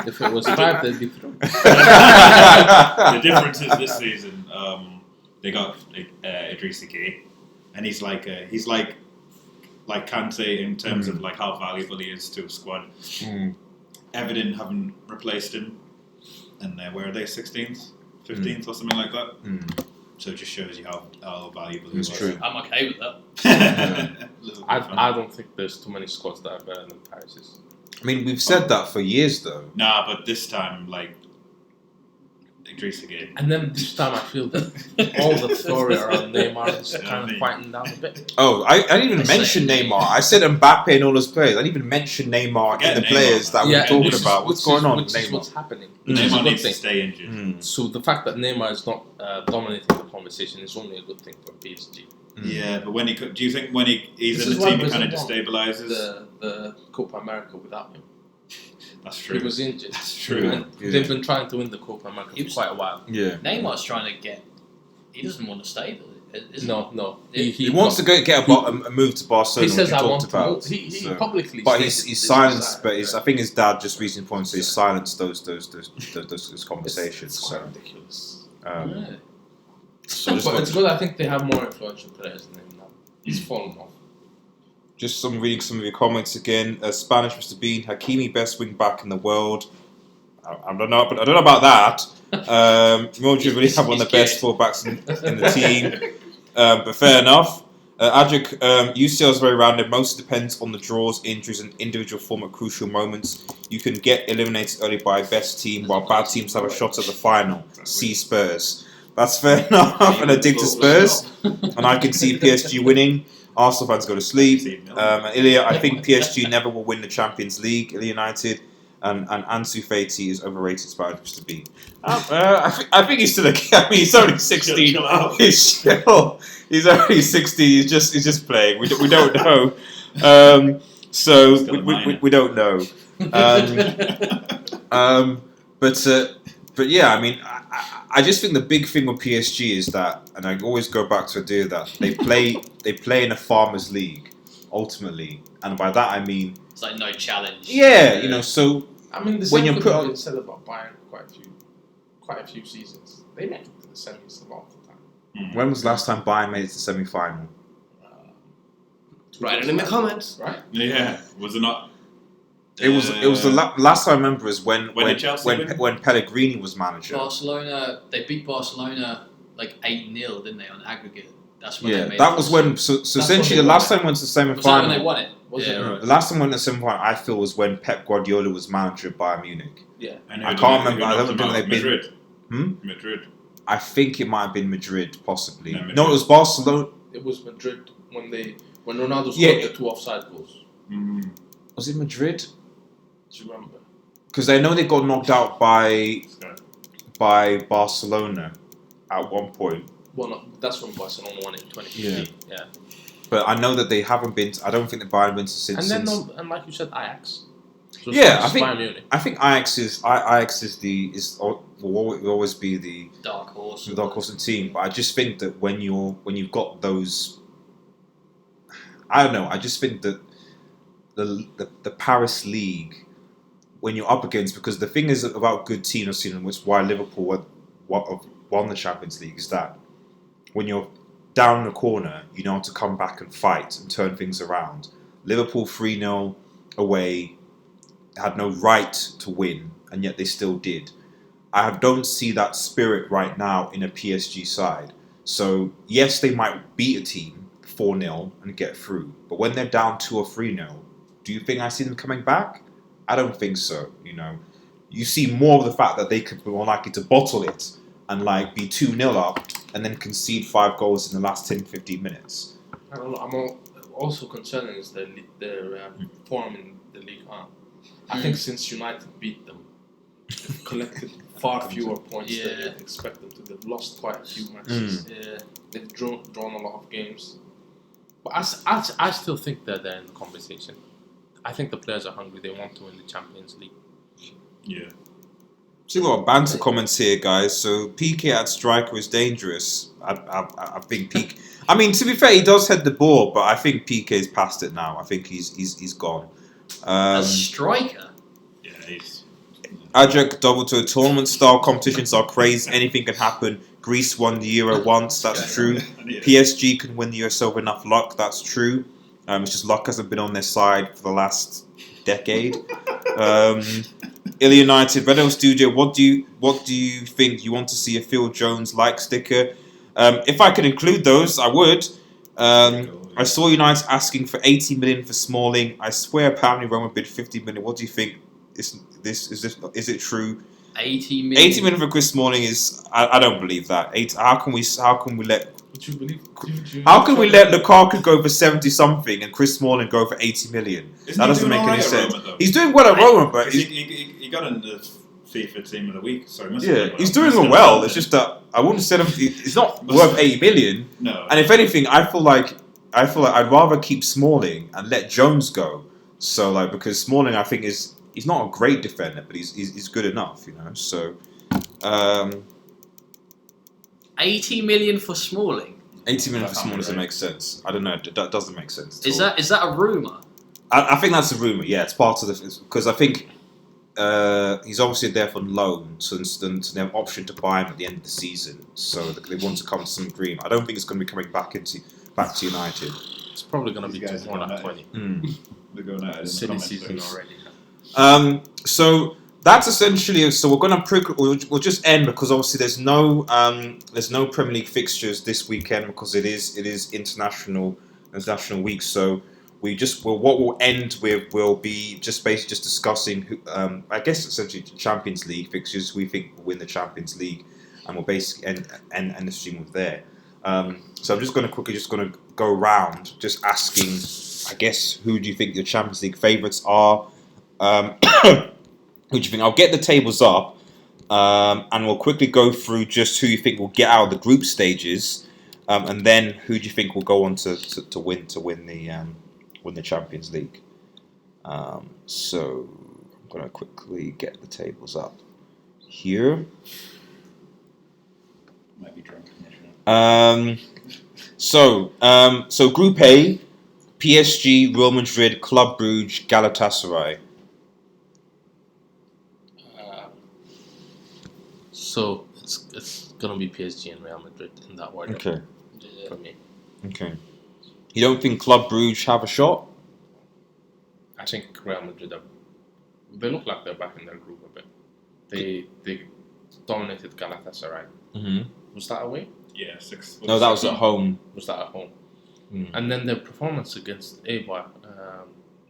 If it was 5, they'd be through. The difference is this season, they got Idrissa Gueye, and he's like Kante in terms of like how valuable he is to a squad. Everton haven't replaced him, and where are they? 16th, 15th, or something like that. So it just shows you how valuable he was. True. I'm okay with that. I don't think there's too many squads that are better than Paris's. I mean, we've said that for years, though. Nah, but this time, like, Idrissa Gueye. And then this time I feel that all the story around Neymar is kind of quieting down a bit. Oh, I didn't even mention Neymar. I said Mbappe and all those players. I didn't even mention Neymar and the players that we're talking about. What's going on with Neymar? What's happening? Neymar needs to stay injured. So the fact that Neymar is not dominating the conversation is only a good thing for PSG. Yeah, but do you think when he's in the team, he kind of destabilizes the Copa America without him? That's true. He was injured. That's true. And they've been trying to win the Copa America for quite a while. Yeah. Neymar's trying to get. He doesn't want to stay, does he? No. He wants to get a move to Barcelona. He says which I we want talked to about. move. He So- publicly. But stated he's this silenced. desire. But I think his dad just recently pointed to he's silenced those conversations. It's So, quite ridiculous. Yeah. so just, But it's good. I think they have more influential players than him now. He's fallen off. just reading some of your comments again. Spanish Mr. Bean, Hakimi best wing back in the world. I don't know, but I don't know about that. Modric really have one of the best fullbacks in the team. But fair enough. Adric, UCL is very random. Most depends on the draws, injuries, and individual form at crucial moments. You can get eliminated early by a best team, while bad teams have a shot at the final. See Spurs. That's fair enough. And I dig to Spurs. And I can see PSG winning. Arsenal fans go to sleep. Ilya, I think PSG never will win the Champions League. Ilya United. And Ansu Fati is overrated by Mr. B. I think he's still a kid. I mean, he's only 16. He's only 16. He's just playing. We don't know. So we don't know. But yeah, I mean, I just think the big thing with PSG is that, and I always go back to the idea that they play in a farmers' league ultimately, and by that I mean It's like no challenge. Yeah, so I mean, the when same you could put have on- been said about Bayern quite a few seasons. They make it to the semis a lot of the time. when was the last time Bayern made it to semi-final? Write it in the comments. Right? Yeah, was it not? It was the last time I remember is when did Chelsea win? when Pellegrini was manager. Barcelona, they beat Barcelona like 8-0, didn't they, on aggregate? That's when Yeah, they made that it. was when. So essentially, when the they last won time went to Was that when they semi-final. won it? Was yeah, it? right. The last time went to semi-final, I feel, was when Pep Guardiola was manager of Bayern Munich. Yeah. And I who can't did- remember. who I knocked don't them think out? they've been- Madrid. Madrid. I think it might have been Madrid, possibly. No, Madrid. No, it was Barcelona. It was Madrid when Ronaldo scored Yeah. the 2 offside goals. Was it Madrid? Do you remember? Because I know they got knocked out by So, Barcelona at one point. Well, no, that's when Barcelona won it in 2015. Yeah. But I know that they haven't been. I don't think the Bayern been to since. And then, since and like you said, Ajax. So Yeah, it's I think- Bayern Munich. I think Ajax will always be the Dark horse. dark horse in team. But I just think that when you've got those, I don't know. I just think that the Paris League, when you're up against, because the thing is about good teams, and which why Liverpool won the Champions League, is that when you're down in the corner, you know how to come back and fight and turn things around. Liverpool 3-0 away had no right to win, and yet they still did. I don't see that spirit right now in a PSG side. So yes, they might beat a team 4-0 and get through, but when they're down 2 or 3-0, do you think I see them coming back? I don't think so. You see more of the fact that they could be more likely to bottle it and be 2-0 up and then concede 5 goals in the last 10-15 minutes. I don't know. I'm also concerned is their form in the League 1. I think since United beat them, they've collected far fewer points than you'd expect them to. They've lost quite a few matches. Yeah. They've drawn a lot of games. But I still think that they're in the conversation. I think the players are hungry. They want to win the Champions League. yeah. See a lot of banter comments here, guys. So PK at striker is dangerous. I think PK. I mean, to be fair, he does head the ball, but I think PK's past it now. I think he's gone. A striker. Yeah, he's. Ajak double to a tournament style competitions are crazy. Anything can happen. Greece won the Euro once. That's true. Yeah. PSG can win the USL with enough luck. That's true. It's just luck hasn't been on their side for the last decade. Ilya United, REDEVILSTUDIO. What do you think? You want to see a Phil Jones like sticker? If I could include those, I would. I saw United asking for 80 million for Smalling. I swear, apparently Roma bid 50 million. What do you think? Is it true? 80 million. 80 million for Chris Smalling is. I don't believe that. How can we let? Would you believe? How can we let Lukaku go for 70 something and Chris Smalling go for 80 million? Isn't That he doesn't doing make any alright at sense. Roma, though? He's doing well at Roma, but He got in the FIFA Team of the Week. Sorry, he's doing well. It's just that I wouldn't say it's not worth 80 million. No. And if anything, I feel like I'd rather keep Smalling and let Jones go. So because Smalling, I think he's not a great defender, but he's good enough, So 80 million for Smalling. 80 million for someone doesn't make sense. I don't know. That doesn't make sense. Is that a rumor? I think that's a rumor. Yeah, it's part of the because I think he's obviously there for loan, so they have an option to buy him at the end of the season. So they want to come to some agreement. I don't think it's going to be coming back to United. It's probably going to be more than 20. They're going out in Silly the season comments. already. So that's essentially. So we're going to we'll just end because obviously there's no Premier League fixtures this weekend because it is international week. So what we'll end with will be just basically just discussing who, I guess essentially Champions League fixtures we think will win the Champions League, and we'll basically end the stream with there. So I'm just going to go around just asking, I guess, who do you think your Champions League favourites are? Who do you think? I'll get the tables up, and we'll quickly go through just who you think will get out of the group stages, and then who do you think will go on to win the Champions League. So I'm gonna quickly get the tables up here. Might be drunk. So Group A: PSG, Real Madrid, Club Brugge, Galatasaray. So it's gonna be PSG and Real Madrid in that order. Okay. For me, Okay. You don't think Club Brugge have a shot? I think Real Madrid they look like they're back in their group a bit. They dominated Galatasaray. Mm-hmm. Was that away? Yeah, 6. No, that was at home. Was that at home? Mm. And then their performance against Eibar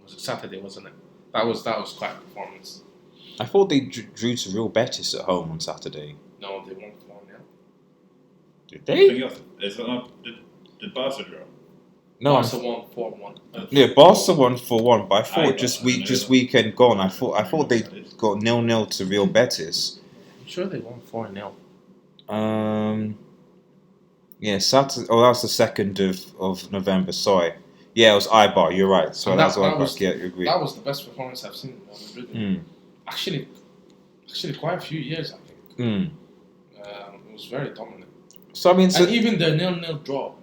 was it Saturday, wasn't it? That was quite a performance. I thought they drew to Real Betis at home on Saturday. No, they won 4-0. Did they? Is that not? Did Barca draw? No. Barca won 4-1. Yeah, Barca won 4-1, but I thought I just know that. weekend gone. I thought they got 0-0 to Real Betis. I'm sure they won 4-0. Yeah, Saturday. Oh, that was the 2nd of November. Sorry. Yeah, it was Eibar. You're right. So And that's that what was- Yeah, you agree. That was the best performance I've seen in Real Madrid. Mm. Actually, quite a few years, I think. Mm. It was very dominant. So I mean, And even the 0-0 draw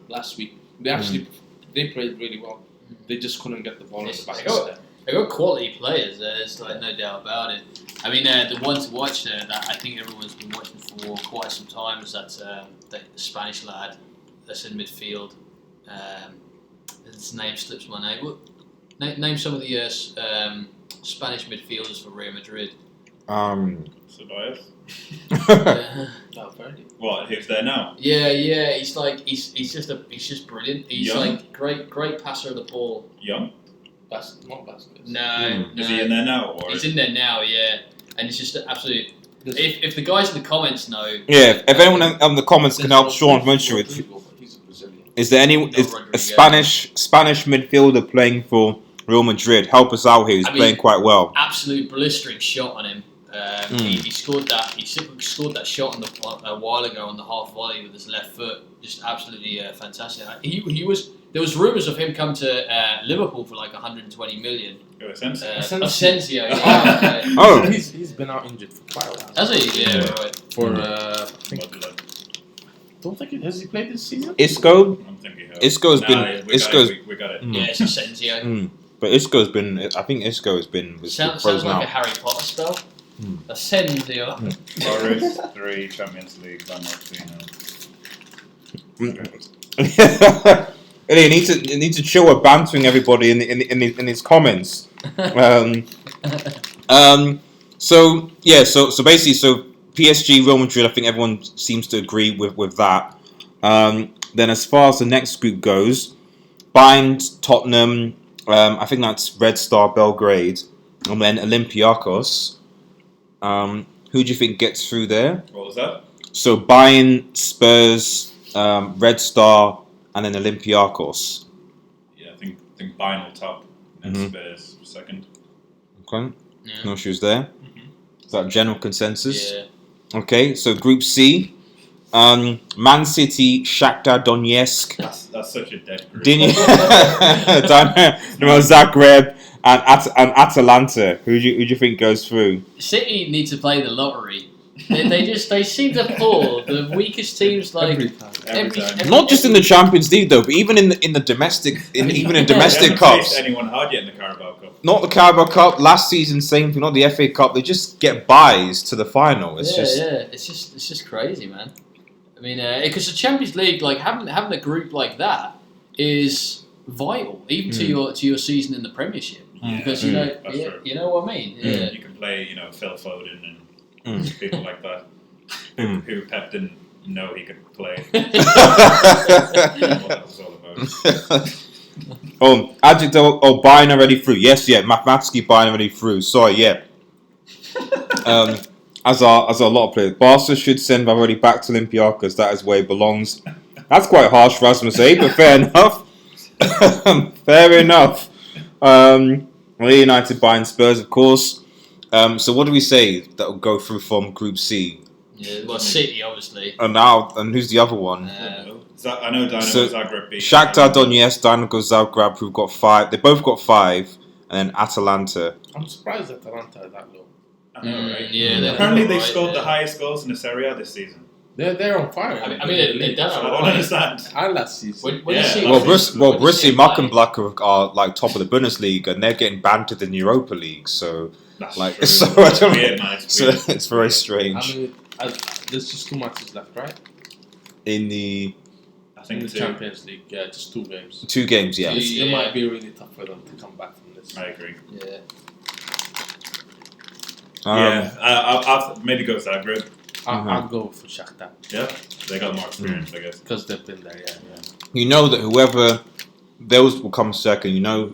last week, they played really well. They just couldn't get the ball in the back of the net. They've got quality players. There's like no doubt about it. I mean, the one to watch there that I think everyone's been watching for quite some time is that Spanish lad that's in midfield. His name slips my name. Name some of the Spanish midfielders for Real Madrid. Ceballos? No, Verdi. What? Who's there now? Yeah. He's just brilliant. He's Young? like great passer of the ball. Young? Not Vasquez. No. Is he in there now? Or He's in there now, yeah. And it's just absolute. If the guys in the comments know, yeah. If anyone in the comments can help Sean mention it. He's a Brazilian. Is there a Spanish midfielder playing for Real Madrid? Help us out here. He's playing quite well. absolute blistering shot on him. He scored that. He scored that shot a while ago on the half volley with his left foot. Just absolutely fantastic. He was. There was rumours of him come to Liverpool for like 120 million. Asensio. Yeah. Oh. He's been out injured for quite a while. Has he? Yeah. Right. For I think. Don't think has he played this season? Isco. I'm thinking. Isco's been. We got it. Yeah, it's Asensio. But Isco's been. I think Isco has been with Sounds pros like now. a Harry Potter spell. Asensio. Forest 3 Champions League. Van You need to chill with bantering everybody in his comments. So basically, PSG, Real Madrid. I think everyone seems to agree with that. Then as far as the next group goes, Bayern, Tottenham. I think that's Red Star Belgrade, and then Olympiacos. Who do you think gets through there? What was that? So Bayern, Spurs, Red Star, and then Olympiacos. Yeah, I think Bayern will top and Spurs second. Okay. Yeah. No issues there. Is that general consensus? Yeah. Okay, so Group C. Man City, Shakhtar Donetsk, That's such a dead group. Dinamo Zagreb, and Atalanta. Who do you think goes through? City need to play the lottery They seem to pull the weakest teams like Every time. Every time. Not just in the Champions League though, but even in the domestic, even in domestic They haven't cups. faced anyone hard yet in the Carabao Cup. Not the Carabao Cup. Last season, same thing. Not the FA Cup. They just get buys to the final. It's just crazy, man. I mean, because the Champions League, like having a group like that is vital, even to your season in the Premiership. Because you know what I mean. Yeah. You can play, Phil Foden and people like that who Pep didn't know he could play. What that was all about. Adjective. Bayern already through. Yes, mathematically Bayern already through. Sorry, yeah. As are a lot of players. Barca should send Valverde back to Olympiacos. That is where he belongs. That's quite harsh, Rasmus, but fair enough. Fair enough. United, Bayern, Spurs, of course. So what do we say that will go through from Group C? Yeah, well, City, obviously. And who's the other one? I know Dynamo Zagreb beat Shakhtar Donetsk, Dynamo Zagreb, who've got 5. They both got 5, and then Atalanta. I'm surprised Atalanta are that low. I know, right? Yeah. Apparently they've scored the highest goals in the Serie A this season. They're on fire. I mean, they've done So it I don't right. understand. And last season. When you see, Borussia Mönchengladbach are like top of the Bundesliga, and they're getting bantered in the Europa League. So, That's like, true. so I don't. Weird, man. It's So weird. it's very strange. There's just 2 matches left, right? In the I In think the too. Champions League, just 2 games. 2 games, yeah. It might be really tough for them to come back from this. I agree. yeah. I'll maybe go Zagreb. I'll go for Shakhtar Yeah, they got more experience, I guess. because they've been there. Yeah. You know that whoever those will come second. You know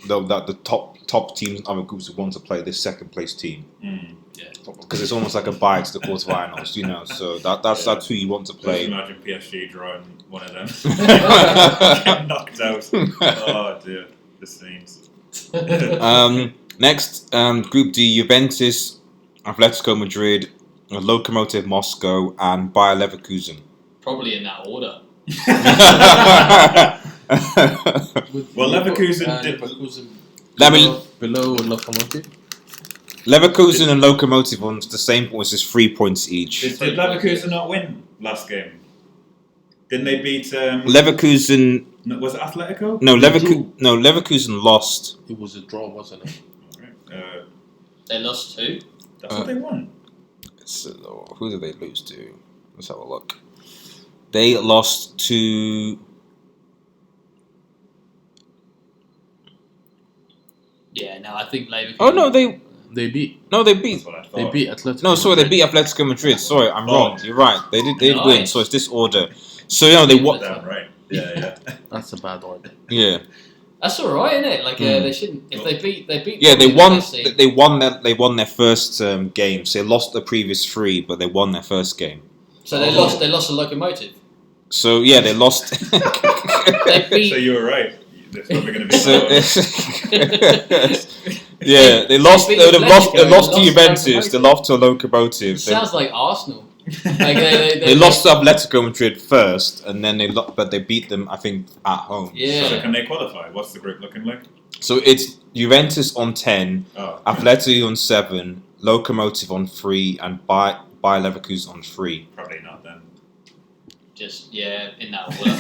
that the top teams in other groups will want to play this second place team because it's almost like a bye to the quarterfinals. So that's who you want to Just play. imagine PSG drawing one of them. Getting knocked out. Oh dear, the scenes. Next, Group D: Juventus, Atletico Madrid, Lokomotiv Moscow, and Bayer Leverkusen. Probably in that order. Well, Leverkusen did. Below Lokomotiv. Leverkusen and Lokomotiv on the same points, just 3 points each. Did Leverkusen not win last game? Didn't they beat? Leverkusen. No, was it Atletico? No, Leverkusen lost. It was a draw, wasn't it? They lost 2. That's what they won. So, who did they lose to? Let's have a look. They lost to. Yeah, no, I think Leverkusen. Oh no, they beat. beat. That's what I thought. They beat Atletico. No, sorry, they beat Atletico Madrid. Sorry, I'm wrong. You're right. They did win. Nice. So it's this order. So they won. Damn right. Yeah. That's a bad order. Yeah. That's all right, isn't it? Like they shouldn't. If they beat. Yeah, they probably won. the best team. They won their first game. So they lost the previous 3, but they won their first game. So they lost. They lost a Lokomotiv. So yeah, they lost. They beat. So you were right. There's probably going to be. Yeah, they lost. beat They lost Atletico, to they Juventus. lost They lost to Lokomotiv. It sounds like Arsenal. Like They lost to Atletico Madrid first, and then but they beat them, I think, at home. Yeah. So can they qualify? What's the group looking like? So it's Juventus on 10, Oh. Atletico on 7, Lokomotiv on 3, and Bayer Leverkusen on 3. Probably not then. Just in that order.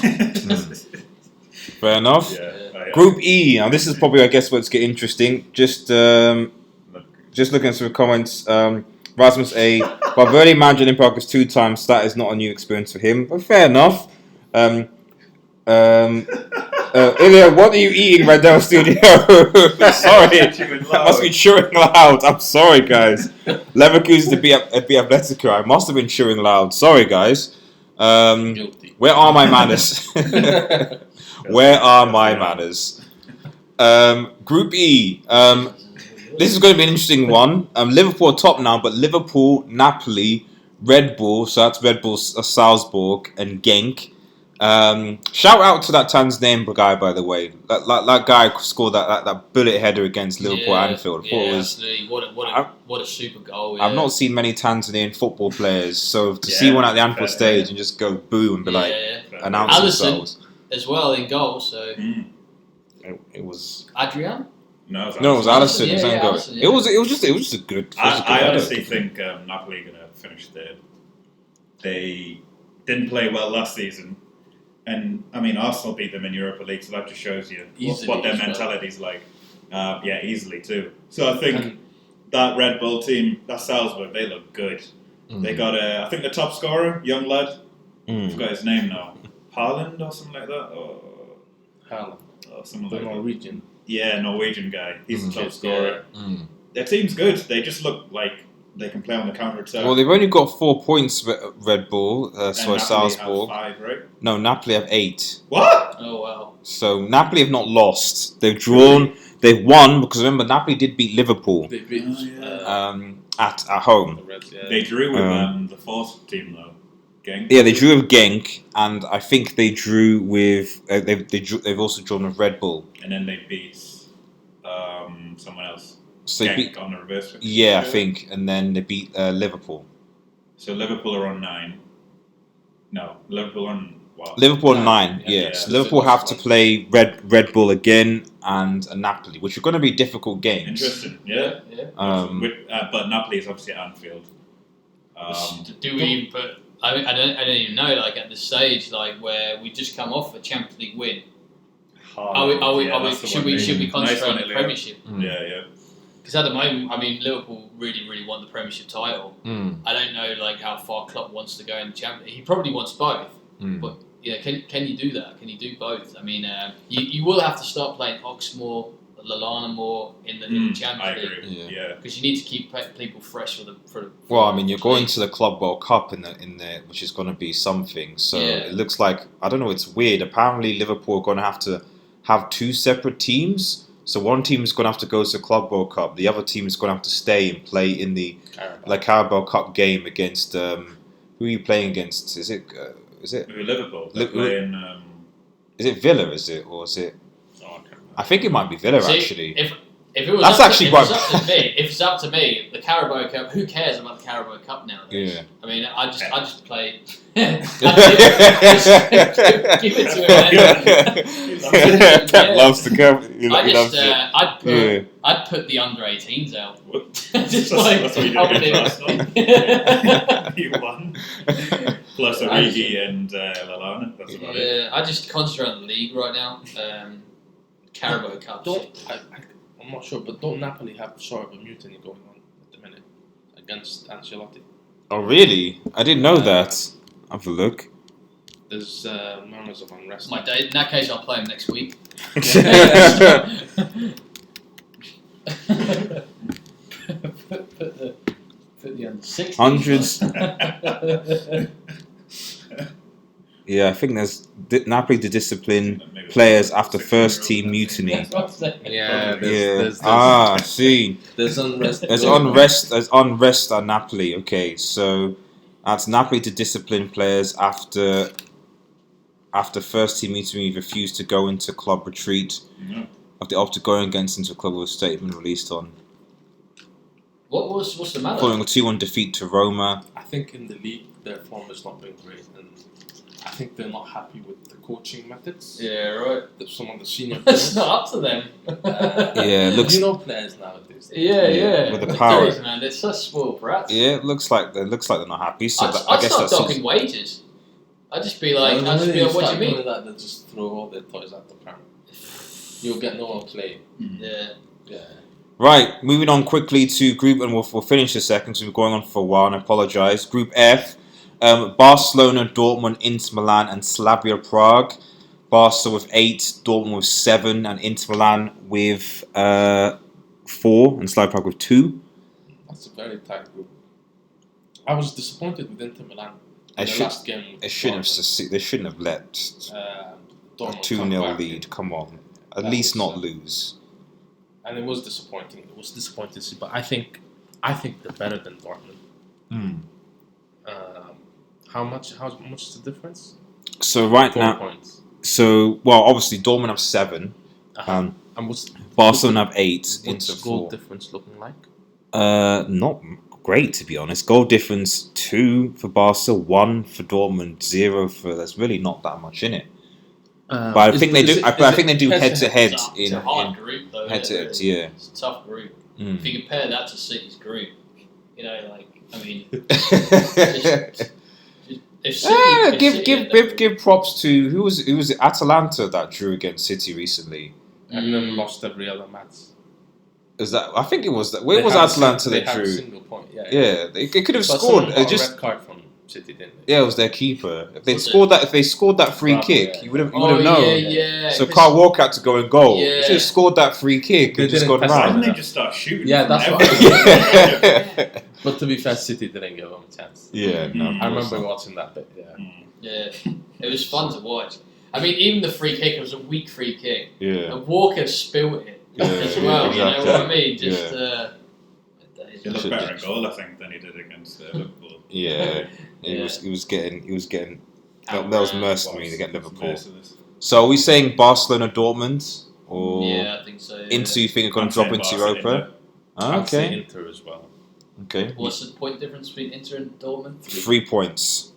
Fair enough. Yeah. Group E. Now this is probably, I guess, where it's get interesting. Just looking at some comments. Rasmus A. Valverde managed Olympiacos 2 times. That is not a new experience for him, but fair enough. Ilya, what are you eating, Redel Studio? Sorry, that must be chewing loud. I'm sorry, guys. Leverkusen to beat Atletico. I must have been chewing loud. Sorry, guys. Guilty. Where are my manners? Where are my manners? Group E. This is going to be an interesting one. Liverpool are top now, but Liverpool, Napoli, Red Bull, so that's Red Bull Salzburg, and Genk. Shout out to that Tanzanian guy, by the way. That guy scored that bullet header against Liverpool at Anfield. I thought it was, absolutely. What a super goal. I've not seen many Tanzanian football players, so to see one at the Anfield stage and just go boom and be announce Alisson themselves. as well in goal. So It was. Adrian. No, No, it was Alisson. Yeah, His own yeah, goal. Alisson, yeah. It was just a good. I honestly think Napoli are going to finish third. They didn't play well last season, and I mean Arsenal beat them in Europa League, so that just shows you what their mentality's like. Yeah, easily too. So I think that Red Bull team, that Salzburg, they look good. They got I think the top scorer, young lad. I forgot his name now. Haaland or something like that, or Haaland, something the like that. Norwegian. Yeah, Norwegian guy. He's the top scorer. Their team's good. They just look like they can play on the counter attack. Well, they've only got 4 points. Red Bull, Napoli Salzburg. have 5, right? No, Napoli have 8. What? Oh wow. So Napoli have not lost. They've drawn. They've won because remember Napoli did beat Liverpool They beat at home. the Reds. Yeah. They drew with the fourth team though. Genk. Yeah, they drew with Genk, and I think they drew with. They've also drawn with Red Bull. And then they beat someone else. So they Genk beat, on the reverse. fixture. yeah, I think, and then they beat Liverpool. So Liverpool are on 9. No, Liverpool on what? Liverpool on 9, 9. yeah, Yeah, yeah. so Liverpool have to play Red Bull again and Napoli, which are going to be difficult games. Interesting. Yeah. Yeah. But Napoli is obviously at Anfield. Do we even put? I don't even know. Like at the stage, like where we just come off a Champions League win. Should we concentrate on the Premiership? Yeah. Because at the moment, I mean, Liverpool really want the Premiership title. I don't know like how far Klopp wants to go in the Champions. He probably wants both, but yeah, can you do that? Can you do both? I mean, you will have to start playing Oxmoor, Lallana more in the I Champions League. agree. Yeah. Because you need to keep people fresh for the. Well, I mean, you're going to the Club World Cup in the which is going to be something. So it looks like I don't know. It's weird. Apparently, Liverpool are going to have 2 separate teams. So one team is going to have to go to the Club World Cup. The other team is going to have to stay and play in the Carabao Cup game against who are you playing against? Is it Liverpool. They're playing. Is it Villa? Is it or is it? I think it might be Villa actually. If it was That's up actually to, quite. if it's up to me, the Carabao Cup. Who cares about the Carabao Cup nowadays? Yeah. I mean, I just play. Just give it to him. Pep loves the cup. I'd put the under 18s out. That's what you did against Arsenal. You won. Plus Origi and Lallana. That's about it. Yeah, I just concentrate on the league right now. Carabao Cup. I'm not sure, but don't Napoli have sort of a mutiny going on at the minute against Ancelotti? Oh really? I didn't know that. Have a look. There's murmurs of unrest. In that case, I'll play him next week. Put the under 60. Hundreds. Yeah, I think there's Napoli to discipline players after first team mutiny. See. There's unrest. There's unrest at Napoli. Okay, so that's Napoli to discipline players after first team mutiny refused to go into club retreat. Of the opted going against into a club with a statement released on. What's the matter? Following a 2-1 defeat to Roma. I think in the league their form has not been great, and I think they're not happy with the coaching methods. Yeah, right. Some of the senior players. It's not up to them. Looks. Players nowadays. Yeah. With the power, man, they're such spoiled brats. Yeah, it looks like they're not happy. So I'd start docking wages. I'd just be like, what do you mean? They just throw all their toys at the pram. You'll get no one playing. Yeah. Right, moving on quickly to group, and we'll finish the second, so we're going on for a while, and I apologise. Group F, Barcelona, Dortmund, Inter Milan, and Slavia Prague. Barca with 8, Dortmund with 7, and Inter Milan with 4, and Slavia Prague with 2. That's a very tight group. I was disappointed with Inter Milan. Last game. They shouldn't have let a 2-0 lead. Come on, at least not lose. And it was disappointing. It was disappointing to see, but I think they're better than Dortmund. How much is the difference? So right 4 now, points. Obviously Dortmund have 7. And what's Barcelona have 8. What's Inter the goal 4. difference looking like? Not great to be honest. Goal difference 2 for Barca, 1 for Dortmund, 0 for. There's really not that much in it. But I think they do. I think they do head to head It's a hard group, though. head to isn't head. it? Yeah. It's a tough group. If you compare that to City's group, I mean, if City, give props to who was it? Atalanta that drew against City recently. And then lost every other match. Is that? I think it was that. Where was Atalanta that drew? They had a single point. Yeah. They could have But scored. Got Just a red card from City, didn't they? yeah, it was their keeper. If they scored that free kick, you would have known. Yeah. So Carl Walker had to go and goal. Yeah. He should have scored that free kick and just gone Why round. didn't they just start shooting? Yeah, from that's what everywhere? But to be fair, City didn't give them a chance. Yeah, no. I remember watching that bit. Yeah, it was fun to watch. I mean, even the free kick, it was a weak free kick. Yeah. And Walker spilt it as well. You know what I mean? Just. He looked better in goal, I think, than he did against Liverpool. Yeah, he was getting. That was mercenary to get Liverpool. Merciless. So are we saying Barcelona, Dortmund, or Yeah, I think so. Yeah. Inter? You think are going I'm to drop saying into Barca, Europa? I'd say Okay, Inter as well. okay. What's the point difference between Inter and Dortmund? 3 points,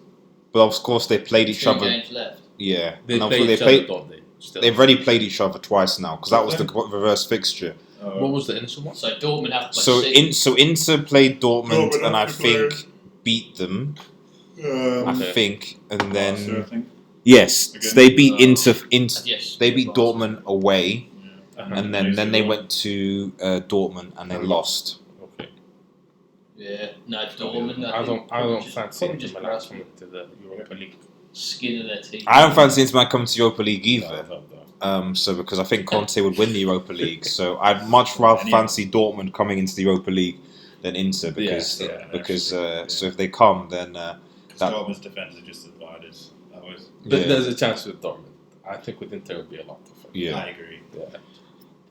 but of course they played each 2 other. games left. Yeah, They and played each played. other, don't they? Still. They've already played each other twice now because that was the reverse fixture. What was the initial one? So Dortmund have to So play City. Inter played Dortmund, Dortmund and I have to play- think beat them. I Okay. think, and Barca, I then think. yes, so Again? they beat Inter. Yes. They beat Dortmund away, Uh-huh. and then they went to Dortmund and they lost. Okay. Yeah. No, Dortmund. I don't fancy probably Inter just Milan grasp coming to the Europa League. skin of their teeth. I don't fancy Inter Milan coming to Europa League either. No. So because I think Conte would win the Europa League, so I'd much rather fancy Dortmund coming into the Europa League than Inter because so if they come then Dortmund's defence is just as bad as ours. There's a chance with Dortmund. I think with Inter it would be a lot tougher. yeah. I agree. Yeah.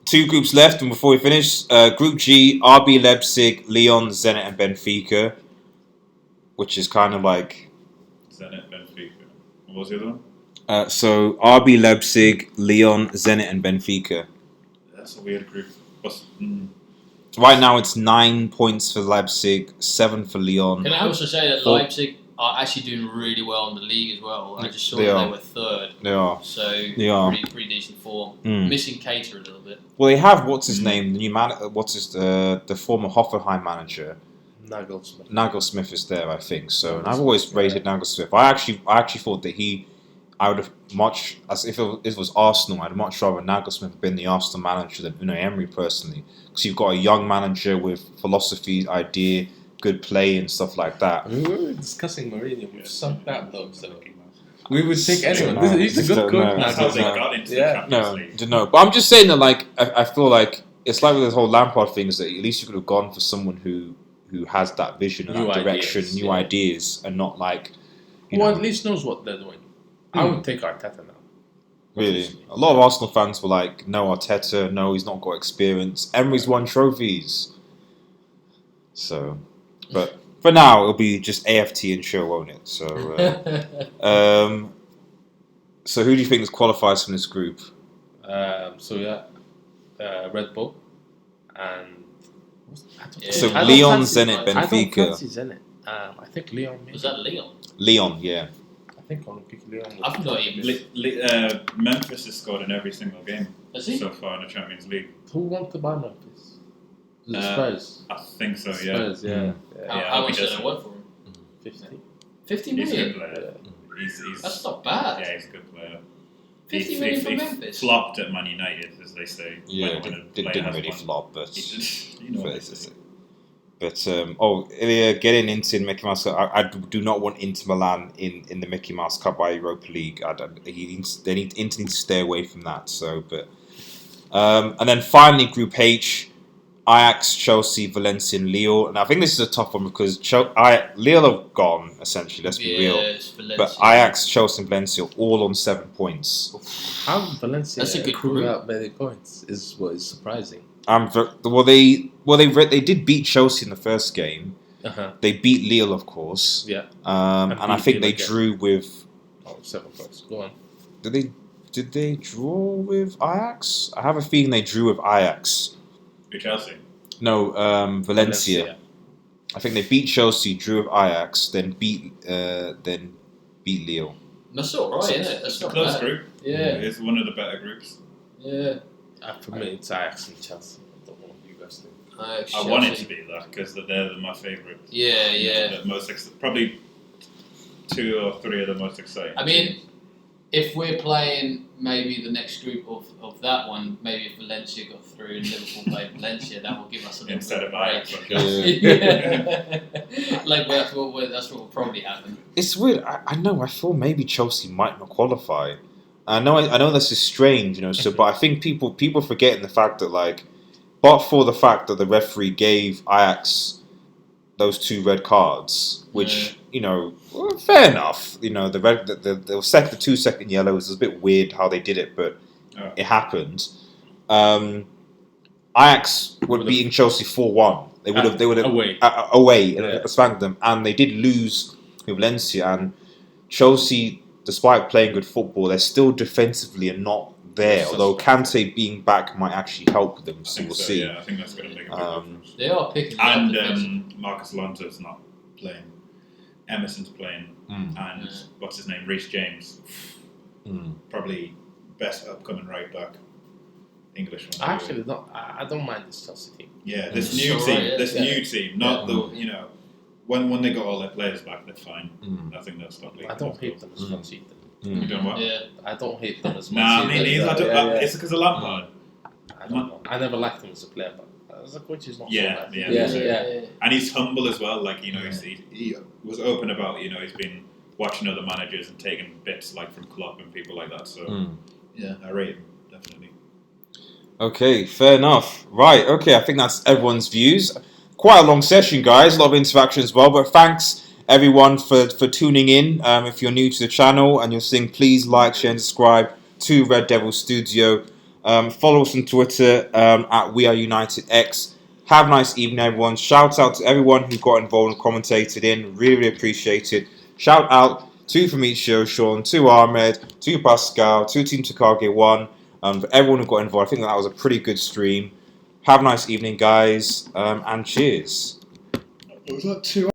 2 groups left, and before we finish, Group G: RB Leipzig, Lyon, Zenit, and Benfica, which is kind of like Zenit, Benfica. What was the other one? so RB Leipzig, Lyon, Zenit, and Benfica. That's a weird group. Right now, it's 9 points for Leipzig, 7 for Lyon. Can I also say that Four. Leipzig are actually doing really well in the league as well? I just saw They that are. they were third, They are. so They are. pretty decent form. Mm. Missing Cater a little bit. Well, they have what's his name, the new man, the former Hoffenheim manager. Nagelsmann. Nagelsmith is there, I think. So, and I've always rated Nagelsmith. I actually thought that I would have much, as if it was Arsenal, I'd much rather Nagelsmith have been the Arsenal manager than Unai Emery personally, because you've got a young manager with philosophy, idea, good play, and stuff like that. We were discussing Mourinho. We've sunk that though. So we would take anyone. No, He's a just good don't coach. know. That's how they No. got into the Yeah. Champions League. No, but I'm just saying that, like, I feel like it's like with this whole Lampard thing, is that at least you could have gone for someone who has that vision and New that direction, ideas, new yeah. ideas, and not like, Who at least knows what they're doing. I would take Arteta now. really. A lot of Arsenal fans were like, no, Arteta, no, he's not got experience. Emery's won trophies. So, but for now, it'll be just AFT and show, won't it? So, so who do you think qualifies from this group? Red Bull and Yeah. So I don't Lyon, fancy- Zenit, I don't Benfica. fancy Zenit. I think Leon. Maybe. Was that Leon? Lyon, yeah. I think Olympique Leon. I've not even. Memphis has scored in every single game Has he? so far in the Champions League. Who wants to buy Memphis? Is it Uh, Spurs? I think so, yeah. Spurs, yeah. Mm. yeah. Yeah, How he much did doesn't. I work for him? 50. 50 He's a million? good player. He's That's not bad. yeah, he's a good player. 50 million for Memphis? Flopped at Man United, as they say. Yeah, when a didn't player has really one. flop, but You know what they say. Ilya, getting into Mickey Mouse Cup, I do not want Inter Milan in the Mickey Mouse Cup by Europa League. Inter needs to stay away from that. So, but and then finally Group H, Ajax, Chelsea, Valencia, and Lille. And I think this is a tough one because Lille have gone essentially. Let's be real. it's Valencia. But Ajax, Chelsea, and Valencia are all on 7 points. How Valencia That's a good accrue group. out many points is what is surprising. They did beat Chelsea in the first game. Uh-huh. They beat Lille, of course. Yeah. And I beat think Lille they again. drew with. Oh, 7 points. Go on. Did they draw with Ajax? I have a feeling they drew with Ajax. Who, Chelsea? No, Valencia. I think they beat Chelsea, drew with Ajax, then beat Lille. That's all right, isn't it? That's It's a not close bad. group. Yeah. It's one of the better groups. Yeah. For me, it's Ajax and Chelsea. I don't know what you guys think. I want it to be that because they're my favourites. Yeah. The most probably 2 or 3 of the most exciting. I mean, if we're playing maybe the next group of that one, maybe if Valencia got through and Liverpool played Valencia, that will give us a little instead bit of of Ajax. break. Okay. Yeah. Like that's what will probably happen. It's weird. I know. I thought maybe Chelsea might not qualify. I know this is strange, So, but I think people forgetting the fact that but for the fact that the referee gave Ajax those 2 red cards, which well, fair enough. The the 2 second yellows was a bit weird how they did it, but it happened. Ajax were beating Chelsea 4-1. They would have away spanked them, and they did lose with Valencia. And Chelsea, despite playing good football, they're still defensively and not there. Although Kante being back might actually help them, so we'll see. Yeah, I think that's going to make a big difference. They are picking And Marcus Alonso's not playing. Emerson's playing, and what's his name, Reece James, probably best upcoming right back, English one. Actually, I don't mind this Chelsea team. Yeah, this new team, not the when they got all their players back, they're fine. I think they'll stop. I don't hate them as much either. You don't what? Yeah. I don't hate them as much. Nah, me neither. It's because of Lampard. I don't know. I never liked him as a player, but as a coach, he's not so bad. Yeah. And he's humble as well. He was open about he's been watching other managers and taking bits from Klopp and people like that. So I rate him definitely. Okay, fair enough. Right. Okay, I think that's everyone's views. Quite a long session, guys. A lot of interaction as well. But thanks everyone for tuning in. If you're new to the channel and you're seeing, please like, share, and subscribe to Red Devil Studio. Follow us on Twitter at WeAreUnitedX. Have a nice evening, everyone. Shout out to everyone who got involved and commentated in. Really, really appreciate it. Shout out to Famicio, Sean, to Ahmed, to Pascal, to Team Takage 1. For everyone who got involved. I think that was a pretty good stream. Have a nice evening, guys, and cheers. Was that 2